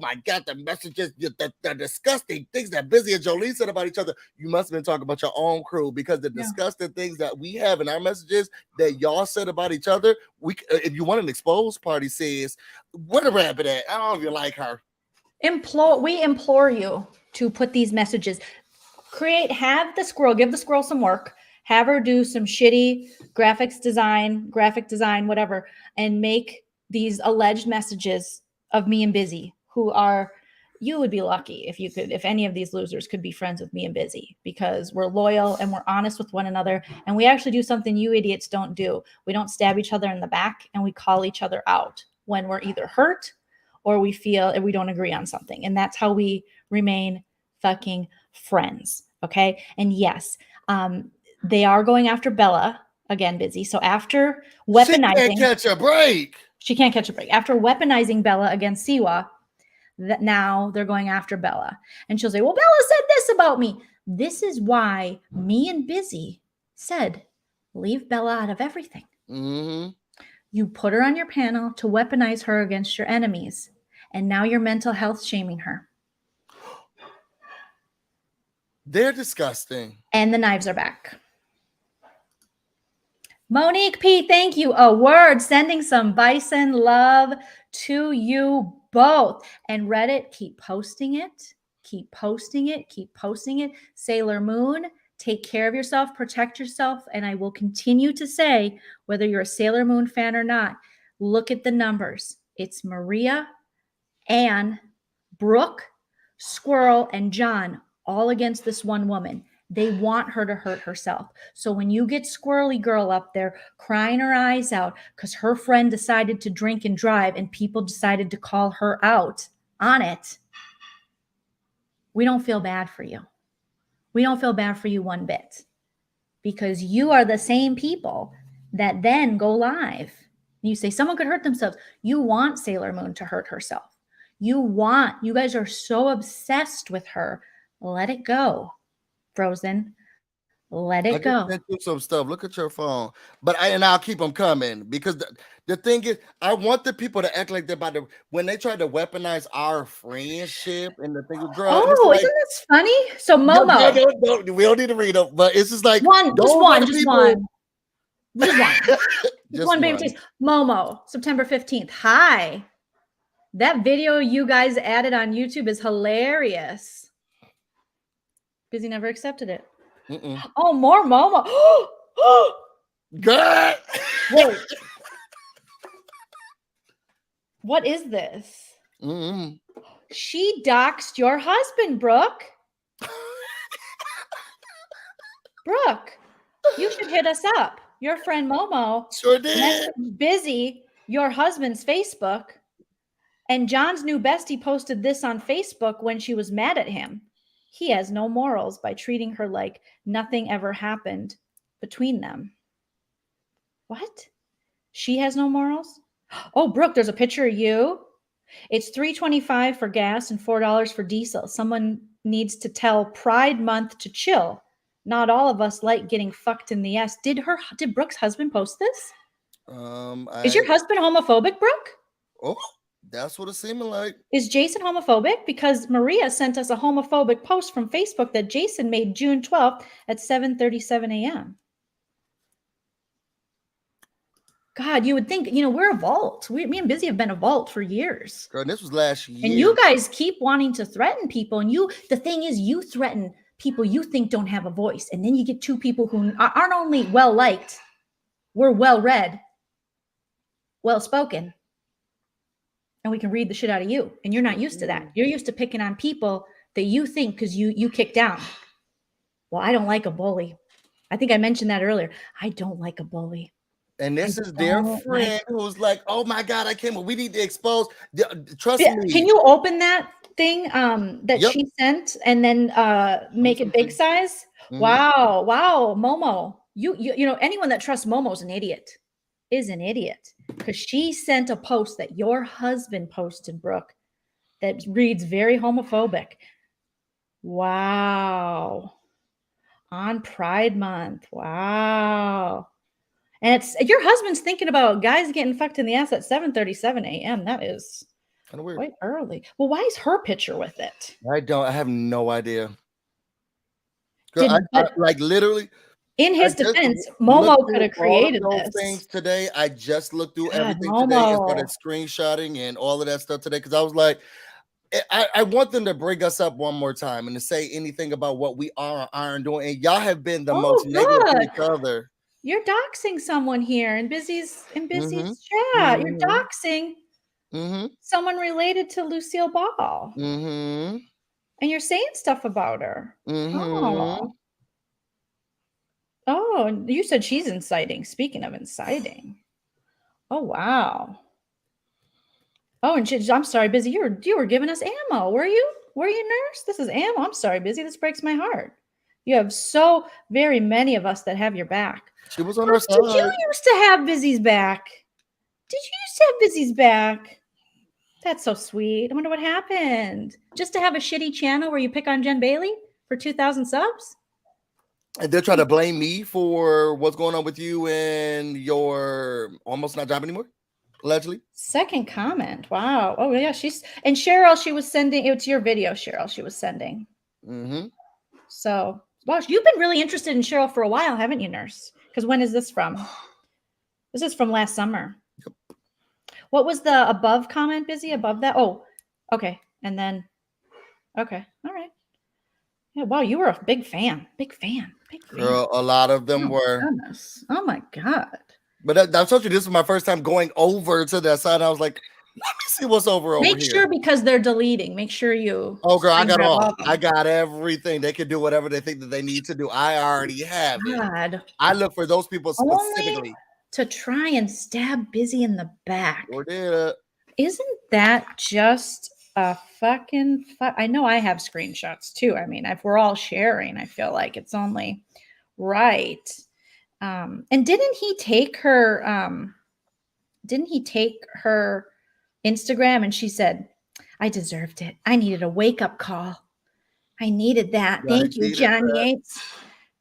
my God, the messages, the disgusting things that Busy and Joleen said about each other. You must have been talking about your own crew because the disgusting things that we have in our messages that y'all said about each other. If you want an exposed party, says where the rabbit at? I don't even like her. We implore you to put these messages. have the squirrel, give the squirrel some work, have her do some shitty graphic design, whatever, and make these alleged messages of me and Busy, who are, you would be lucky if any of these losers could be friends with me and Busy, because we're loyal and we're honest with one another. And we actually do something you idiots don't do. We don't stab each other in the back, and we call each other out when we're either hurt or we feel and we don't agree on something. And that's how we remain fucking friends. Okay. And yes, they are going after Bella again, Busy. So after weaponizing, she can't catch a break. She can't catch a break. After weaponizing Bella against Siwa, that now they're going after Bella. And she'll say, well, Bella said this about me. This is why me and Busy said, leave Bella out of everything. Mm-hmm. You put her on your panel to weaponize her against your enemies. And now you're mental health shaming her. They're disgusting. And the knives are back. Monique P, thank you. A word, sending some bison love to you both. And Reddit, keep posting it. Keep posting it. Keep posting it. Sailor Moon, take care of yourself. Protect yourself. And I will continue to say, whether you're a Sailor Moon fan or not, look at the numbers. It's Maria, Anne, Brooke, Squirrel, and John all against this one woman. They want her to hurt herself. So when you get Squirrely Girl up there crying her eyes out because her friend decided to drink and drive and people decided to call her out on it, we don't feel bad for you. We don't feel bad for you one bit, because you are the same people that then go live. You say someone could hurt themselves. You want Sailor Moon to hurt herself. You guys are so obsessed with her. Let it go. Frozen, let it go. Sent you some stuff. Look at your phone. But I'll keep them coming, because the thing is, I want the people to act like they're about to, when they try to weaponize our friendship and the thing. Girl, oh, isn't this funny? So Momo, no, we don't need to read them, but it's just like one. Just one, baby taste. Momo, September 15th. Hi, that video you guys added on YouTube is hilarious. Busy never accepted it. Mm-mm. Oh, more Momo. God. Wait. What is this? Mm-mm. She doxed your husband, Brooke. Brooke, you should hit us up. Your friend Momo Sure did. Busy your husband's Facebook. And John's new bestie posted this on Facebook when she was mad at him. He has no morals by treating her like nothing ever happened between them. What? She has no morals? Oh, Brooke, there's a picture of you. It's $3.25 for gas and $4 for diesel. Someone needs to tell Pride Month to chill. Not all of us like getting fucked in the ass. Did Brooke's husband post this? Is your husband homophobic, Brooke? Oh, that's what it seemed like. Is Jason homophobic? Because Maria sent us a homophobic post from Facebook that Jason made June 12th at 7:37 a.m. God, you would think, we're a vault. Me and Busy have been a vault for years. Girl, this was last year. And you guys keep wanting to threaten people. And the thing is, you threaten people you think don't have a voice. And then you get two people who aren't only well-liked, we're well-read, well-spoken. And we can read the shit out of you. And you're not used to that. You're used to picking on people that you think because you kick down. Well, I don't like a bully. I think I mentioned that earlier. I don't like a bully. And this is their friend who's like, oh my God, I can't. We need to expose. Trust me. Can you open that thing that she sent and then make it big size? Mm-hmm. Wow, Momo. You know, anyone that trusts Momo is an idiot. Because she sent a post that your husband posted, Brooke, that reads very homophobic. Wow. On Pride Month. Wow. And your husband's thinking about guys getting fucked in the ass at 7:37 a.m. That is kind of weird. Quite early. Well, why is her picture with it? I have no idea. Girl, like literally. In his defense, Momo could have created those things today. I just looked through everything today and started screenshotting and all of that stuff today, because I was like, I want them to bring us up one more time and to say anything about what we are or aren't doing. And y'all have been the most negative to good. each other. You're doxing someone here in Busy's Mhm. chat. You're Mhm. doxing Mm-hmm. someone related to Lucille Ball. Mm-hmm. And you're saying stuff about her. Mm-hmm. Oh, and you said she's inciting. Speaking of inciting. Oh, wow. Oh, and I'm sorry, Busy. You were giving us ammo. Were you? Were you, nurse? This is ammo. I'm sorry, Busy. This breaks my heart. You have so very many of us that have your back. She was on her side. Did you used to have Busy's back? Did you used to have Busy's back? That's so sweet. I wonder what happened. Just to have a shitty channel where you pick on Jen Bailey for 2,000 subs? And they're trying to blame me for what's going on with you and your almost not job anymore, allegedly. Second comment. Wow. Oh, yeah. And Cheryl, she was sending, it's your video, Cheryl, she was sending. Mm-hmm. So, wow, you've been really interested in Cheryl for a while, haven't you, nurse? Because when is this from? This is from last summer. Yep. What was the above comment, Busy? Above that? Oh, okay. And then, okay. All right. Yeah, wow, you were a big fan. Big fan. Girl, a lot of them were. Goodness. Oh, my God. But I told you this was my first time going over to that side. I was like, let me see what's over Make here. sure, because they're deleting. Make sure you. Oh, girl, I got grab all. of them. I got everything. They can do whatever they think that they need to do. I already have it. God. I look for those people specifically. Only to try and stab Busy in the back. Or did. Isn't that just a fucking I know I have screenshots too. I mean, if we're all sharing, I feel like it's only right. And didn't he take her Instagram and she said, I deserved it. I needed a wake-up call. I needed that. Yeah, Thank you, John Yates,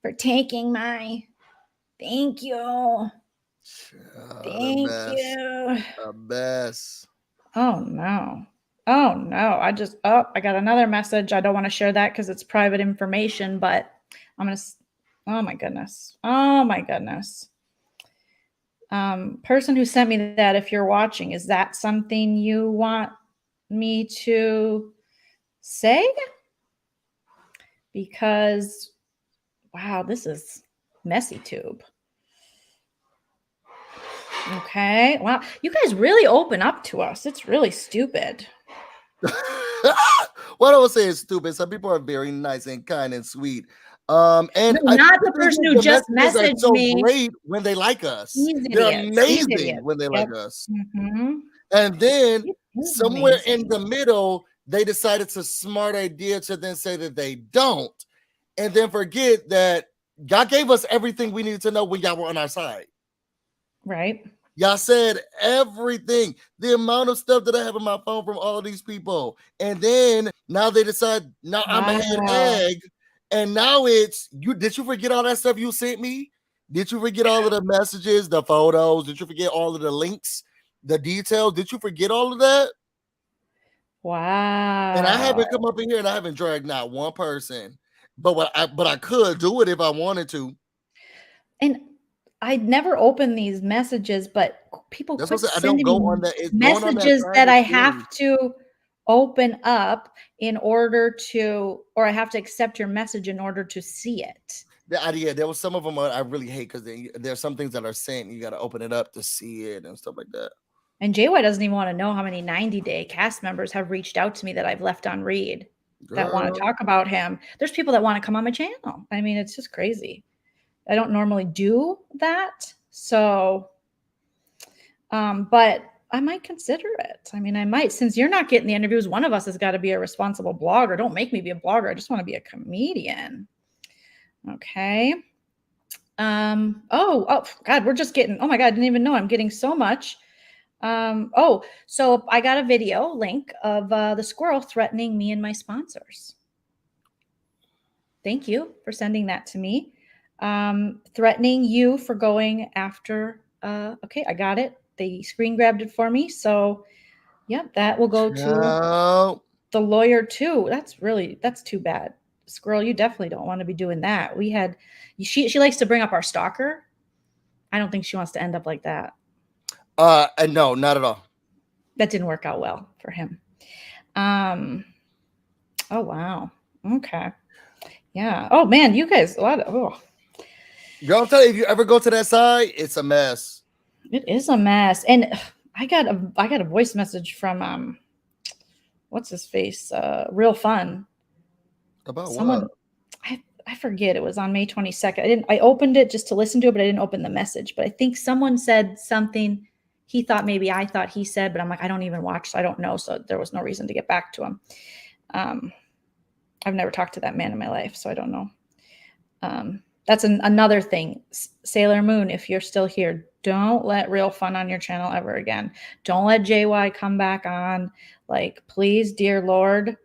for taking my thank you. Thank you. A mess. Oh no. Oh no. I got another message. I don't want to share that because it's private information, but I'm gonna oh my goodness. Oh my goodness. Person who sent me that, if you're watching, is that something you want me to say? Because wow, this is messy tube. Okay. Wow. You guys really open up to us. It's really stupid. What I would say is stupid. Some people are very nice and kind and sweet. And no, not the person who just messaged so me. Great when they like us. These They're idiots. amazing when they like us. Mm-hmm. And then somewhere amazing. in the middle, they decided it's a smart idea to then say that they don't, and then forget that God gave us everything we needed to know when y'all were on our side. Right. Y'all said everything. The amount of stuff that I have on my phone from all of these people. And then now they decide, now I'm a head egg. And now it's you. Did you forget all that stuff you sent me? Did you forget all of the messages, the photos? Did you forget all of the links, the details? Did you forget all of that? Wow. And I haven't come up in here and I haven't dragged not one person. But I could do it if I wanted to. And I'd never open these messages, but people That's quit what I don't sending go me on that. It's messages that I have to open up in order to, or I have to accept your message in order to see it. The idea, there was some of them I really hate because there's some things that are sent. You got to open it up to see it and stuff like that. And JY doesn't even want to know how many 90-day cast members have reached out to me that I've left on read that want to talk about him. There's people that want to come on my channel. I mean, it's just crazy. I don't normally do that. So, but I might consider it. I mean, I might, since you're not getting the interviews, one of us has got to be a responsible blogger. Don't make me be a blogger. I just want to be a comedian. Okay. Oh God, we're just getting, oh my God, I didn't even know I'm getting so much. So I got a video link of the squirrel threatening me and my sponsors. Thank you for sending that to me. Threatening you for going after, okay, I got it. They screen grabbed it for me. So yep, that will go to the lawyer too. That's too bad. Squirrel, you definitely don't want to be doing that. She likes to bring up our stalker. I don't think she wants to end up like that. No, not at all. That didn't work out well for him. Oh wow. Okay. Yeah. Oh man, you guys, a lot of, oh, Girl, I'm telling you, if you ever go to that side, it's a mess. it is a mess. And I got a voice message from what's his face? Real Fun. About Someone what? I forget. It was on May 22nd. I opened it just to listen to it, but I didn't open the message. But I think someone said something he thought maybe I thought he said, but I'm like, I don't even watch, so I don't know. So there was no reason to get back to him. I've never talked to that man in my life, so I don't know. That's another thing. Sailor Moon, if you're still here, don't let Real Fun on your channel ever again. Don't let JY come back on. Like, please, dear Lord,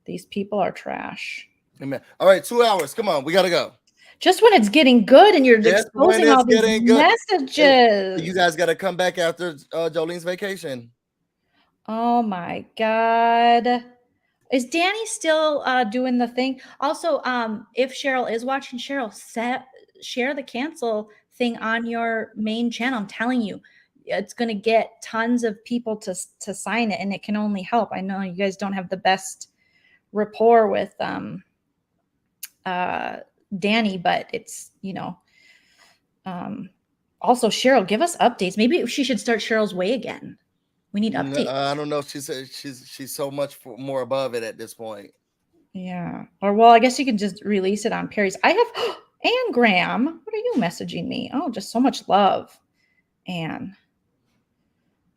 these people are trash. Amen. All right, 2 hours. Come on, we gotta go. Just when it's getting good and you're Just exposing when all it's these getting good. messages. You guys gotta come back after Jolene's vacation. Oh my God. Is Danny still doing the thing? Also, if Cheryl is watching, Cheryl, share the cancel thing on your main channel. I'm telling you, it's going to get tons of people to sign it, and it can only help. I know you guys don't have the best rapport with Danny, but it's, you know, also Cheryl, give us updates. Maybe she should start Cheryl's Way again. We need updates. I don't know. She said she's so much more above it at this point. Yeah. Or, well, I guess you can just release it on Perry's. I have, Anne Graham, what are you messaging me? Oh, just so much love. Anne.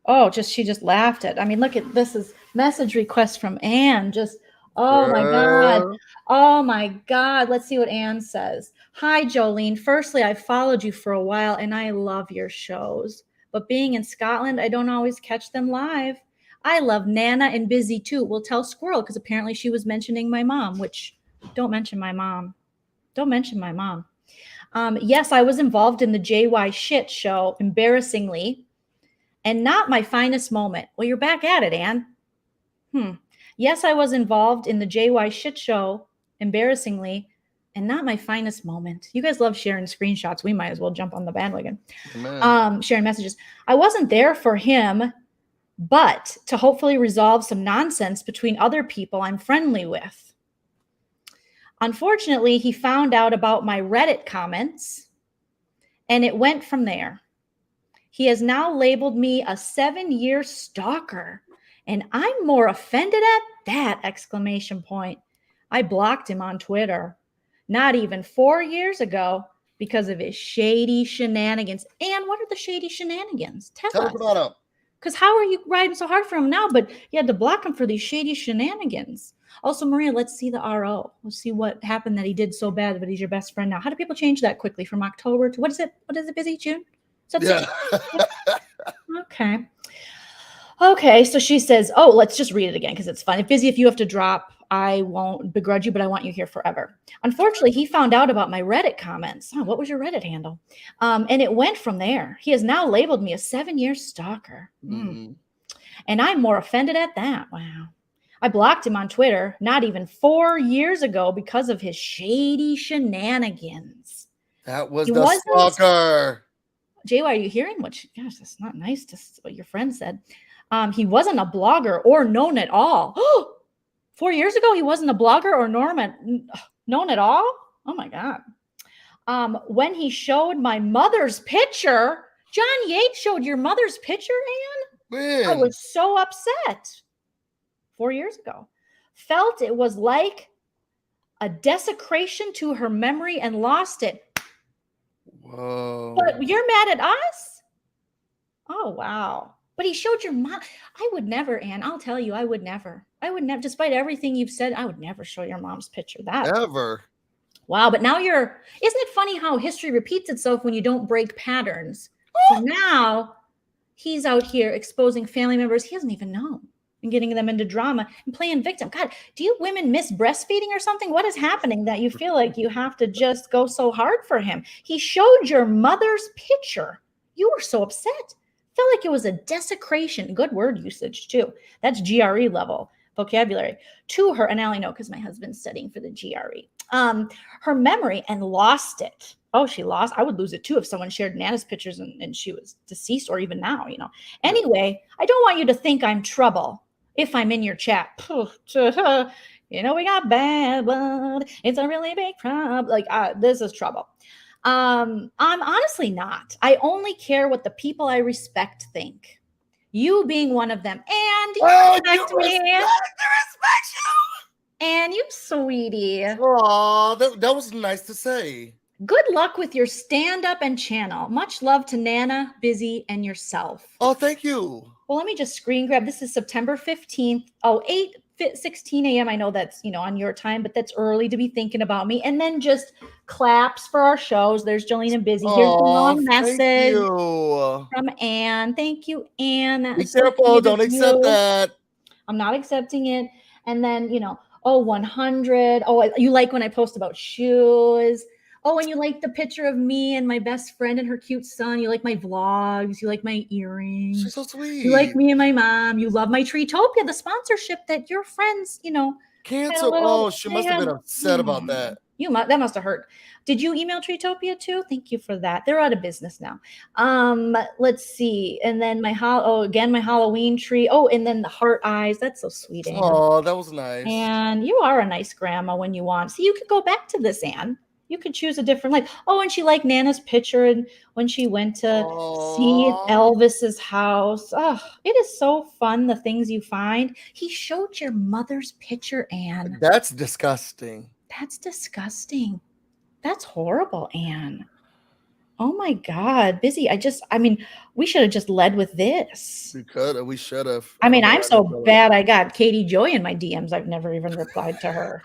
Oh, she just laughed at. I mean, look at this is message request from Anne. Just, oh my God. Oh my God. Let's see what Anne says. Hi, Joleen. Firstly, I followed you for a while and I love your shows. But being in Scotland, I don't always catch them live. I love Nana and Busy too. We'll tell Squirrel because apparently she was mentioning my mom, which don't mention my mom. Don't mention my mom. Yes, I was involved in the JY shit show, embarrassingly, and not my finest moment. Well, you're back at it, Anne. Yes, I was involved in the JY shit show, embarrassingly, and not my finest moment. You guys love sharing screenshots. We might as well jump on the bandwagon. Sharing messages. I wasn't there for him, but to hopefully resolve some nonsense between other people I'm friendly with. Unfortunately, he found out about my Reddit comments, and it went from there. He has now labeled me a 7-year stalker, and I'm more offended at that! Exclamation point. I blocked him on Twitter. Not even 4 years ago, because of his shady shenanigans. And what are the shady shenanigans? Tell us about them. Because how are you riding so hard for him now? But you had to block him for these shady shenanigans. Also, Maria, let's see the RO. Let's see what happened that he did so bad, but he's your best friend now. How do people change that quickly from October to what is it? What is it, Busy? June? Yeah. Okay. Okay, so she says, oh, let's just read it again because it's fun. Busy, if you have to drop, I won't begrudge you, but I want you here forever. Unfortunately, he found out about my Reddit comments. Oh, what was your Reddit handle? And it went from there. He has now labeled me a 7-year stalker. And I'm more offended at that. Wow. I blocked him on Twitter not even 4 years ago because of his shady shenanigans. That was the stalker. JY, are you hearing what? Gosh, that's not nice to what your friend said. He wasn't a blogger or known at all. 4 years ago, he wasn't a blogger or known at all? Oh, my God. When he showed my mother's picture, John Yates showed your mother's picture, Anne? I was so upset. 4 years ago. Felt it was like a desecration to her memory and lost it. Whoa. But you're mad at us? Oh, wow. But he showed your mom. I would never, Anne. I'll tell you, I would never. Despite everything you've said, I would never show your mom's picture. That ever. Wow. But now isn't it funny how history repeats itself when you don't break patterns? So now he's out here exposing family members he doesn't even know and getting them into drama and playing victim. God, do you women miss breastfeeding or something? What is happening that you feel like you have to just go so hard for him? He showed your mother's picture. You were so upset. Felt like it was a desecration. Good word usage too. That's GRE level vocabulary to her. And I only know because my husband's studying for the GRE. Her memory and lost it. Oh, she lost. I would lose it too if someone shared Nana's pictures and she was deceased or even now, you know. Anyway, I don't want you to think I'm trouble. if I'm in your chat. You know, we got bad blood. It's a really big problem. Like, this is trouble. I'm honestly not. I only care what the people I respect think. You being one of them. And you respect me. And you, sweetie. Oh, that was nice to say. Good luck with your stand-up and channel. Much love to Nana, Busy, and yourself. Oh, thank you. Well, let me just screen grab. This is September 15th. Oh, 16 a.m. I know that's, you know, on your time, but that's early to be thinking about me. And then just claps for our shows. There's Joleen and Busy. Here's the long message from Anne. Thank you, Anne. Be careful. Don't accept that. I'm not accepting it. And then, you know, oh, 100. Oh, you like when I post about shoes. Oh, and you like the picture of me and my best friend and her cute son. You like my vlogs. You like my earrings. She's so sweet. You like me and my mom. You love my Treetopia, the sponsorship that your friends, you know. Cancel. Oh, she must have been upset about that. That must have hurt. Did you email Treetopia too? Thank you for that. They're out of business now. Let's see. And then my Halloween tree. Oh, and then the heart eyes. That's so sweet, Anne. Oh, that was nice. And you are a nice grandma when you want. See, you could go back to this, Anne. You could choose a different life. Oh, and she liked Nana's picture and when she went to see Elvis's house. Oh, it is so fun, the things you find. He showed your mother's picture, Anne. That's disgusting. That's disgusting. That's horrible, Anne. Oh my God, Busy. We should have just led with this. We should have. I'm so bad. I got Katie Joy in my DMs. I've never even replied to her.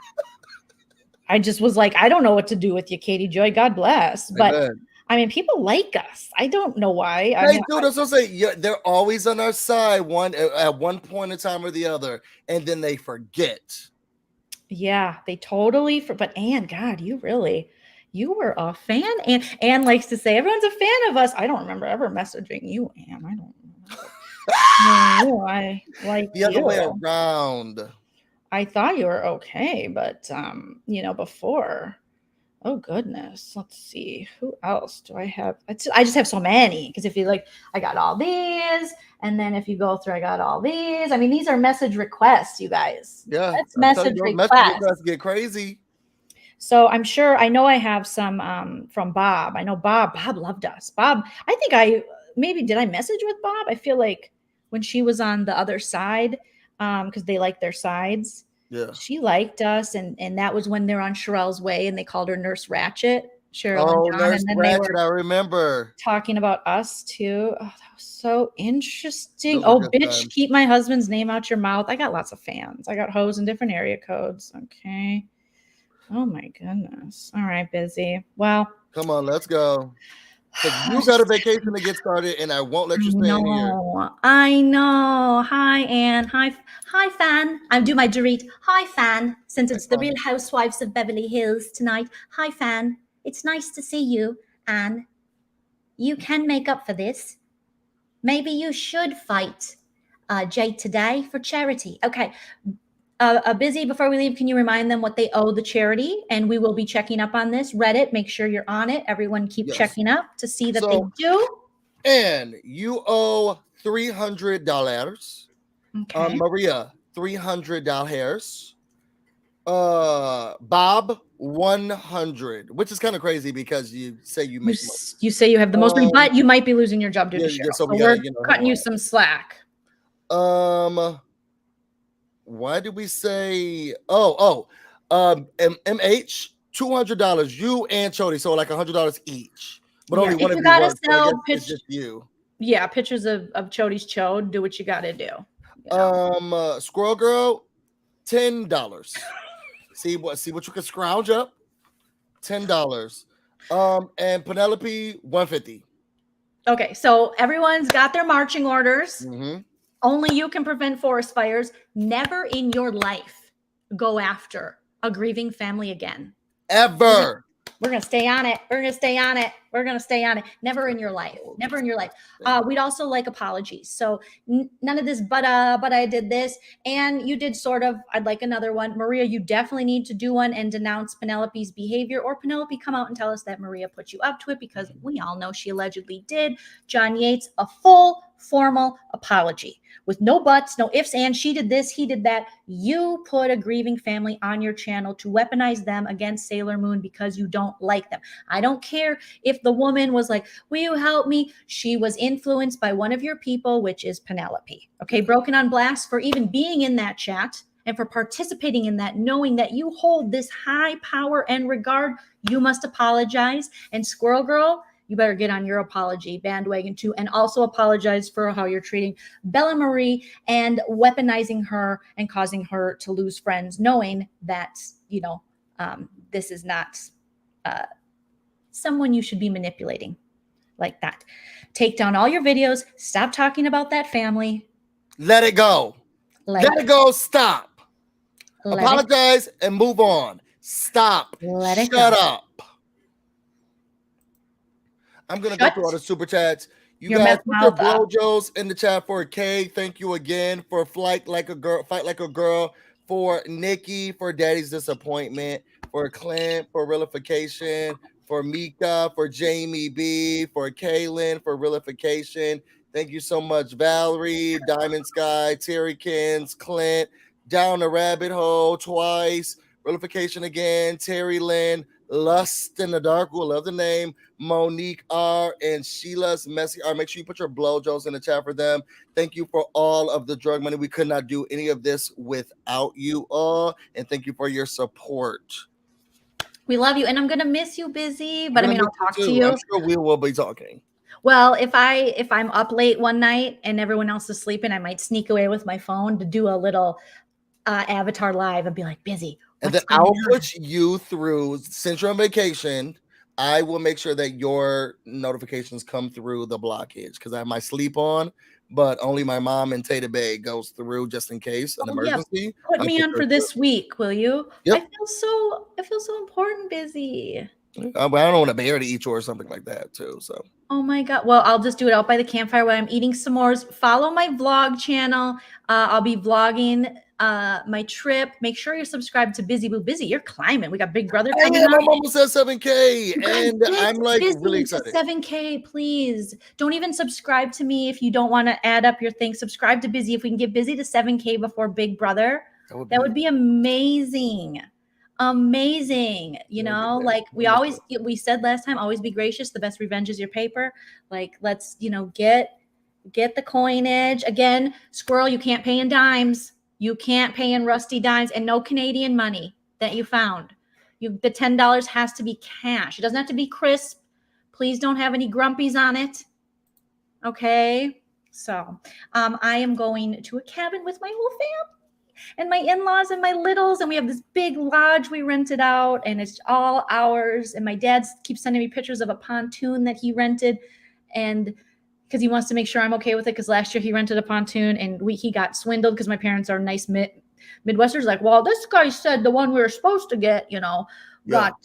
I just was like, I don't know what to do with you, Katie Joy. God bless. But people like us. I don't know why. They do. That's what I'm saying. Yeah, they're always on our side, at one point in time or the other, and then they forget. Yeah, they totally. But Anne, God, you were a fan. And Anne likes to say, everyone's a fan of us. I don't remember ever messaging you, Anne. I don't remember. No, I like the other way around. I thought you were okay, but before. Oh goodness. Let's see. Who else do I have? I just have so many. Because if you like, I got all these, and then if you go through, I got all these. I mean, these are message requests, you guys. Yeah. That's message requests. Message requests get crazy. So I know I have some from Bob. I know Bob loved us. Bob, I think did I message with Bob? I feel like when she was on the other side, because they like their sides. Yeah. She liked us, and that was when they're on Sherelle's Way, and they called her Nurse Ratchet. Cheryl and John, Nurse and then Ratchet, they were I remember talking about us too. Oh, that was so interesting. Those were good Bitch, times. keep my husband's name out your mouth. I got lots of fans. I got hoes in different area codes. Okay. Oh my goodness. All right, Busy. Well, come on, let's go. You got a vacation to get started, and I won't let you stay in here. I know. Hi, Anne. Hi, fan. I'm doing my Dorit. Hi, fan. Since it's the Real Housewives of Beverly Hills tonight. Hi, fan. It's nice to see you, Anne. You can make up for this. Maybe you should fight Jade today for charity. Okay. Busy, before we leave, can you remind them what they owe the charity? And we will be checking up on this. Reddit, make sure you're on it. Everyone keep checking up to see that they do. And you owe $300. Okay. Maria, $300. Bob, $100, which is kind of crazy because you say you make most. You say you have the most money, but you might be losing your job due to Cheryl. So we're cutting you some slack. Why did we say MH $200, you and Chody, so like $100 each, but only one of you gotta sell it's just you. Yeah, pictures of Chody's chode. Do what you gotta do. Squirrel Girl, $10. see what you can scrounge up. $10. And Penelope, $150. Okay, so everyone's got their marching orders. Mm-hmm. Only you can prevent forest fires. Never in your life go after a grieving family again. Ever. We're going to stay on it. We're going to stay on it. We're going to stay on it. Never in your life. Never in your life. We'd also like apologies. So none of this, but I did this. And you did sort of, I'd like another one. Maria, you definitely need to do one and denounce Penelope's behavior, or Penelope come out and tell us that Maria put you up to it, because we all know she allegedly did. John Yates, a full formal apology with no buts, no ifs, and she did this, he did that. You put a grieving family on your channel to weaponize them against Sailor Moon because you don't like them. I don't care if the woman was like, will you help me? She was influenced by one of your people, which is Penelope. Okay, broken on blast for even being in that chat and for participating in that, knowing that you hold this high power and regard. You must apologize. And Squirrel Girl, you better get on your apology bandwagon too, and also apologize for how you're treating Bella Marie and weaponizing her and causing her to lose friends, knowing that, you know, this is not someone you should be manipulating like that. Take down all your videos. Stop talking about that family. Let it go. Let it go. Stop. Apologize and move on. Stop. Shut up. I'm gonna go through all the super chats. You guys put your blowjos in the chat for Kay. Thank you again for fight like a girl. For Nikki, for Daddy's disappointment. For Clint, for realification. For Mika, for Jamie B, for Kaylin, for realification. Thank you so much, Valerie, Diamond Sky, Terrykins, Clint, Down the Rabbit Hole twice, realification again, Terry Lynn, Lust in the Dark, we'll love the name, Monique R, and Sheila's Messy R. Make sure you put your blowjos in the chat for them. Thank you for all of the drug money. We could not do any of this without you all, and thank you for your support. We love you, and I'm gonna miss you, Busy. But I mean, I'll talk to you. I'm sure we will be talking. Well, if I'm up late one night and everyone else is sleeping, I might sneak away with my phone to do a little Avatar live and be like, Busy. And then I'll put you through, since you're on vacation, I will make sure that your notifications come through the blockage because I have my sleep on, but only my mom and Tata Bay goes through just in case an emergency. Yeah. Put me on for this week, will you? Yep. I feel so important, Busy. I don't want a bear to eat you or something like that too. So. Oh my God. Well, I'll just do it out by the campfire while I'm eating s'mores. Follow my vlog channel. I'll be vlogging my trip. Make sure you're subscribed to busyblu. Busy, you're climbing. We got Big Brother coming up. I'm almost at 7K and I'm like really excited. 7K, please. Don't even subscribe to me if you don't want to add up your thing. Subscribe to Busy. If we can get Busy to 7K before Big Brother, that would be amazing. Amazing. You know, like we said last time, always be gracious. The best revenge is your paper. Like, let's, you know, get the coinage. Again, Squirrel, you can't pay in dimes. You can't pay in rusty dimes, and no Canadian money that you found. The $10 has to be cash. It doesn't have to be crisp. Please don't have any grumpies on it. Okay. So I am going to a cabin with my whole family and my in-laws and my littles, and we have this big lodge we rented out, and it's all ours. And my dad keeps sending me pictures of a pontoon that he rented, and because he wants to make sure I'm okay with it, because last year he rented a pontoon and he got swindled because my parents are nice Midwesterners. Like, well, this guy said the one we were supposed to get, you know, got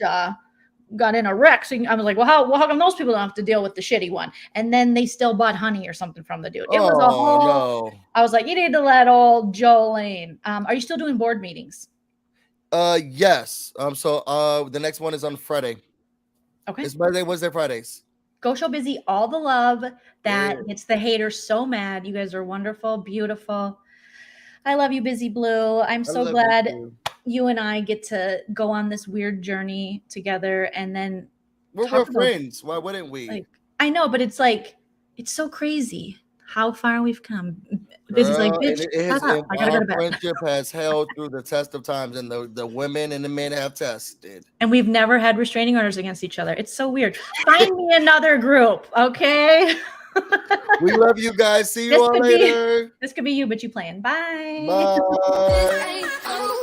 in a wreck. So I was like, well, how come those people don't have to deal with the shitty one? And then they still bought honey or something from the dude. It was a whole. No. I was like, you need to let old Joleen. Are you still doing board meetings? Yes. So the next one is on Friday. Okay. It's Monday, Wednesday, Fridays. Go show Busy all the love that gets the haters so mad. You guys are wonderful, beautiful. I love you, busyblu. I'm so glad you and I get to go on this weird journey together, and then we're friends. Why wouldn't we? Like, I know, but it's like, it's so crazy how far we've come. Busy's like, bitch, shut up. I gotta go to bed. Friendship has held through the test of times, and the women and the men have tested. And we've never had restraining orders against each other. It's so weird. Find me another group, okay? We love you guys. See you all later. This could be you, but you playing. Bye. Bye.